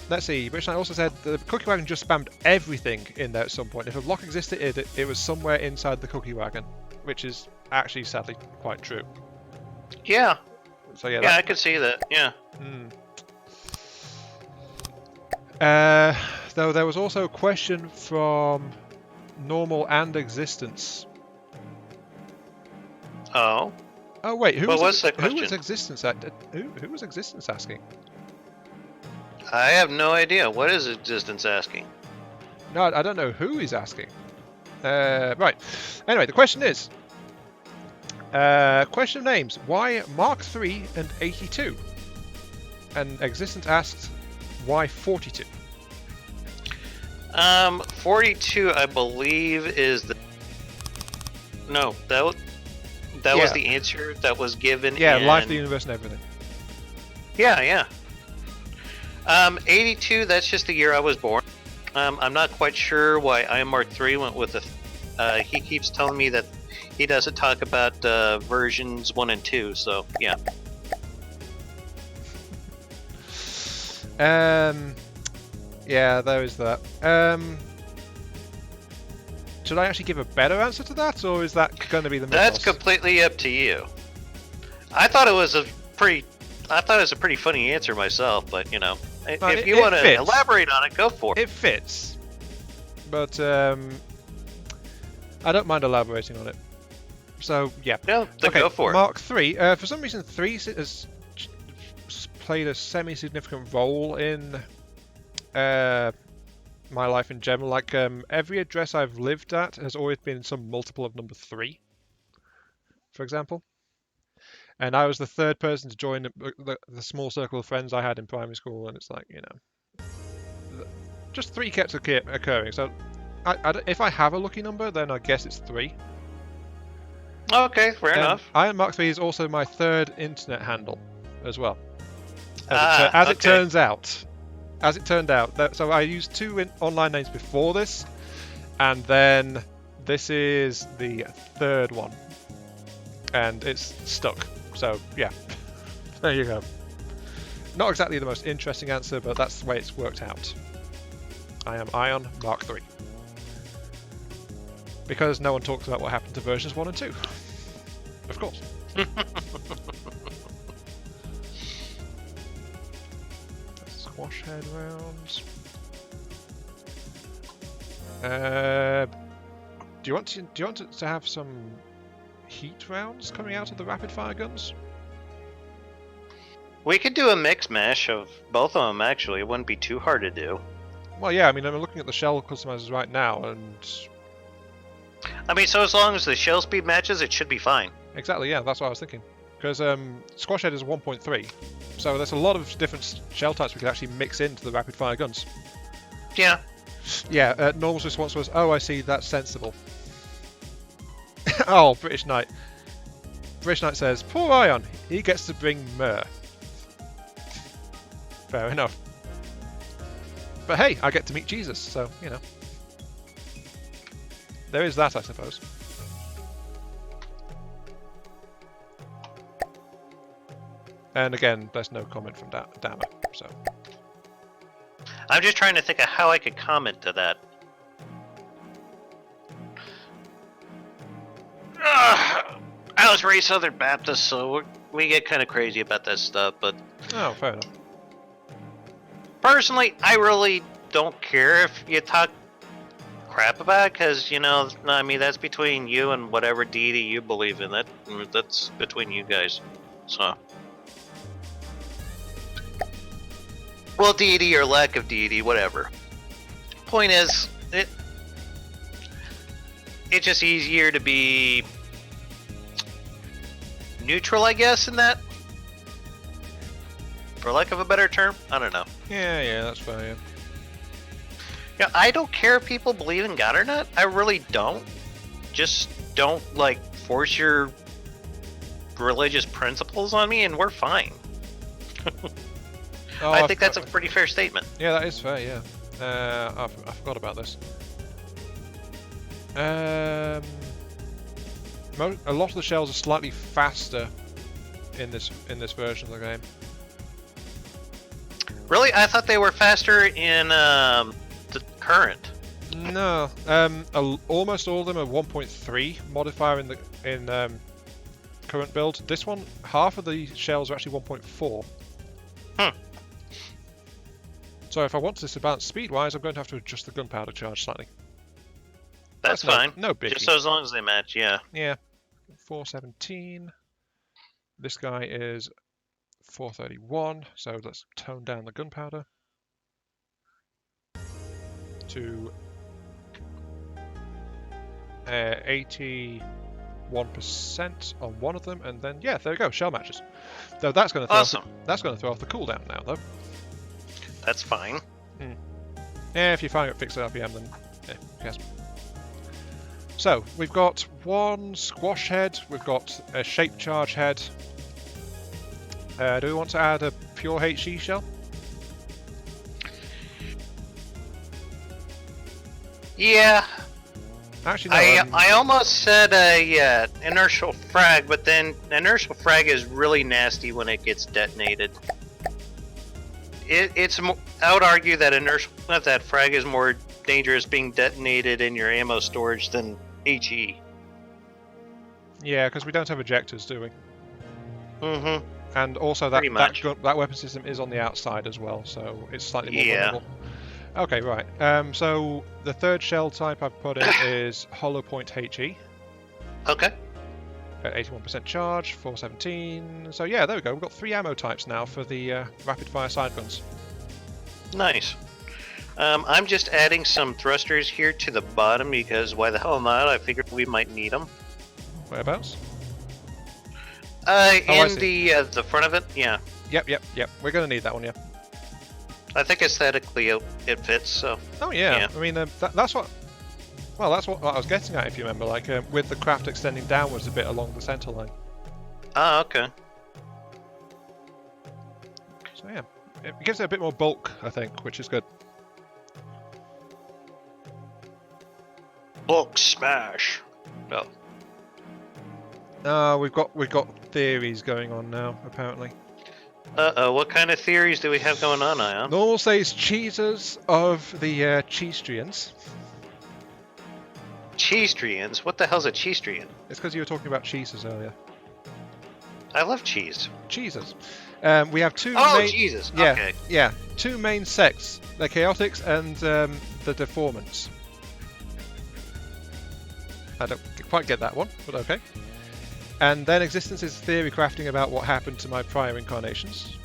S2: let's see. British Knight also said the cookie wagon just spammed everything in there at some point. If a block existed, it was somewhere inside the cookie wagon, which is actually sadly quite true.
S3: Yeah.
S2: So yeah.
S3: Yeah, I could see that. Yeah.
S2: Though there was also a question from Normal and Existence.
S3: Oh.
S2: Oh wait, who was
S3: that question?
S2: Who was Existence? Who was Existence asking?
S3: I have no idea. What is Existence asking?
S2: No, I don't know who he's asking. Right. Anyway, the question is. Question of names. Why Mark 3 and 82? And Existence asks, why 42?
S3: 42, I believe, is the. No, that was the answer that was given.
S2: Yeah, life, the universe, and everything.
S3: Yeah. 82. That's just the year I was born. I'm not quite sure why I Mark 3 went with the. He keeps telling me that he doesn't talk about versions 1 and 2. So yeah.
S2: Yeah, there is that. Should I actually give a better answer to that, or is that going to be the mythos?
S3: That's completely up to you. I thought it was a pretty funny answer myself, but you know, if you want to elaborate on it, go for it.
S2: It fits, but I don't mind elaborating on it. So yeah,
S3: okay, go for it.
S2: Mark III. For some reason, 3 has played a semi-significant role in my life in general. Like every address I've lived at has always been some multiple of number 3, for example. And I was the 3rd person to join the small circle of friends I had in primary school, and it's like, you know, just 3 kept occurring. So if I have a lucky number, then I guess it's 3.
S3: Okay, fair enough.
S2: Iron Mark III is also my 3rd internet handle as well. As it turned out. So I used 2 online names before this, and then this is the 3rd one, and it's stuck. So yeah, there you go. Not exactly the most interesting answer, but that's the way it's worked out. I am Ion Mark III. Because no one talks about what happened to versions 1 and 2. Of course. Squash head rounds. Do you want to have some heat rounds coming out of the rapid fire guns?
S3: We could do a mix mash of both of them. Actually, it wouldn't be too hard to do.
S2: Well, yeah. I mean, I'm looking at the shell customizers right now, and
S3: I mean, so as long as the shell speed matches, it should be fine.
S2: Exactly. Yeah, that's what I was thinking. Because squash head is 1.3, so there's a lot of different shell types we could actually mix into the rapid fire guns.
S3: Yeah.
S2: Yeah. Normal's response was, "Oh, I see. That's sensible." Oh, British Knight. British Knight says, "Poor Ion, he gets to bring myrrh." Fair enough. But hey, I get to meet Jesus, so, you know. There is that, I suppose. And again, there's no comment from Dama, so.
S3: I'm just trying to think of how I could comment to that. I was raised Southern Baptist, so we get kind of crazy about that stuff, but...
S2: Oh, fair enough.
S3: Personally, I really don't care if you talk crap about it, because, you know, I mean, that's between you and whatever deity you believe in. That's between you guys, so... Well, deity or lack of deity, whatever. Point is, it's just easier to be neutral, I guess, in that. For lack of a better term, I don't know.
S2: Yeah, that's fair. Yeah.
S3: Yeah, I don't care if people believe in God or not. I really don't. Just don't force your religious principles on me, and we're fine.
S2: Oh,
S3: I think that's a pretty fair statement.
S2: Yeah, that is fair, yeah. I forgot about this. A lot of the shells are slightly faster in this version of the game.
S3: Really? I thought they were faster in the current.
S2: No, almost all of them are 1.3 modifier in current build. This one, half of the shells are actually 1.4. So if I want this to balance speed-wise, I'm going to have to adjust the gunpowder charge slightly.
S3: That's fine.
S2: No biggie.
S3: Just as long as they match, yeah.
S2: Yeah. 417. This guy is 431, so let's tone down the gunpowder to 81% on one of them, and then yeah, there we go, shell matches. So that's going to
S3: awesome.
S2: That's going to throw off the cooldown now, though.
S3: That's fine.
S2: Yeah, if you find it fixed at RPM, then yes. So we've got one squash head, we've got a shape charge head. Do we want to add a pure HE shell?
S3: Yeah.
S2: Actually, no.
S3: I almost said a inertial frag, but then inertial frag is really nasty when it gets detonated. it's. I would argue that that frag is more dangerous being detonated in your ammo storage than HE.
S2: Yeah, because we don't have ejectors, do we?
S3: Mm-hmm.
S2: And also that weapon system is on the outside as well, so it's slightly more vulnerable. Okay, right. So the third shell type I've put in is Hollow Point HE.
S3: Okay.
S2: At 81% charge, 417. So yeah, there we go. We've got 3 ammo types now for the rapid fire side guns.
S3: Nice. I'm just adding some thrusters here to the bottom because why the hell not? I figured we might need them.
S2: Whereabouts?
S3: In the front of it, yeah.
S2: Yep. We're gonna need that one, yeah.
S3: I think aesthetically it fits. So.
S2: Oh yeah. I mean that's what. Well, that's what I was getting at, if you remember, like with the craft extending downwards a bit along the center line.
S3: Ah, okay.
S2: So yeah, it gives it a bit more bulk, I think, which is good.
S3: Bulk smash.
S2: Oh. We've got theories going on now, apparently.
S3: What kind of theories do we have going on, Ion?
S2: Normal says cheesers of the Cheestrians.
S3: Cheestrians? What the hell's a cheestrian?
S2: It's because you were talking about cheeses earlier.
S3: I love cheese.
S2: Cheeses. We have 2
S3: Oh,
S2: main...
S3: Jesus.
S2: Yeah,
S3: Okay.
S2: yeah. 2 main sects. The Chaotix and the Deformants. I don't quite get that one, but okay. And then Existence is theory crafting about what happened to my prior incarnations.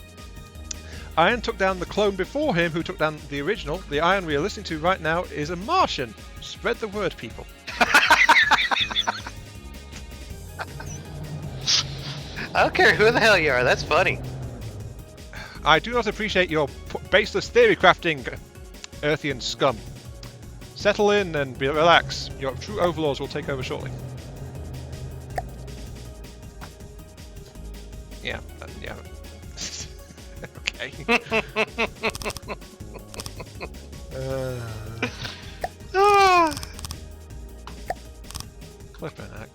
S2: Iron took down the clone before him, who took down the original. The Iron we are listening to right now is a Martian. Spread the word, people.
S3: I don't care who the hell you are, that's funny.
S2: I do not appreciate your baseless theory crafting, Earthian scum. Settle in and relax. Your true overlords will take over shortly. Yeah, yeah. Okay. Flippin' heck.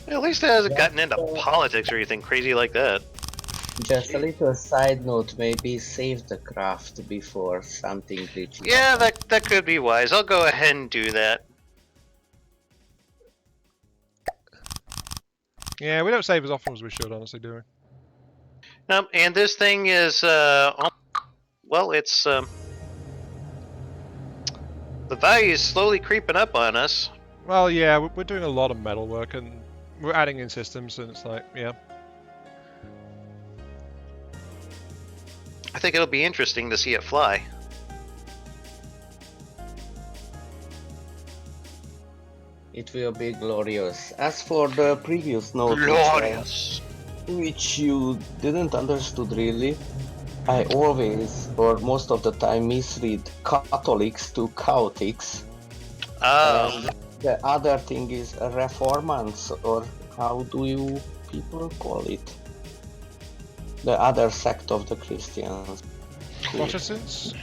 S3: At least it hasn't gotten into politics or anything crazy like that.
S4: Just a little side note, maybe save the craft before something glitchy.
S3: Yeah, that could be wise. I'll go ahead and do that.
S2: Yeah, we don't save as often as we should, honestly, do we?
S3: And this thing is, well, it's, the value is slowly creeping up on us.
S2: Well, yeah, we're doing a lot of metal work, and we're adding in systems, and it's like, yeah.
S3: I think it'll be interesting to see it fly.
S4: It will be glorious. As for the previous note,
S3: Glorious!
S4: which you didn't understood really, I always, or most of the time, misread Catholics to Chaotix. And the other thing is Reformants, or how do you people call it? The other sect of the Christians.
S2: Protestants?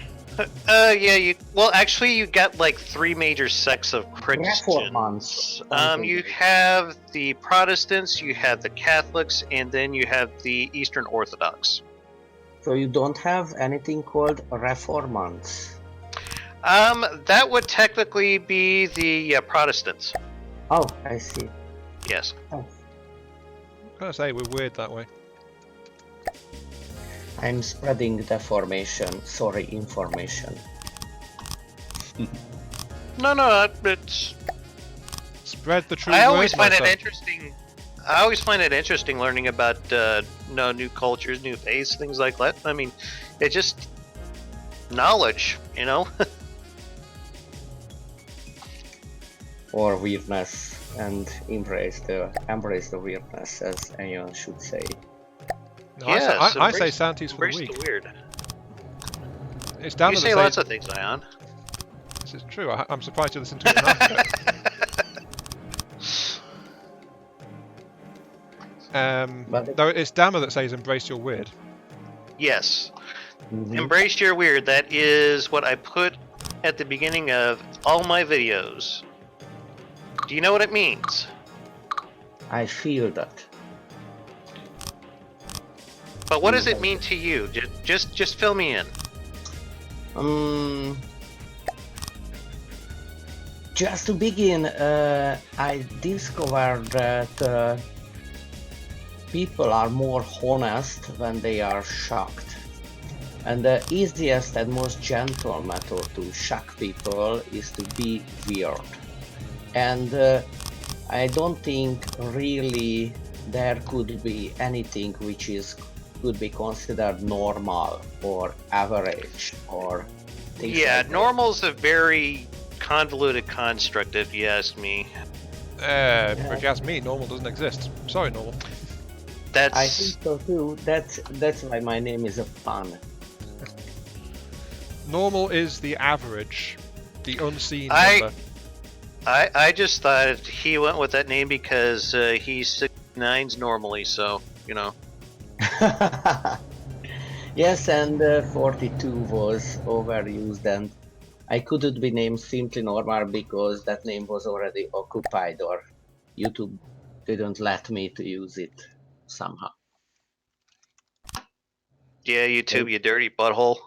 S3: Yeah, well, actually, you got like 3 major sects of Christians.
S4: Reformants.
S3: You have the Protestants, you have the Catholics, and then you have the Eastern Orthodox.
S4: So you don't have anything called Reformants?
S3: That would technically be the Protestants.
S4: Oh, I see.
S3: Yes.
S4: Oh.
S2: I'm gonna say we're weird that way.
S4: I'm spreading information.
S3: No, it's...
S2: Spread the truth.
S3: I always find it interesting. I always find it interesting learning about new cultures, new faiths, things like that. I mean, it's just knowledge, you know.
S4: Or weirdness, and embrace the weirdness, as anyone should say.
S2: No,
S3: Yes,
S2: I say Santis for the
S3: embrace
S2: week.
S3: the weird.
S2: It's Dama
S3: You
S2: that
S3: say
S2: says,
S3: lots of things, Ion.
S2: This is true. I'm surprised you listen to it enough. Though it's Dama that says embrace your weird.
S3: Yes.
S4: Mhm.
S3: Embrace your weird. That is what I put at the beginning of all my videos. Do you know what it means?
S4: I feel that.
S3: But what does it mean to you? Just fill me in.
S4: Just to begin, I discovered that people are more honest when they are shocked. And the easiest and most gentle method to shock people is to be weird. And I don't think really there could be anything which could be considered normal or average or things like that.
S3: Normal's a very convoluted construct, if you ask me.
S2: If you ask me, normal doesn't exist. Sorry, normal.
S4: I think so too. That's why my name is a pun.
S2: Normal is the average, the unseen number.
S3: I just thought he went with that name because he's 6'9" normally, so you know.
S4: Yes, and 42 was overused, and I couldn't be named simply normal because that name was already occupied, or YouTube didn't let me to use it somehow.
S3: Yeah, YouTube, you dirty butthole.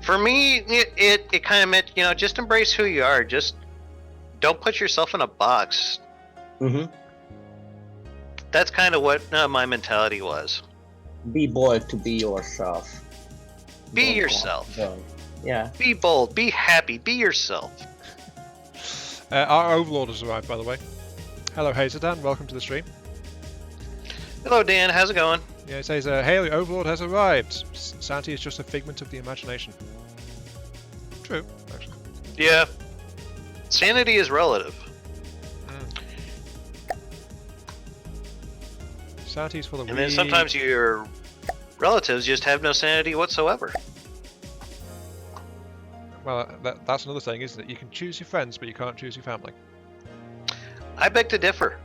S3: For me, it kind of meant, just embrace who you are. Just don't put yourself in a box.
S4: Mm-hmm.
S3: That's kind of what my mentality was.
S4: Be bold to be yourself.
S3: Be yourself.
S4: Yeah.
S3: Be bold. Be happy. Be yourself.
S2: Our Overlord has arrived, by the way. Hello, Hazeldan. Welcome to the stream.
S3: Hello, Dan. How's it going?
S2: Yeah, it says, hey, the Overlord has arrived. Sanity is just a figment of the imagination. True, actually.
S3: Yeah. Sanity is relative.
S2: Sanity is for the weak.
S3: And then sometimes your relatives just have no sanity whatsoever.
S2: Well, that's another thing, isn't it? You can choose your friends, but you can't choose your family.
S3: I beg to differ.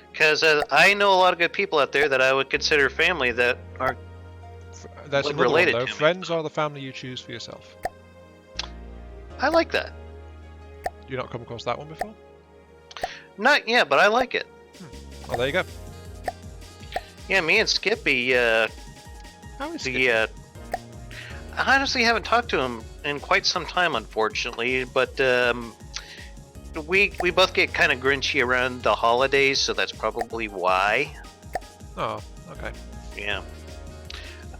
S3: Because I know a lot of good people out there that I would consider family that aren't
S2: That's another
S3: related
S2: one, though.
S3: to me.
S2: Friends are the family you choose for yourself.
S3: I like that.
S2: You not come across that one before?
S3: Not yet, but I like it.
S2: Well, there you go.
S3: Yeah, me and Skippy,
S2: How is Skippy?
S3: I honestly haven't talked to him in quite some time, unfortunately, but we both get kind of grinchy around the holidays, so that's probably why.
S2: Oh, okay.
S3: Yeah.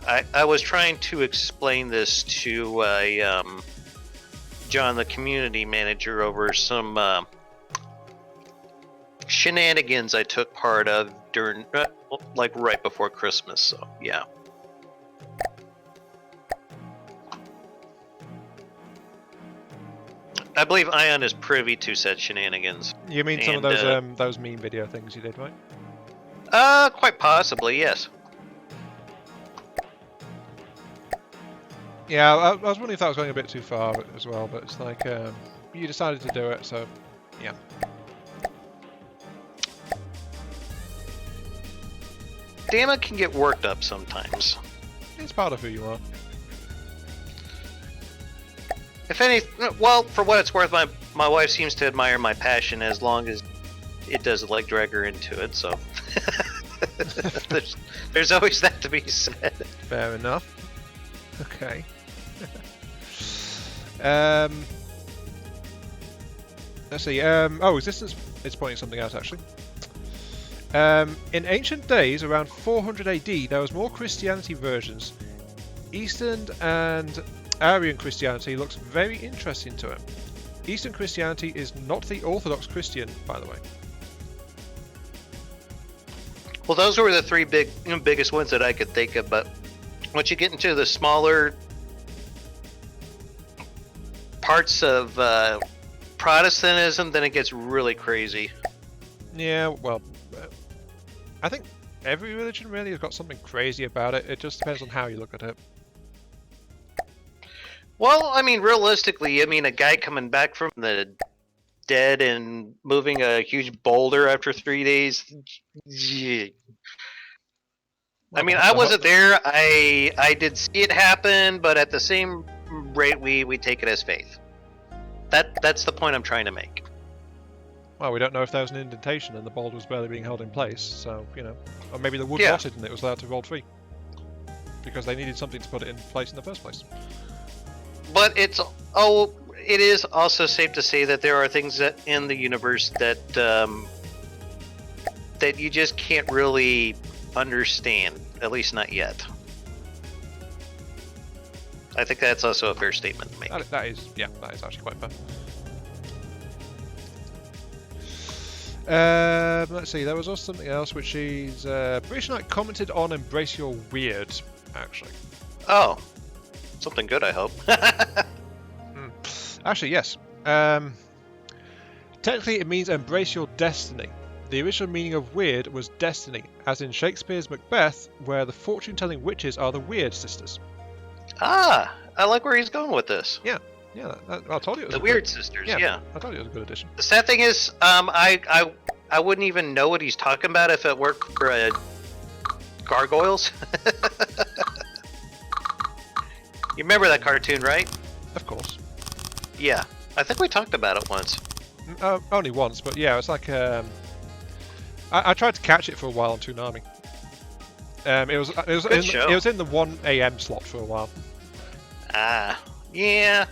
S3: I was trying to explain this to John, the community manager, over some shenanigans I took part of during, like, right before Christmas, so yeah. I believe Ion is privy to said shenanigans.
S2: You mean some of those meme video things you did, right?
S3: Quite possibly, yes.
S2: Yeah, I was wondering if that was going a bit too far as well, but it's like, you decided to do it, so, yeah.
S3: Dama can get worked up sometimes.
S2: It's part of who you are.
S3: If any, well, for what it's worth, my wife seems to admire my passion as long as it doesn't like drag her into it. So there's always that to be said.
S2: Fair enough. Okay. Let's see. Existence is pointing something out actually. In ancient days, around 400 AD, there was more Christianity versions. Eastern and Aryan Christianity looks very interesting to him. Eastern Christianity is not the Orthodox Christian, by the way.
S3: Well, those were the three biggest ones that I could think of, but once you get into the smaller parts of Protestantism, then it gets really crazy.
S2: Yeah, well, I think every religion really has got something crazy about it. It just depends on how you look at it.
S3: Well, I mean, realistically, a guy coming back from the dead and moving a huge boulder after 3 days. Yeah. I wasn't there. I did see it happen, but at the same rate, we take it as faith. That's the point I'm trying to make.
S2: Well, we don't know if there was an indentation and the bolt was barely being held in place, so, you know. Or maybe the wood rotted and it was allowed to roll free. Because they needed something to put it in place in the first place.
S3: But it is also safe to say that there are things that in the universe that that you just can't really understand, at least not yet. I think that's also a fair statement to make.
S2: That is actually quite fair. Let's see, there was also something else which is British Knight commented on Embrace Your Weird, actually.
S3: Oh, something good, I hope.
S2: Actually, yes. Technically, it means embrace your destiny. The original meaning of weird was destiny, as in Shakespeare's Macbeth, where the fortune-telling witches are the Weird Sisters.
S3: Ah, I like where he's going with this.
S2: Yeah, I told you it was
S3: the Weird Sisters. Yeah,
S2: I told you it was a good addition.
S3: The sad thing is, I wouldn't even know what he's talking about if it weren't for gargoyles. You remember that cartoon, right?
S2: Of course.
S3: Yeah, I think we talked about it once.
S2: Only once, but yeah, it's like I tried to catch it for a while on Toonami. It was in the 1 AM slot for a while.
S3: Ah, yeah.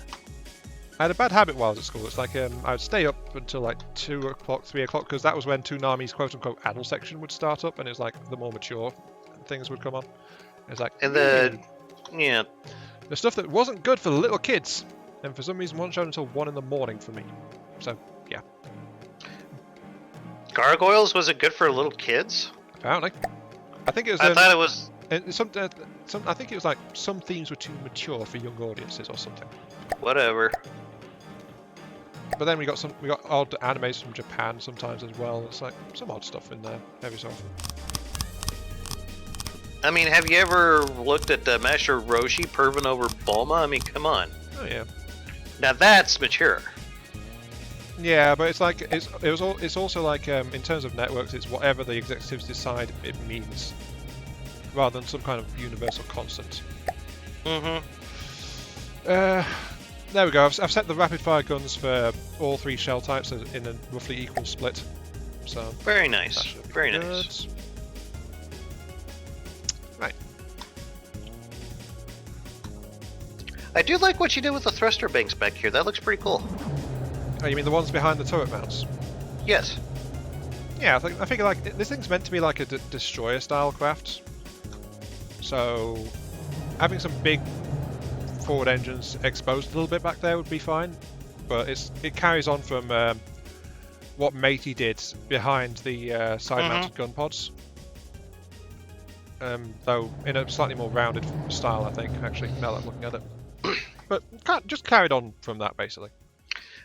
S2: I had a bad habit while I was at school. It's like I would stay up until like 2 o'clock, 3 o'clock, because that was when Toonami's quote-unquote adult section would start up, and it was like the more mature things would come on. It's like
S3: the
S2: stuff that wasn't good for the little kids, and for some reason wasn't shown until 1 in the morning for me. So yeah.
S3: Gargoyles, was it good for little kids?
S2: Apparently. I think it was.
S3: I thought it was.
S2: I think it was like some themes were too mature for young audiences or something.
S3: Whatever.
S2: But then we got odd animes from Japan sometimes as well. It's like some odd stuff in there every so often.
S3: I mean, have you ever looked at Master Roshi perving over Bulma? I mean, come on.
S2: Oh yeah.
S3: Now that's mature.
S2: Yeah, but it's like it's also like in terms of networks, it's whatever the executives decide it means, rather than some kind of universal constant.
S3: Mm-hmm.
S2: There we go. I've set the rapid fire guns for all 3 shell types in a roughly equal split. So
S3: very nice. Very nice.
S2: Right.
S3: I do like what you did with the thruster banks back here. That looks pretty cool.
S2: Oh, you mean the ones behind the turret mounts?
S3: Yes.
S2: Yeah, I figure like this thing's meant to be like a destroyer style craft. So having some big forward engines exposed a little bit back there would be fine. But it carries on from what Matey did behind the side mounted gun pods. Though in a slightly more rounded style, I think, actually, now that I'm looking at it. But just carried on from that, basically.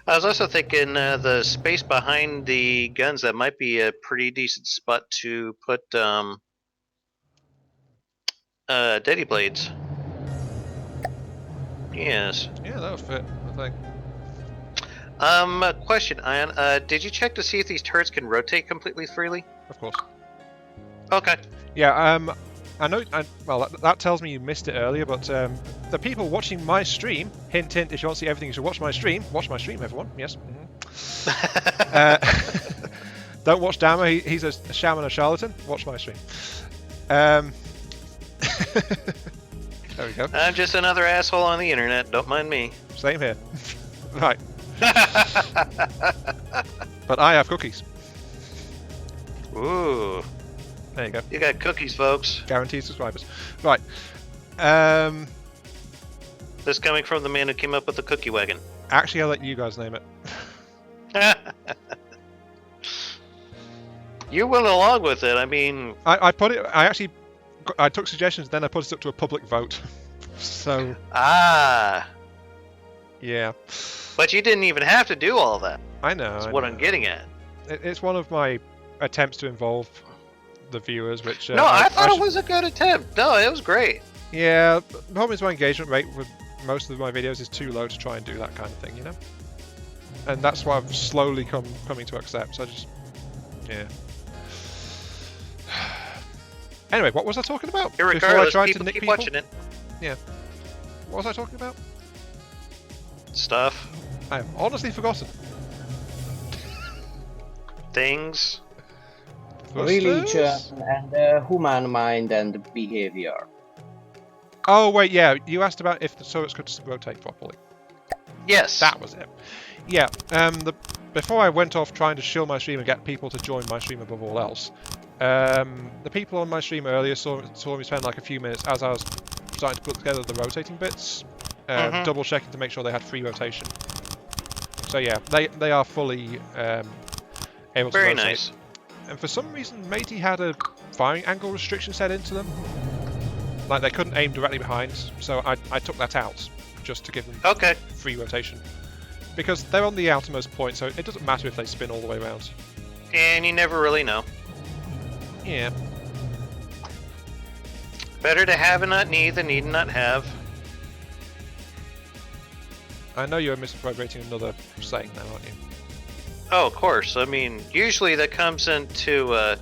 S3: I was also thinking the space behind the guns, that might be a pretty decent spot to put Daddy Blades. Yes.
S2: Yeah, that would fit, I think.
S3: Question, Ian. Did you check to see if these turrets can rotate completely freely?
S2: Of course.
S3: Okay.
S2: Yeah, I know. Well, that tells me you missed it earlier, but the people watching my stream, hint, hint, if you want to see everything, you should watch my stream. Watch my stream, everyone. Yes. Don't watch Dama. He's a shaman, a charlatan. Watch my stream. There we go.
S3: I'm just another asshole on the internet. Don't mind me.
S2: Same here. Right. But I have cookies.
S3: Ooh.
S2: There you go.
S3: You got cookies, folks.
S2: Guaranteed subscribers. Right.
S3: This coming from the man who came up with the cookie wagon.
S2: Actually, I'll let you guys name it.
S3: You went along with it. I mean,
S2: I put it. I took suggestions, then I put it up to a public vote. So. Yeah.
S3: But you didn't even have to do all that.
S2: I know.
S3: That's what I'm getting at.
S2: It's one of my attempts to involve the viewers, which...
S3: no, I thought it was a good attempt. No, it was great.
S2: Yeah, the problem is my engagement rate with most of my videos is too low to try and do that kind of thing, you know? And that's what I've slowly coming to accept, so I just... Yeah. Anyway, what was I talking about?
S3: Regardless, people keep watching it.
S2: Yeah. What was I talking about?
S3: Stuff.
S2: I have honestly forgotten.
S3: things.
S4: Religion and human mind and behavior.
S2: Oh wait, yeah. You asked about if the turrets could rotate properly.
S3: Yes.
S2: That was it. Yeah. Before I went off trying to shill my stream and get people to join my stream above all else, the people on my stream earlier saw me spend like a few minutes as I was starting to put together the rotating bits, double checking to make sure they had free rotation. So yeah, they are fully able to rotate.
S3: Very nice.
S2: And for some reason, Matey had a firing angle restriction set into them. Like they couldn't aim directly behind, so I took that out just to give them free rotation. Because they're on the outermost point, so it doesn't matter if they spin all the way around.
S3: And you never really know.
S2: Yeah.
S3: Better to have and not need than need and not have.
S2: I know you're misappropriating another saying now, aren't you?
S3: Oh, of course. I mean, usually that comes into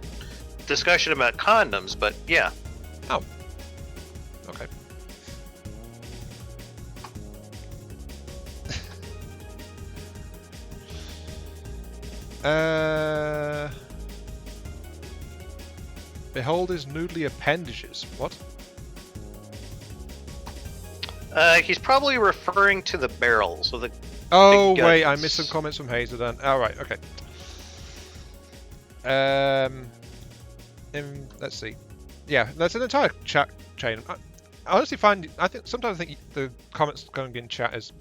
S3: discussion about condoms, but yeah.
S2: Oh. Okay. Behold his noodly appendages. What?
S3: He's probably referring to the barrels of the.
S2: Oh wait, I missed some comments from Hazer then. Oh right, okay. Let's see. Yeah, there's an entire chat chain. I honestly sometimes I think the comments going in chat is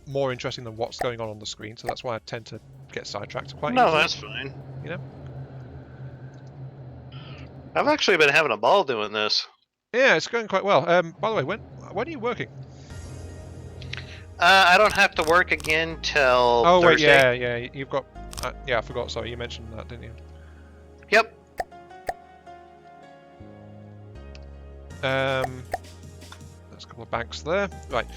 S2: more interesting than what's going on the screen, so that's why I tend to get sidetracked quite easily.
S3: No, that's fine.
S2: You know?
S3: I've actually been having a ball doing this.
S2: Yeah, it's going quite well. By the way, when are you working?
S3: I don't have to work again till
S2: Thursday.
S3: Wait,
S2: yeah, you've got... yeah, I forgot, sorry, you mentioned that, didn't you?
S3: Yep.
S2: There's a couple of banks there. Right.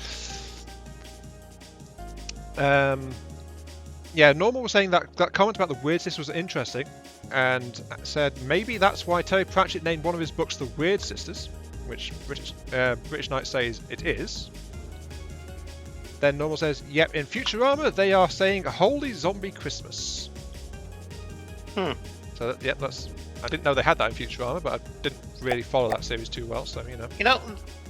S2: Yeah, Normal was saying that comment about the weird sisters was interesting, and said maybe that's why Terry Pratchett named one of his books The Weird Sisters, which British Knight says it is. Then Normal says, yep, in Futurama they are saying Holy Zombie Christmas. So that's... I didn't know they had that in Futurama, but I didn't really follow that series too well, so you know.
S3: You know,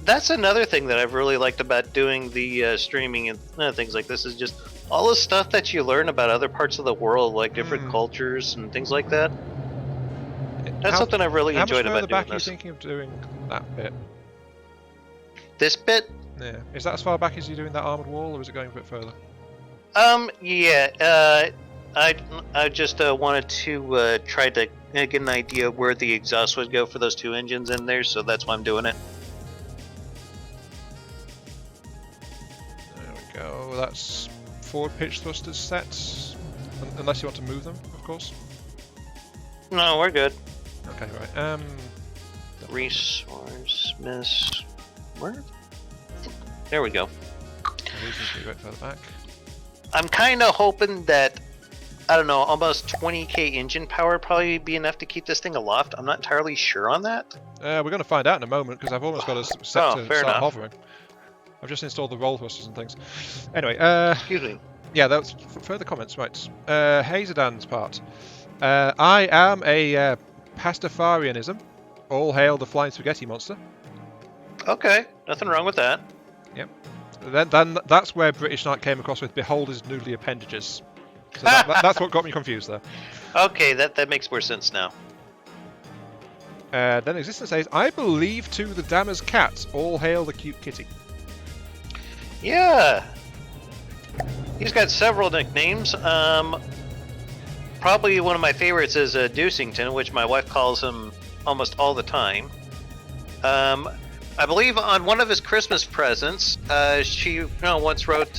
S3: that's another thing that I've really liked about doing the streaming and things like this is just all the stuff that you learn about other parts of the world, like different cultures and things like that. That's something I've really enjoyed about doing this.
S2: How much further back are you thinking of doing that bit?
S3: This bit?
S2: Yeah. Is that as far back as you're doing that armored wall, or is it going a bit further?
S3: Yeah. I just wanted to try to get an idea of where the exhaust would go for those two engines in there, so that's why I'm doing it.
S2: There we go. That's forward pitch thrusters set, unless you want to move them, of course.
S3: No, we're good.
S2: Okay, right.
S3: Resource miss. Where? There we go.
S2: Reasonably right further back.
S3: I'm kind of hoping that, I don't know, almost 20k engine power would probably be enough to keep this thing aloft. I'm not entirely sure on that.
S2: We're going to find out in a moment, because I've almost got us set to start hovering. I've just installed the roll thrusters and things. Anyway,
S3: excuse me.
S2: Yeah, that's further comments, right. Hazadan's part. I am a Pastafarianism. All hail the flying spaghetti monster.
S3: Okay, nothing wrong with that.
S2: Yep. Then that's where British Knight came across with behold his noodly appendages. So that's what got me confused there.
S3: Okay, that makes more sense now.
S2: Then Existence says, I believe to the Dama's cat. All hail the cute kitty.
S3: Yeah. He's got several nicknames. Probably one of my favorites is Deucington, which my wife calls him almost all the time. I believe on one of his Christmas presents, she once wrote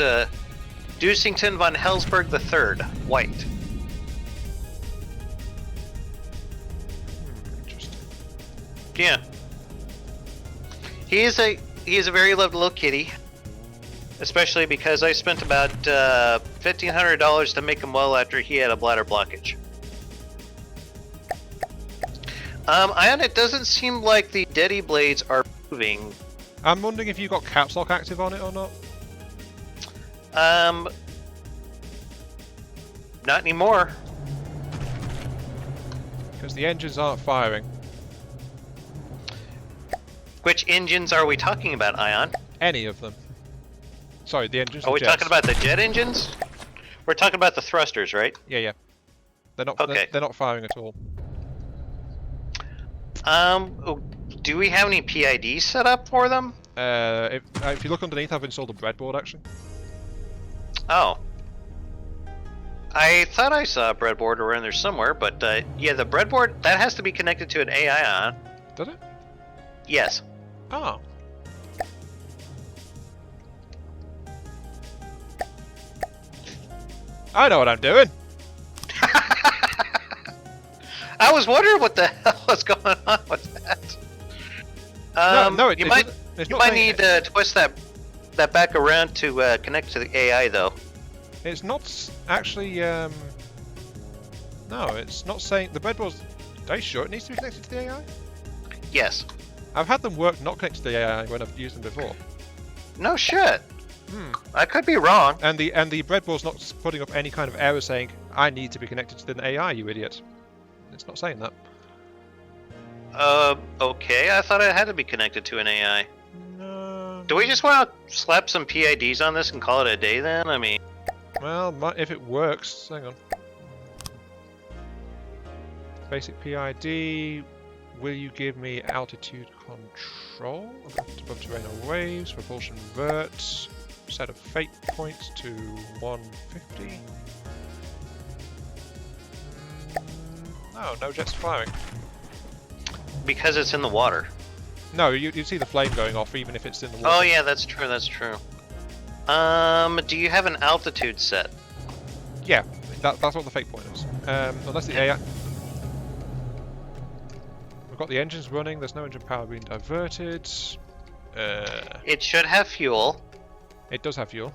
S3: Deucington von Hellsberg III, white.
S2: Interesting.
S3: Yeah. He is a very loved little kitty. Especially because I spent about $1,500 to make him well after he had a bladder blockage. Ion, it doesn't seem like the Deddy blades are moving.
S2: I'm wondering if you got caps lock active on it or not.
S3: Not anymore.
S2: Because the engines aren't firing.
S3: Which engines are we talking about, Ion?
S2: Any of them. Sorry, the engines.
S3: Are we talking about the jet engines? We're talking about the thrusters, right?
S2: Yeah, yeah. They're not.
S3: Okay.
S2: They're not firing at all.
S3: Do we have any PIDs set up for them?
S2: If you look underneath, I've installed a breadboard actually.
S3: Oh. I thought I saw a breadboard around there somewhere, but yeah, the breadboard, that has to be connected to an AI on.
S2: Does it?
S3: Yes.
S2: Oh. I know what I'm doing.
S3: I was wondering what the hell was going on with that. You might need to twist that back around to connect to the AI, though.
S2: It's not actually. No, it's not saying the breadboard's. Are you sure it needs to be connected to the AI?
S3: Yes.
S2: I've had them work not connected to the AI when I've used them before.
S3: No shit. I could be wrong.
S2: And the breadboard's not putting up any kind of error saying I need to be connected to the AI, you idiot. It's not saying that.
S3: Okay. I thought it had to be connected to an AI.
S2: No.
S3: Do we just want to slap some PIDs on this and call it a day then? I mean...
S2: Well, if it works... Hang on. Basic PID... Will you give me altitude control? Above terrain waves, propulsion vert, set of fate points to 150. No jets firing.
S3: Because it's in the water.
S2: No, you see the flame going off even if it's in the water.
S3: Oh yeah, that's true, that's true. Do you have an altitude set?
S2: Yeah, that's what the fate point is. Unless the AI... We've got the engines running, there's no engine power being diverted.
S3: It should have fuel.
S2: It does have fuel.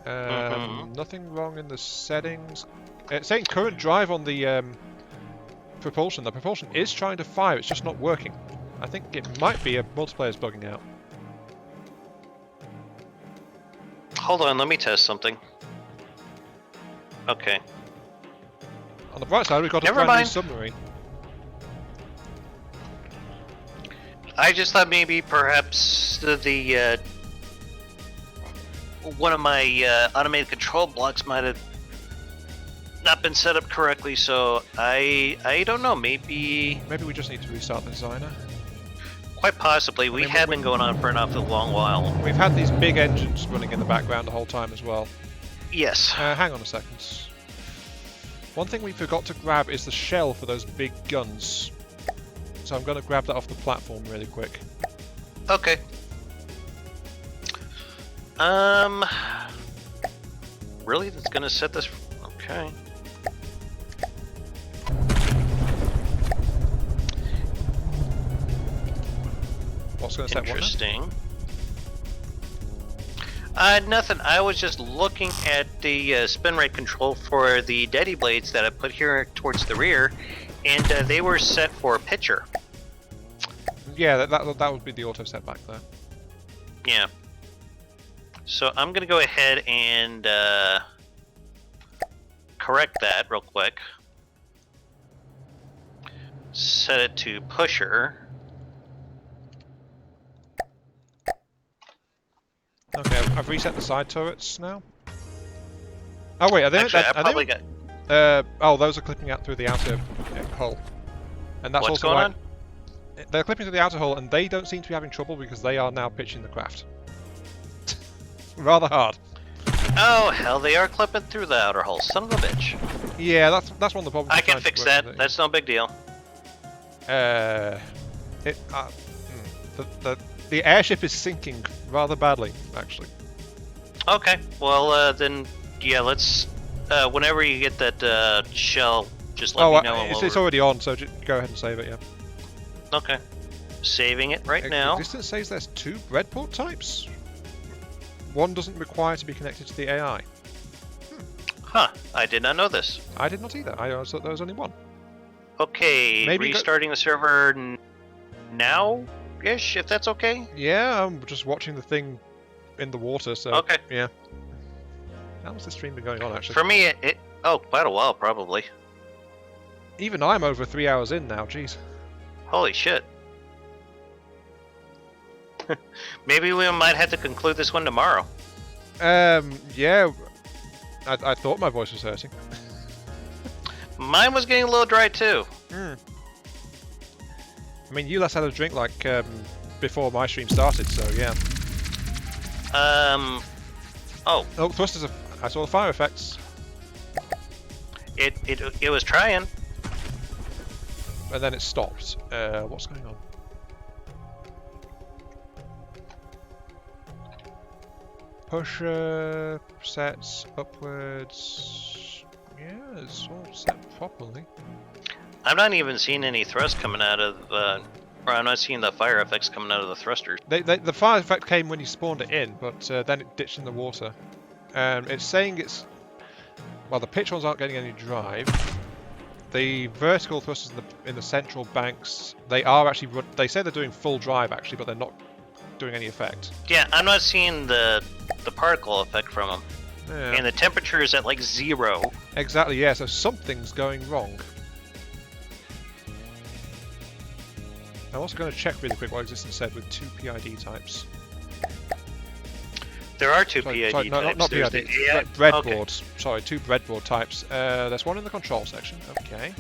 S2: Nothing wrong in the settings. It's saying current drive on the propulsion. The propulsion is trying to fire, it's just not working. I think it might be a multiplayer's bugging out.
S3: Hold on, let me test something. Okay.
S2: On the bright side, we've got a brand new submarine.
S3: I just thought maybe perhaps the one of my automated control blocks might have not been set up correctly, so I don't know, maybe
S2: we just need to restart the designer.
S3: Quite possibly. We have been going on for an awfully long while.
S2: We've had these big engines running in the background the whole time as well.
S3: Yes.
S2: Hang on a second. One thing we forgot to grab is the shell for those big guns. So I'm going to grab that off the platform really quick.
S3: Okay. Really? That's going to set this... Okay.
S2: What's going to set what?
S3: Interesting. Nothing. I was just looking at the spin rate control for the Daddy blades that I put here towards the rear, and they were set for pitcher.
S2: Yeah, that would be the auto set back there.
S3: Yeah. So I'm gonna go ahead and correct that real quick. Set it to pusher.
S2: Okay, I've reset the side turrets now. Oh wait, are they?
S3: Actually, I probably got.
S2: Oh, those are clipping out through the outer hull, and that's
S3: What's
S2: also
S3: going
S2: why
S3: on?
S2: They're clipping through the outer hull, and they don't seem to be having trouble because they are now pitching the craft. Rather hard.
S3: Oh hell, they are clipping through the outer hull. Son of a bitch.
S2: Yeah, that's one of the problems.
S3: I can fix that. That's no big deal.
S2: The airship is sinking rather badly, actually.
S3: Okay, well then, yeah, let's. Whenever you get that shell, just let me know.
S2: It's already on, so go ahead and save it. Yeah.
S3: Okay. Saving it right now.
S2: Existence says there's 2 breadboard types. One doesn't require to be connected to the AI.
S3: Huh. I did not know this.
S2: I did not either. I thought there was only one.
S3: Okay. Maybe restarting the server now-ish, if that's okay?
S2: Yeah, I'm just watching the thing in the water, so...
S3: Okay.
S2: Yeah. How long's the stream been going on, actually?
S3: For me, quite a while, probably.
S2: Even I'm over 3 hours in now, jeez.
S3: Holy shit. Maybe we might have to conclude this one tomorrow.
S2: Yeah. I thought my voice was hurting.
S3: Mine was getting a little dry too.
S2: I mean, you last had a drink like before my stream started, so yeah.
S3: Oh,
S2: thrusters. I saw the fire effects.
S3: It was trying.
S2: And then it stopped. What's going on? Pusher sets upwards. Yeah, it's all set properly.
S3: I'm not even seeing any thrust coming out of, or I'm not seeing the fire effects coming out of the thrusters.
S2: The fire effect came when you spawned it in, but then it ditched in the water. It's saying it's... Well, the pitch ones aren't getting any drive. The vertical thrusters in the central banks, they are actually... They say they're doing full drive, actually, but they're not doing any effect.
S3: Yeah, I'm not seeing the particle effect from them.
S2: Yeah.
S3: And the temperature is at like 0.
S2: Exactly, yeah, so something's going wrong. I'm also going to check really quick what Existence said with 2 PID types.
S3: There are 2 PID
S2: sorry,
S3: types.
S2: not
S3: There's
S2: PID,
S3: the AI
S2: breadboards. Okay. Sorry, 2 breadboard types. There's one in the control section. Okay.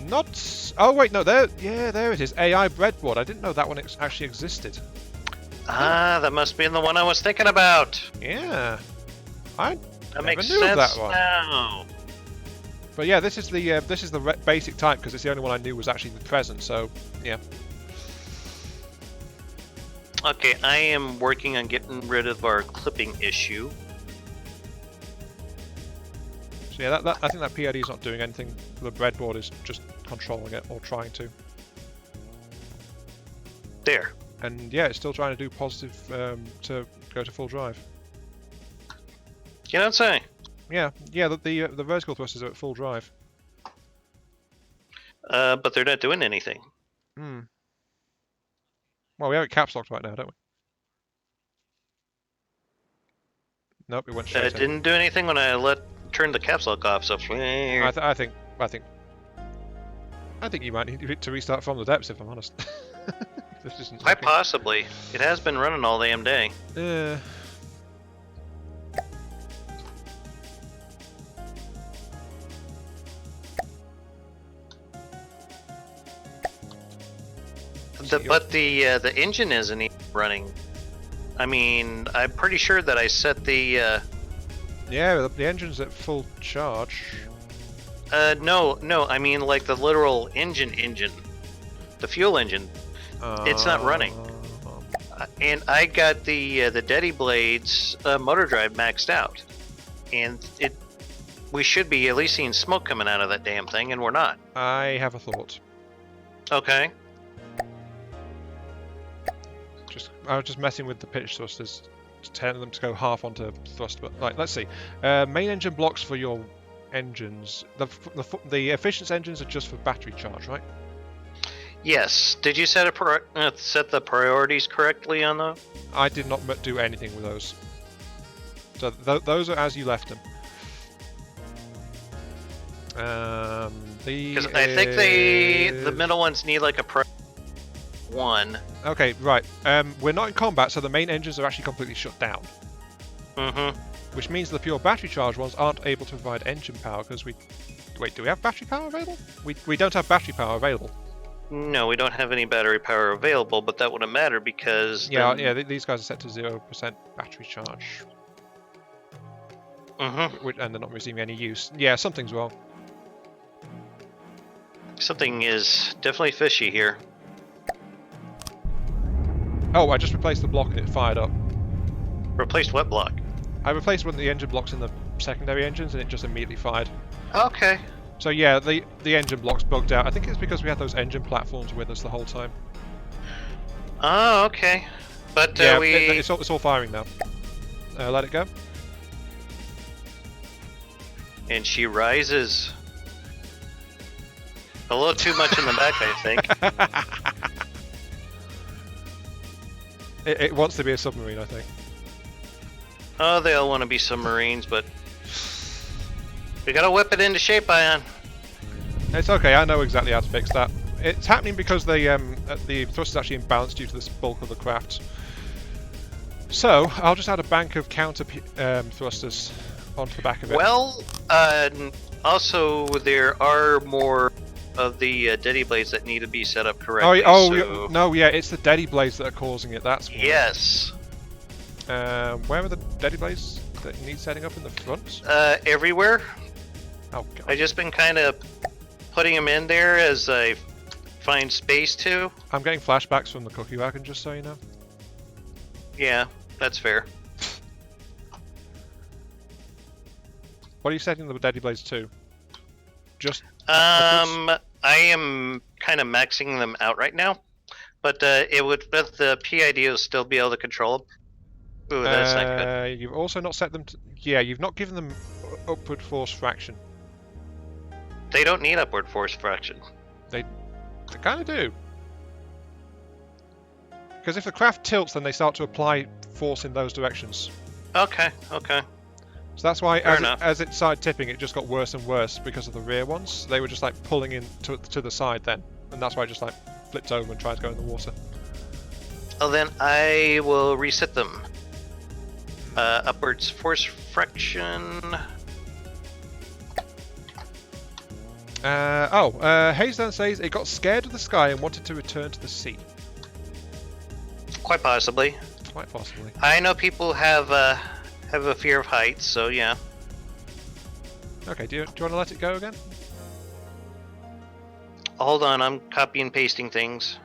S2: Not... Oh wait, no, there it is. AI breadboard. I didn't know that one actually existed.
S3: Ah, that must be the one I was thinking about.
S2: Yeah. I
S3: that
S2: never
S3: makes
S2: knew
S3: sense
S2: of that one.
S3: Now.
S2: But yeah, this is the basic type because it's the only one I knew was actually present. So yeah.
S3: Okay, I am working on getting rid of our clipping issue.
S2: So yeah, I think that PID is not doing anything. The breadboard is just controlling it or trying to.
S3: There.
S2: And yeah, it's still trying to do positive to go to full drive.
S3: You know what I'm saying?
S2: Yeah. The vertical thrusters are at full drive.
S3: But they're not doing anything.
S2: Hmm. Well, we have it caps locked right now, don't we? Nope, it went straight.
S3: It didn't do anything when I turned the caps lock off. So
S2: I think you might need to restart from the depths, if I'm honest. This isn't
S3: quite possibly. It has been running all damn day. But the engine isn't even running. I mean, I'm pretty sure that I set the.
S2: Yeah, the engine's at full charge.
S3: No. I mean, like the literal engine, the fuel engine. It's not running. And I got the Daddy Blades motor drive maxed out, and we should be at least seeing smoke coming out of that damn thing, and we're not.
S2: I have a thought.
S3: Okay.
S2: I was just messing with the pitch thrusters, telling them to go half onto thrust. But like, let's see. Main engine blocks for your engines. The efficiency engines are just for battery charge, right?
S3: Yes. Did you set the priorities correctly on those?
S2: I did not do anything with those. So those are as you left them.
S3: Because I think the middle ones need like a one.
S2: Okay, right. We're not in combat, so the main engines are actually completely shut down.
S3: Mm-hmm.
S2: Which means the pure battery charge ones aren't able to provide engine power because we... Wait, do we have battery power available? We don't have battery power available.
S3: No, we don't have any battery power available, but that wouldn't matter because...
S2: Yeah, these guys are set to 0% battery charge.
S3: Mm-hmm.
S2: And they're not receiving any use. Yeah, something's wrong.
S3: Something is definitely fishy here.
S2: Oh, I just replaced the block and it fired up.
S3: Replaced what block?
S2: I replaced one of the engine blocks in the secondary engines and it just immediately fired.
S3: Okay.
S2: So yeah, the engine block's bugged out. I think it's because we had those engine platforms with us the whole time.
S3: Oh, okay. But
S2: yeah, it's all firing now. Let it go.
S3: And she rises. A little too much in the back, I think.
S2: It wants to be a submarine, I think.
S3: Oh, they all want to be submarines, but We gotta whip it into shape, Ion.
S2: It's okay, I know exactly how to fix that. It's happening because the thrust is actually imbalanced due to the bulk of the craft. So, I'll just add a bank of counter thrusters onto the back of it.
S3: Well, also there are more of the Deady Blades that need to be set up correctly.
S2: No, yeah, it's the Deady Blades that are causing it, that's why.
S3: Yes.
S2: Where are the Deady Blades that need setting up in the front?
S3: Everywhere.
S2: Oh, God.
S3: I've just been kind of putting them in there as I find space to.
S2: I'm getting flashbacks from the cookie wagon, just so you know.
S3: Yeah, that's fair.
S2: What are you setting the Deady Blades to? Just
S3: I am kind of maxing them out right now, but it would, with the PID, will still be able to control them. Ooh, that's not good.
S2: You've also not set them to... Yeah, you've not given them upward force fraction.
S3: They don't need upward force fraction.
S2: They kind of do. Because if the craft tilts, then they start to apply force in those directions.
S3: Okay, okay.
S2: So that's why,
S3: Fair
S2: as it started tipping, it just got worse and worse because of the rear ones. They were just like pulling in to the side then, and that's why it just like flipped over and tried to go in the water.
S3: Well, then I will reset them. Upwards force fraction.
S2: Hayesdown says it got scared of the sky and wanted to return to the sea.
S3: Quite possibly.
S2: Quite possibly.
S3: I know people have a fear of heights, so yeah.
S2: Okay, do you want to let it go again?
S3: Hold on, I'm copy and pasting things.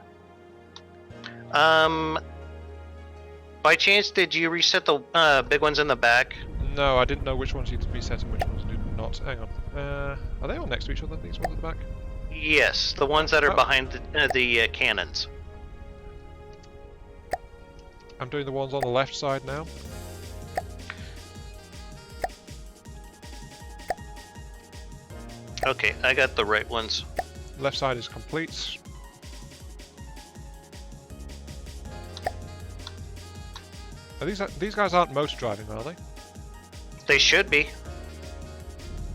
S3: By chance, did you reset the big ones in the back?
S2: No, I didn't know which ones you'd reset and which ones did not. Hang on. Are they all next to each other, these ones at the back?
S3: Yes, the ones that are behind the cannons.
S2: I'm doing the ones on the left side now.
S3: Okay, I got the right ones.
S2: Left side is complete. These guys aren't most driving, are they?
S3: They should be.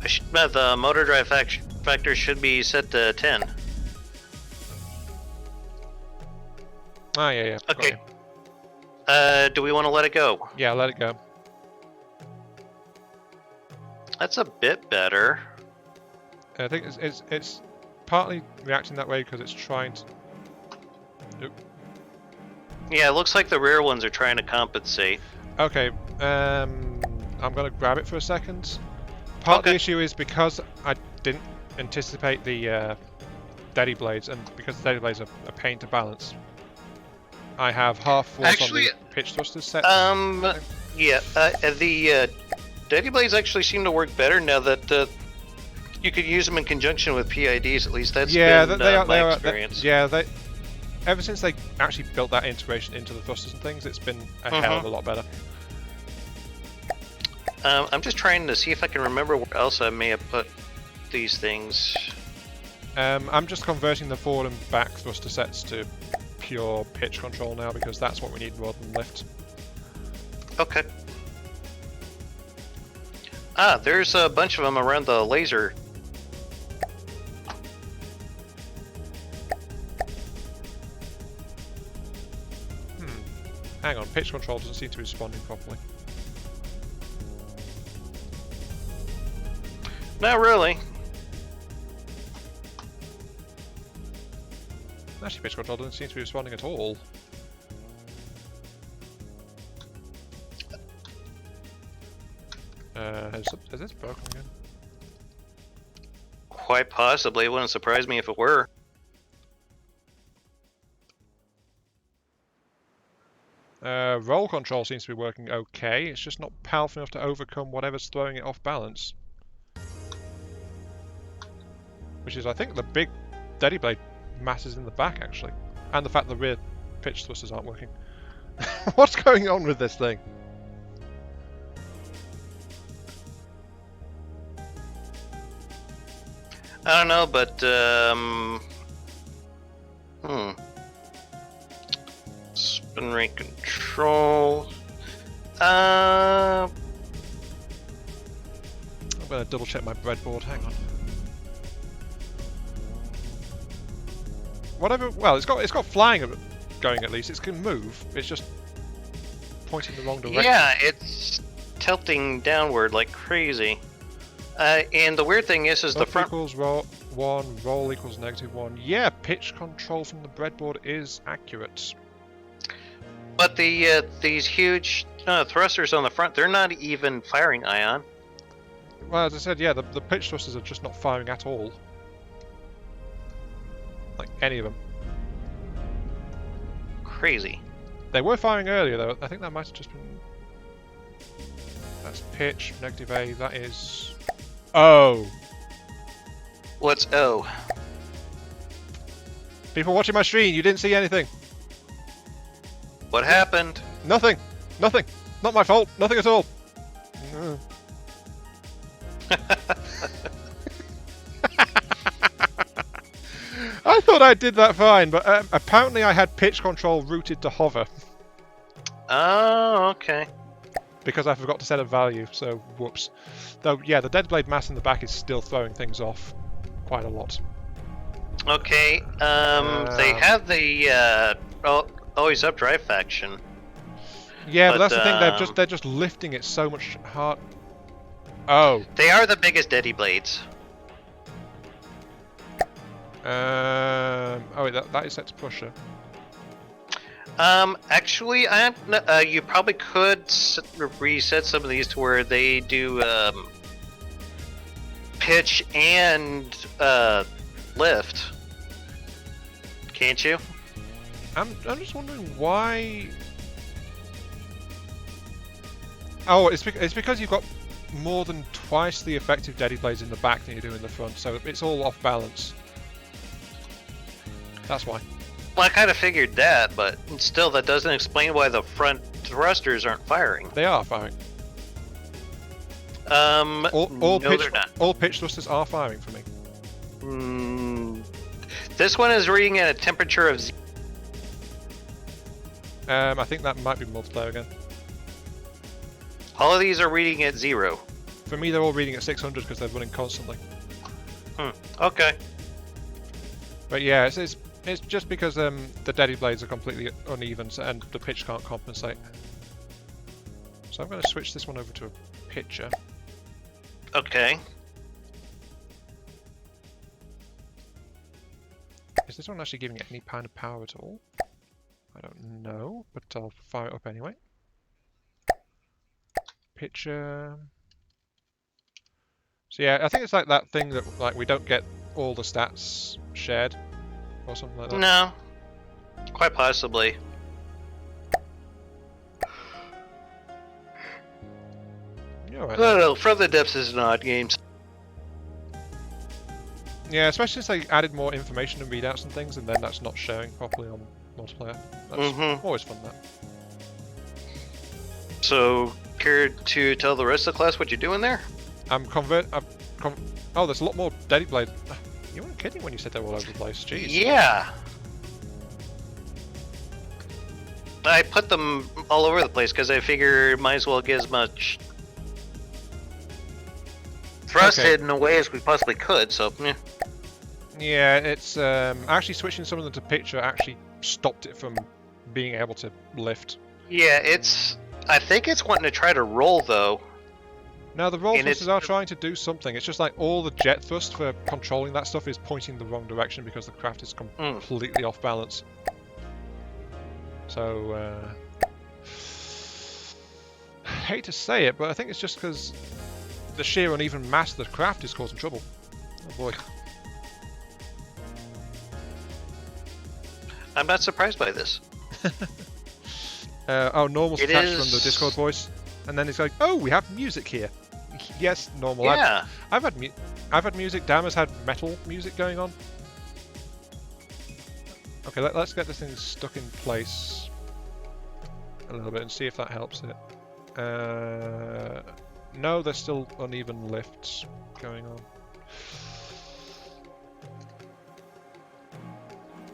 S3: The motor drive factor should be set to 10.
S2: Ah, yeah.
S3: Okay. Do we want to let it go?
S2: Yeah, let it go.
S3: That's a bit better.
S2: I think it's partly reacting that way because it's trying to... Oop.
S3: Yeah, it looks like the rear ones are trying to compensate.
S2: Okay, I'm going to grab it for a second. Part of the issue is because I didn't anticipate the Deady Blades, and because the Deady Blades are a pain to balance, I have half force on the pitch thrusters set.
S3: Yeah, the Deady Blades actually seem to work better now that you could use them in conjunction with PIDs. At least that's been my experience.
S2: Ever since they actually built that integration into the thrusters and things, it's been a hell of a lot better.
S3: I'm just trying to see if I can remember where else I may have put these things.
S2: I'm just converting the forward and back thruster sets to pure pitch control now because that's what we need more than lift.
S3: Okay. There's a bunch of them around the laser.
S2: Hang on, pitch control doesn't seem to be responding properly.
S3: Not really.
S2: Actually, pitch control doesn't seem to be responding at all. Has this broken again?
S3: Quite possibly. It wouldn't surprise me if it were.
S2: Roll control seems to be working okay. It's just not powerful enough to overcome whatever's throwing it off balance. Which is, I think, the big Deady Blade masses in the back, actually. And the fact the rear pitch thrusters aren't working. What's going on with this thing?
S3: I don't know, but spin rate control.
S2: going to double check my breadboard. Hang on. Whatever. Well, it's got flying going at least. It can move. It's just pointing the wrong direction.
S3: Yeah, it's tilting downward like crazy. And the weird thing is the front
S2: equals roll 1, roll equals -1. Yeah, pitch control from the breadboard is accurate.
S3: But these huge thrusters on the front, they're not even firing ion.
S2: Well, as I said, yeah, the pitch thrusters are just not firing at all. Like any of them.
S3: Crazy.
S2: They were firing earlier though. I think that might have just been. That's pitch, -A. That is. O.
S3: What's O?
S2: People watching my stream, you didn't see anything.
S3: What happened?
S2: Nothing. Nothing. Not my fault. Nothing at all. I thought I did that fine, but apparently I had pitch control routed to hover.
S3: Oh, okay.
S2: Because I forgot to set a value, so whoops. Though, yeah, the dead blade mass in the back is still throwing things off quite a lot.
S3: Okay, they have the always up drive faction.
S2: Yeah, but that's the thing. They're just lifting it so much hard. Oh.
S3: They are the biggest Deady blades.
S2: Oh wait, that is set to pusher.
S3: Actually, you probably could reset some of these to where they do pitch and lift. Can't you?
S2: I'm just wondering why. Oh, it's because you've got more than twice the effective Deady blades in the back than you do in the front, so it's all off balance. That's why.
S3: Well, I kind of figured that, but still, that doesn't explain why the front thrusters aren't firing.
S2: They are firing.
S3: No, they're not.
S2: All pitch thrusters are firing for me.
S3: This one is reading at a temperature of 0.
S2: I think that might be multiplayer again.
S3: All of these are reading at 0.
S2: For me, they're all reading at 600 because they're running constantly.
S3: Okay.
S2: But yeah, it's just because the Deady blades are completely uneven and the pitch can't compensate. So I'm going to switch this one over to a pitcher.
S3: Okay.
S2: Is this one actually giving it any kind of power at all? I don't know, but I'll fire it up anyway. Pitcher. So yeah, I think it's like that thing that like we don't get all the stats shared or something like that.
S3: No. Quite possibly.
S2: You're right,
S3: I don't know, From the Depths is an odd game.
S2: yeah, especially since they added more information and readouts and things, and then that's not showing properly on multiplayer. That's always fun, that.
S3: So, care to tell the rest of the class what you're doing there?
S2: Oh, there's a lot more Deady blades. You weren't kidding when you said they were all over the place. Jeez.
S3: Yeah. I put them all over the place because I figure might as well get as much thrust hidden away as we possibly could. So, yeah.
S2: Yeah, it's actually switching some of them to pitcher actually stopped it from being able to lift.
S3: Yeah, I think it's wanting to try to roll though.
S2: Now the roll thrusters are trying to do something. It's just like all the jet thrust for controlling that stuff is pointing the wrong direction because the craft is completely off balance. So, I hate to say it, but I think it's just because the sheer uneven mass of the craft is causing trouble. Oh boy.
S3: I'm not surprised by this.
S2: Normal's attached from the Discord voice, and then it's like, oh, we have music here. Yes, normal.
S3: Yeah.
S2: I've had music. Dama's had metal music going on. Okay, let's get this thing stuck in place a little bit and see if that helps it. No, there's still uneven lifts going on.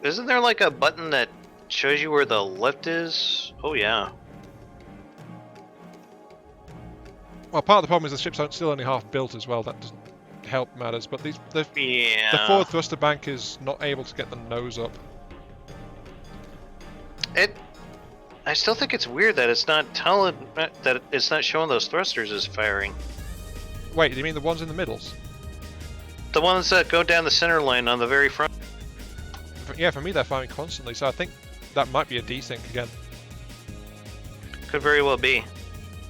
S3: Isn't there like a button that shows you where the lift is? Oh yeah.
S2: Well, part of the problem is the ship's still only half built as well. That doesn't help matters. But the forward thruster bank is not able to get the nose up.
S3: I still think it's weird that it's not telling that it's not showing those thrusters as firing.
S2: Wait, do you mean the ones in the middles?
S3: The ones that go down the center line on the very front.
S2: Yeah, for me they're firing constantly, so I think that might be a desync again.
S3: Could very well be.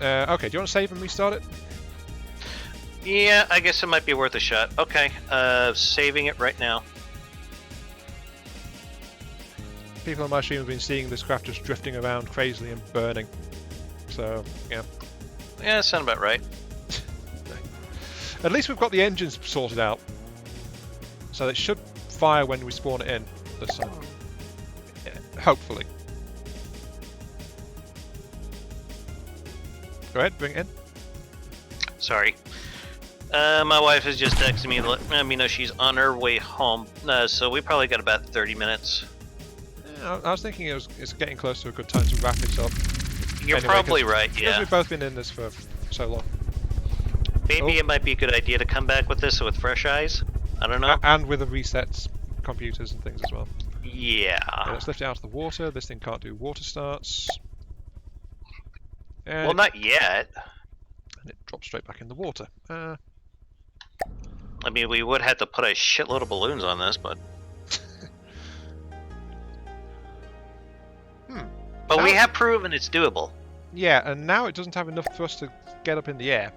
S2: Okay, do you want to save and restart it?
S3: Yeah, I guess it might be worth a shot. Okay, saving it right now.
S2: People on my stream have been seeing this craft just drifting around crazily and burning. So, yeah.
S3: Yeah, that sounds about right.
S2: At least we've got the engines sorted out. So it should fire when we spawn it in this time. Yeah, hopefully. Go ahead, bring it in.
S3: Sorry. My wife is just texting me, let me know she's on her way home. So we probably got about 30 minutes.
S2: Yeah, I was thinking it's getting close to a good time to wrap it up.
S3: You're probably right, yeah.
S2: Because we've both been in this for so long.
S3: Maybe it might be a good idea to come back with this with fresh eyes. I don't know.
S2: And with the resets, computers and things as well.
S3: Yeah.
S2: Okay, let's lift it out of the water. This thing can't do water starts.
S3: Well, not yet.
S2: And it drops straight back in the water.
S3: I mean, we would have to put a shitload of balloons on this, but... But we have proven it's doable.
S2: Yeah, and now it doesn't have enough thrust to get up in the air.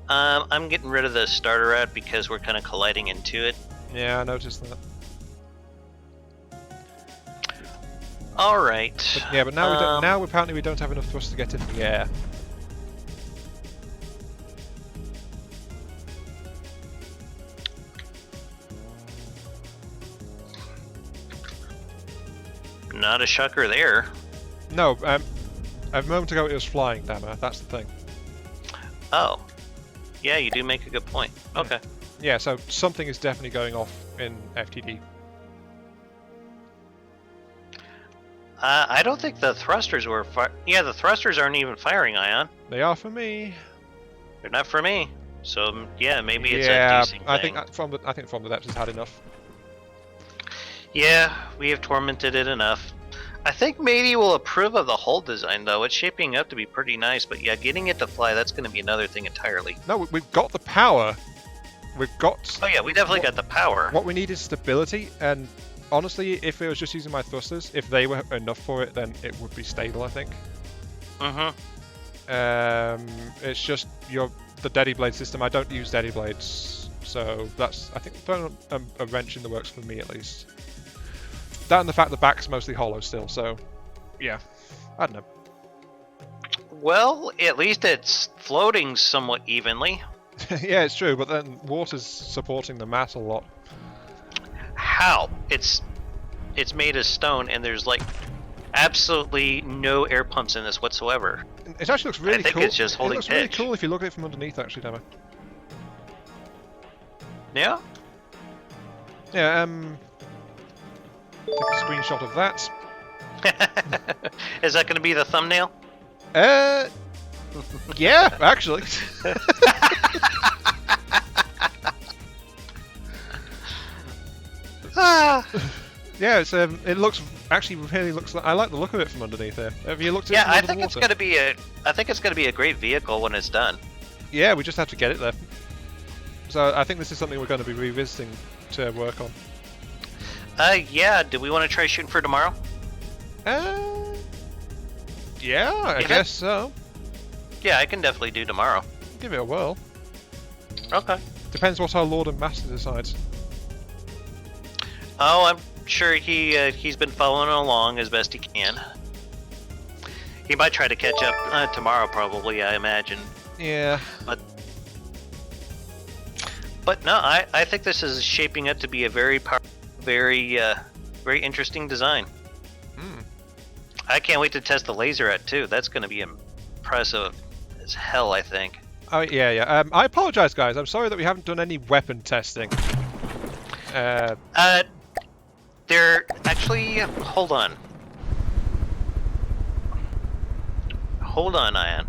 S3: I'm getting rid of the starter rod because we're kind of colliding into it.
S2: Yeah, I noticed that.
S3: All right.
S2: But now we don't, now apparently we don't have enough thrust to get in the air.
S3: Not a shocker there.
S2: No, a moment ago it was flying, Dama. That's the thing.
S3: Oh. Yeah, you do make a good point. Okay.
S2: Yeah, so something is definitely going off in FTD.
S3: I don't think the thrusters were yeah, the thrusters aren't even firing, Ion.
S2: They are for me.
S3: They're not for me. So yeah, maybe it's a desync
S2: I
S3: thing.
S2: think from the depths has had enough.
S3: Yeah, we have tormented it enough. I think maybe we'll approve of the whole design though. It's shaping up to be pretty nice, but yeah, getting it to fly, that's going to be another thing entirely.
S2: No, we've got the power. We've got...
S3: Oh yeah, we definitely got the power.
S2: What we need is stability, and honestly, if it was just using my thrusters, if they were enough for it, then it would be stable, I think. It's just the Daddy Blade system. I don't use Daddy Blades, so that's, I think, throwing a wrench in the works for me at least. That and the fact the back's mostly hollow still, so yeah, I don't know.
S3: Well, at least it's floating somewhat evenly.
S2: Yeah, it's true, but then water's supporting the mass a lot.
S3: How? It's made of stone, and there's like absolutely no air pumps in this whatsoever.
S2: It actually looks really cool.
S3: I think it's just holding
S2: It looks
S3: pitch.
S2: really cool if you look at it from underneath, actually, Dama.
S3: Yeah?
S2: Yeah, take a screenshot of that.
S3: Is that going to be the thumbnail?
S2: Yeah, actually. Yeah, it's it looks really looks like, I like the look of it from underneath here. Have you looked at it?
S3: Yeah, I think it's going to be a great vehicle when it's done.
S2: Yeah, we just have to get it there. So I think this is something we're going to be revisiting to work on.
S3: Yeah, do we want to try shooting for tomorrow?
S2: Yeah, I guess so.
S3: Yeah, I can definitely do tomorrow.
S2: Give it a whirl.
S3: Okay.
S2: Depends what our Lord and Master decides.
S3: Oh, I'm sure he's been following along as best he can. He might try to catch up tomorrow, probably, I imagine.
S2: Yeah.
S3: But no, I think this is shaping up to be a very powerful, very interesting design. I can't wait to test the laser at too. That's going to be impressive as hell, I think.
S2: Oh yeah. I apologize, guys. I'm sorry that we haven't done any weapon testing.
S3: They're actually, hold on. hold on, Ian.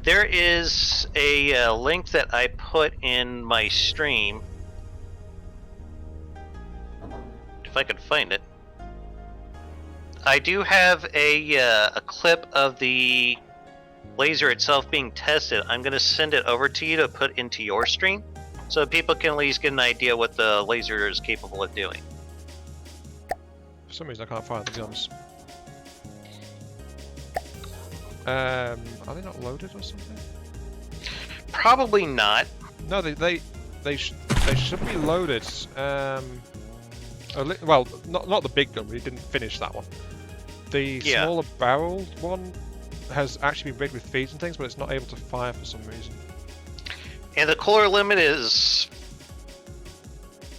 S3: There is a link that I put in my stream. If I could find it. I do have a clip of the laser itself being tested. I'm going to send it over to you to put into your stream, so people can at least get an idea what the laser is capable of doing.
S2: For some reason I can't find the guns. Are they not loaded or something?
S3: Probably not.
S2: No, they should be loaded. Well, not the big gun. We didn't finish that one. The smaller barrel one has actually been rigged with feeds and things, but it's not able to fire for some reason.
S3: And the cooler limit is...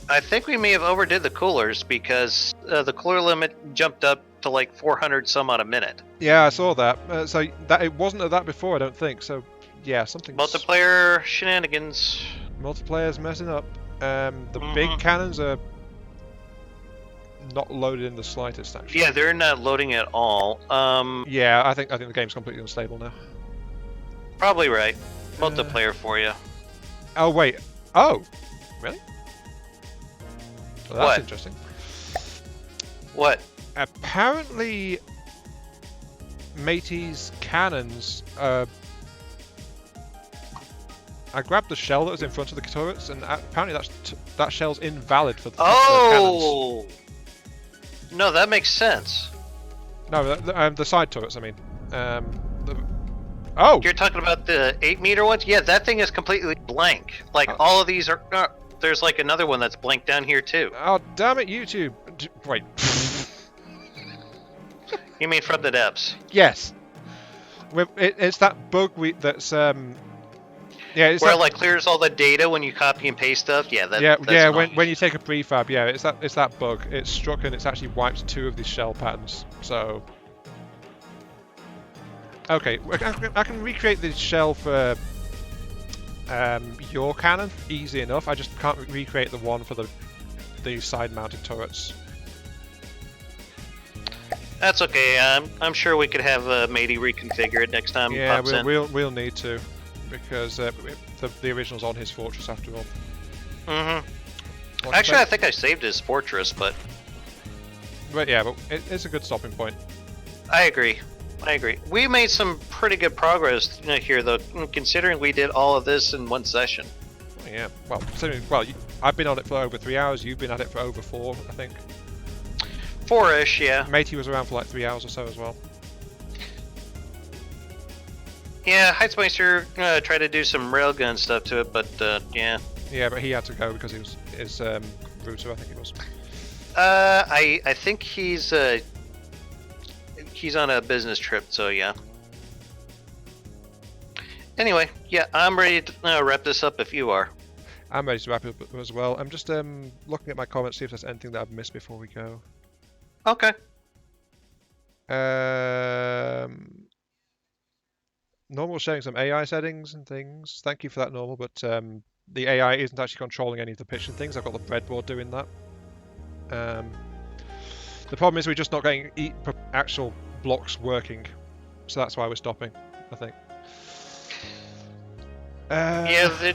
S3: I think we may have overdid the coolers, because the cooler limit jumped up to like 400 some odd a minute.
S2: Yeah, I saw that. So that it wasn't at that before, I don't think. So yeah, something.
S3: Multiplayer shenanigans.
S2: Multiplayer's messing up. The big cannons are not loaded in the slightest, actually.
S3: Yeah, they're not loading at all.
S2: Yeah, I think the game's completely unstable now.
S3: Probably right. Multiplayer for you.
S2: Oh wait. Oh, really? Well, that's
S3: What?
S2: interesting.
S3: What?
S2: Apparently, Matey's cannons. I grabbed the shell that was in front of the turrets, and apparently that shell's invalid for the cannons.
S3: No, that makes sense.
S2: No, the side turrets. I mean, oh,
S3: You're talking about the 8-meter ones? Yeah, that thing is completely blank. Like all of these are. There's like another one that's blank down here too.
S2: Oh, damn it, YouTube! Wait.
S3: You mean from the depths?
S2: Yes. It's that bug that's yeah. It's
S3: where
S2: that,
S3: like clears all the data when you copy and paste stuff. Yeah.
S2: That's
S3: annoying.
S2: when you take a prefab. Yeah, it's that bug. It's struck and it's actually wiped 2 of these shell patterns. So. Okay, I can recreate the shell for your cannon easy enough. I just can't recreate the one for the side-mounted turrets.
S3: That's okay. I'm sure we could have Matey reconfigure it next time.
S2: Yeah,
S3: he pops in.
S2: we'll need to, because the original's on his fortress after all.
S3: Actually, I think I saved his fortress, but
S2: yeah, but it's a good stopping point.
S3: I agree. We made some pretty good progress here, though, considering we did all of this in one session.
S2: Oh, yeah. Well, I've been on it for over 3 hours. You've been at it for over 4, I think.
S3: 4-ish, yeah.
S2: Matey was around for like 3 hours or so as well.
S3: Yeah, Heightsmeister tried to do some railgun stuff to it, but yeah.
S2: Yeah, but he had to go because he was his router, I think he was.
S3: I think he's on a business trip, so yeah. Anyway, yeah, I'm ready to wrap this up if you are.
S2: I'm ready to wrap it up as well. I'm just looking at my comments, see if there's anything that I've missed before we go.
S3: Okay.
S2: Normal showing some AI settings and things. Thank you for that, Normal, but the AI isn't actually controlling any of the pitching things. I've got the breadboard doing that. The problem is we're just not getting actual blocks working, so that's why we're stopping, I think.
S3: Yeah,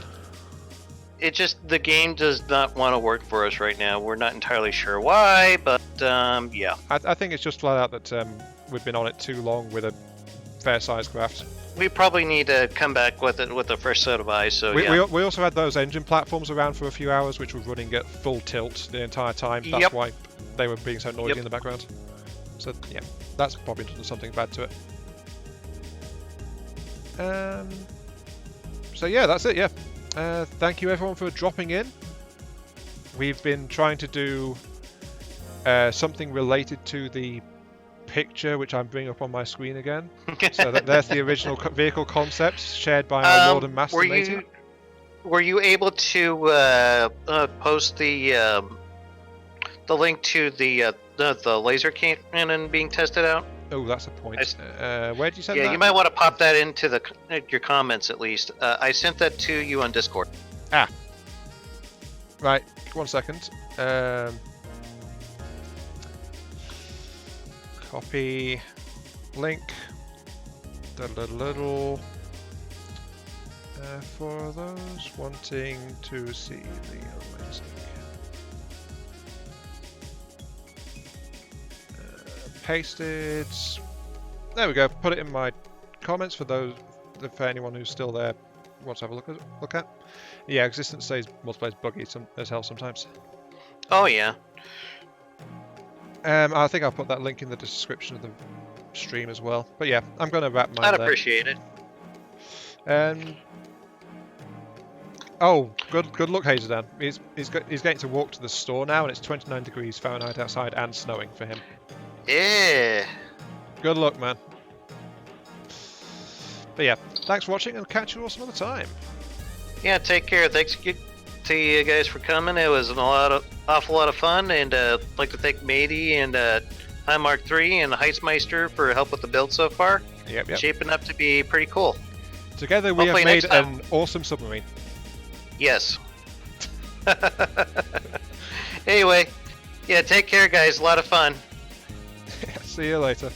S3: it just, the game does not want to work for us right now. We're not entirely sure why, but yeah.
S2: I think it's just flat out that we've been on it too long with a fair-sized craft.
S3: We probably need to come back with it with a fresh set of eyes. So yeah.
S2: We also had those engine platforms around for a few hours, which were running at full tilt the entire time. That's why they were being so noisy in the background. So yeah, that's probably done something bad to it. So yeah, that's it. Yeah. Thank you everyone for dropping in. We've been trying to do something related to the picture, which I'm bringing up on my screen again. So there's the original vehicle concepts shared by our Lord and Master Matey.
S3: Were you able to post the link to the laser cannon being tested out?
S2: Oh, that's a point. Where did you send that?
S3: Yeah, you might want to pop that into your comments at least. I sent that to you on Discord.
S2: Ah. Right, 1 second. Copy link. little. For those wanting to see the amazing. Pasted. There we go. Put it in my comments for for anyone who's still there wants to have a look at. Yeah, existence says multiplayer's buggy as hell sometimes.
S3: Oh yeah.
S2: I think I'll put that link in the description of the stream as well. But yeah, I'm going to wrap mine
S3: I'd
S2: there.
S3: appreciate it.
S2: Oh, good luck, Hazeldan. He's getting to walk to the store now, and it's 29 degrees Fahrenheit outside and snowing for him.
S3: Yeah.
S2: Good luck, man. But yeah, thanks for watching, and catch you all some other time.
S3: Yeah, take care. Thanks to you guys for coming. It was awful lot of fun, and I'd like to thank Matey and Mark 3 and Heismeister for help with the build so far.
S2: Yep.
S3: Shaping up to be pretty cool.
S2: Together we
S3: Hopefully
S2: have made
S3: next time.
S2: an awesome submarine.
S3: Yes. Anyway, yeah, take care, guys. A lot of fun.
S2: See you later.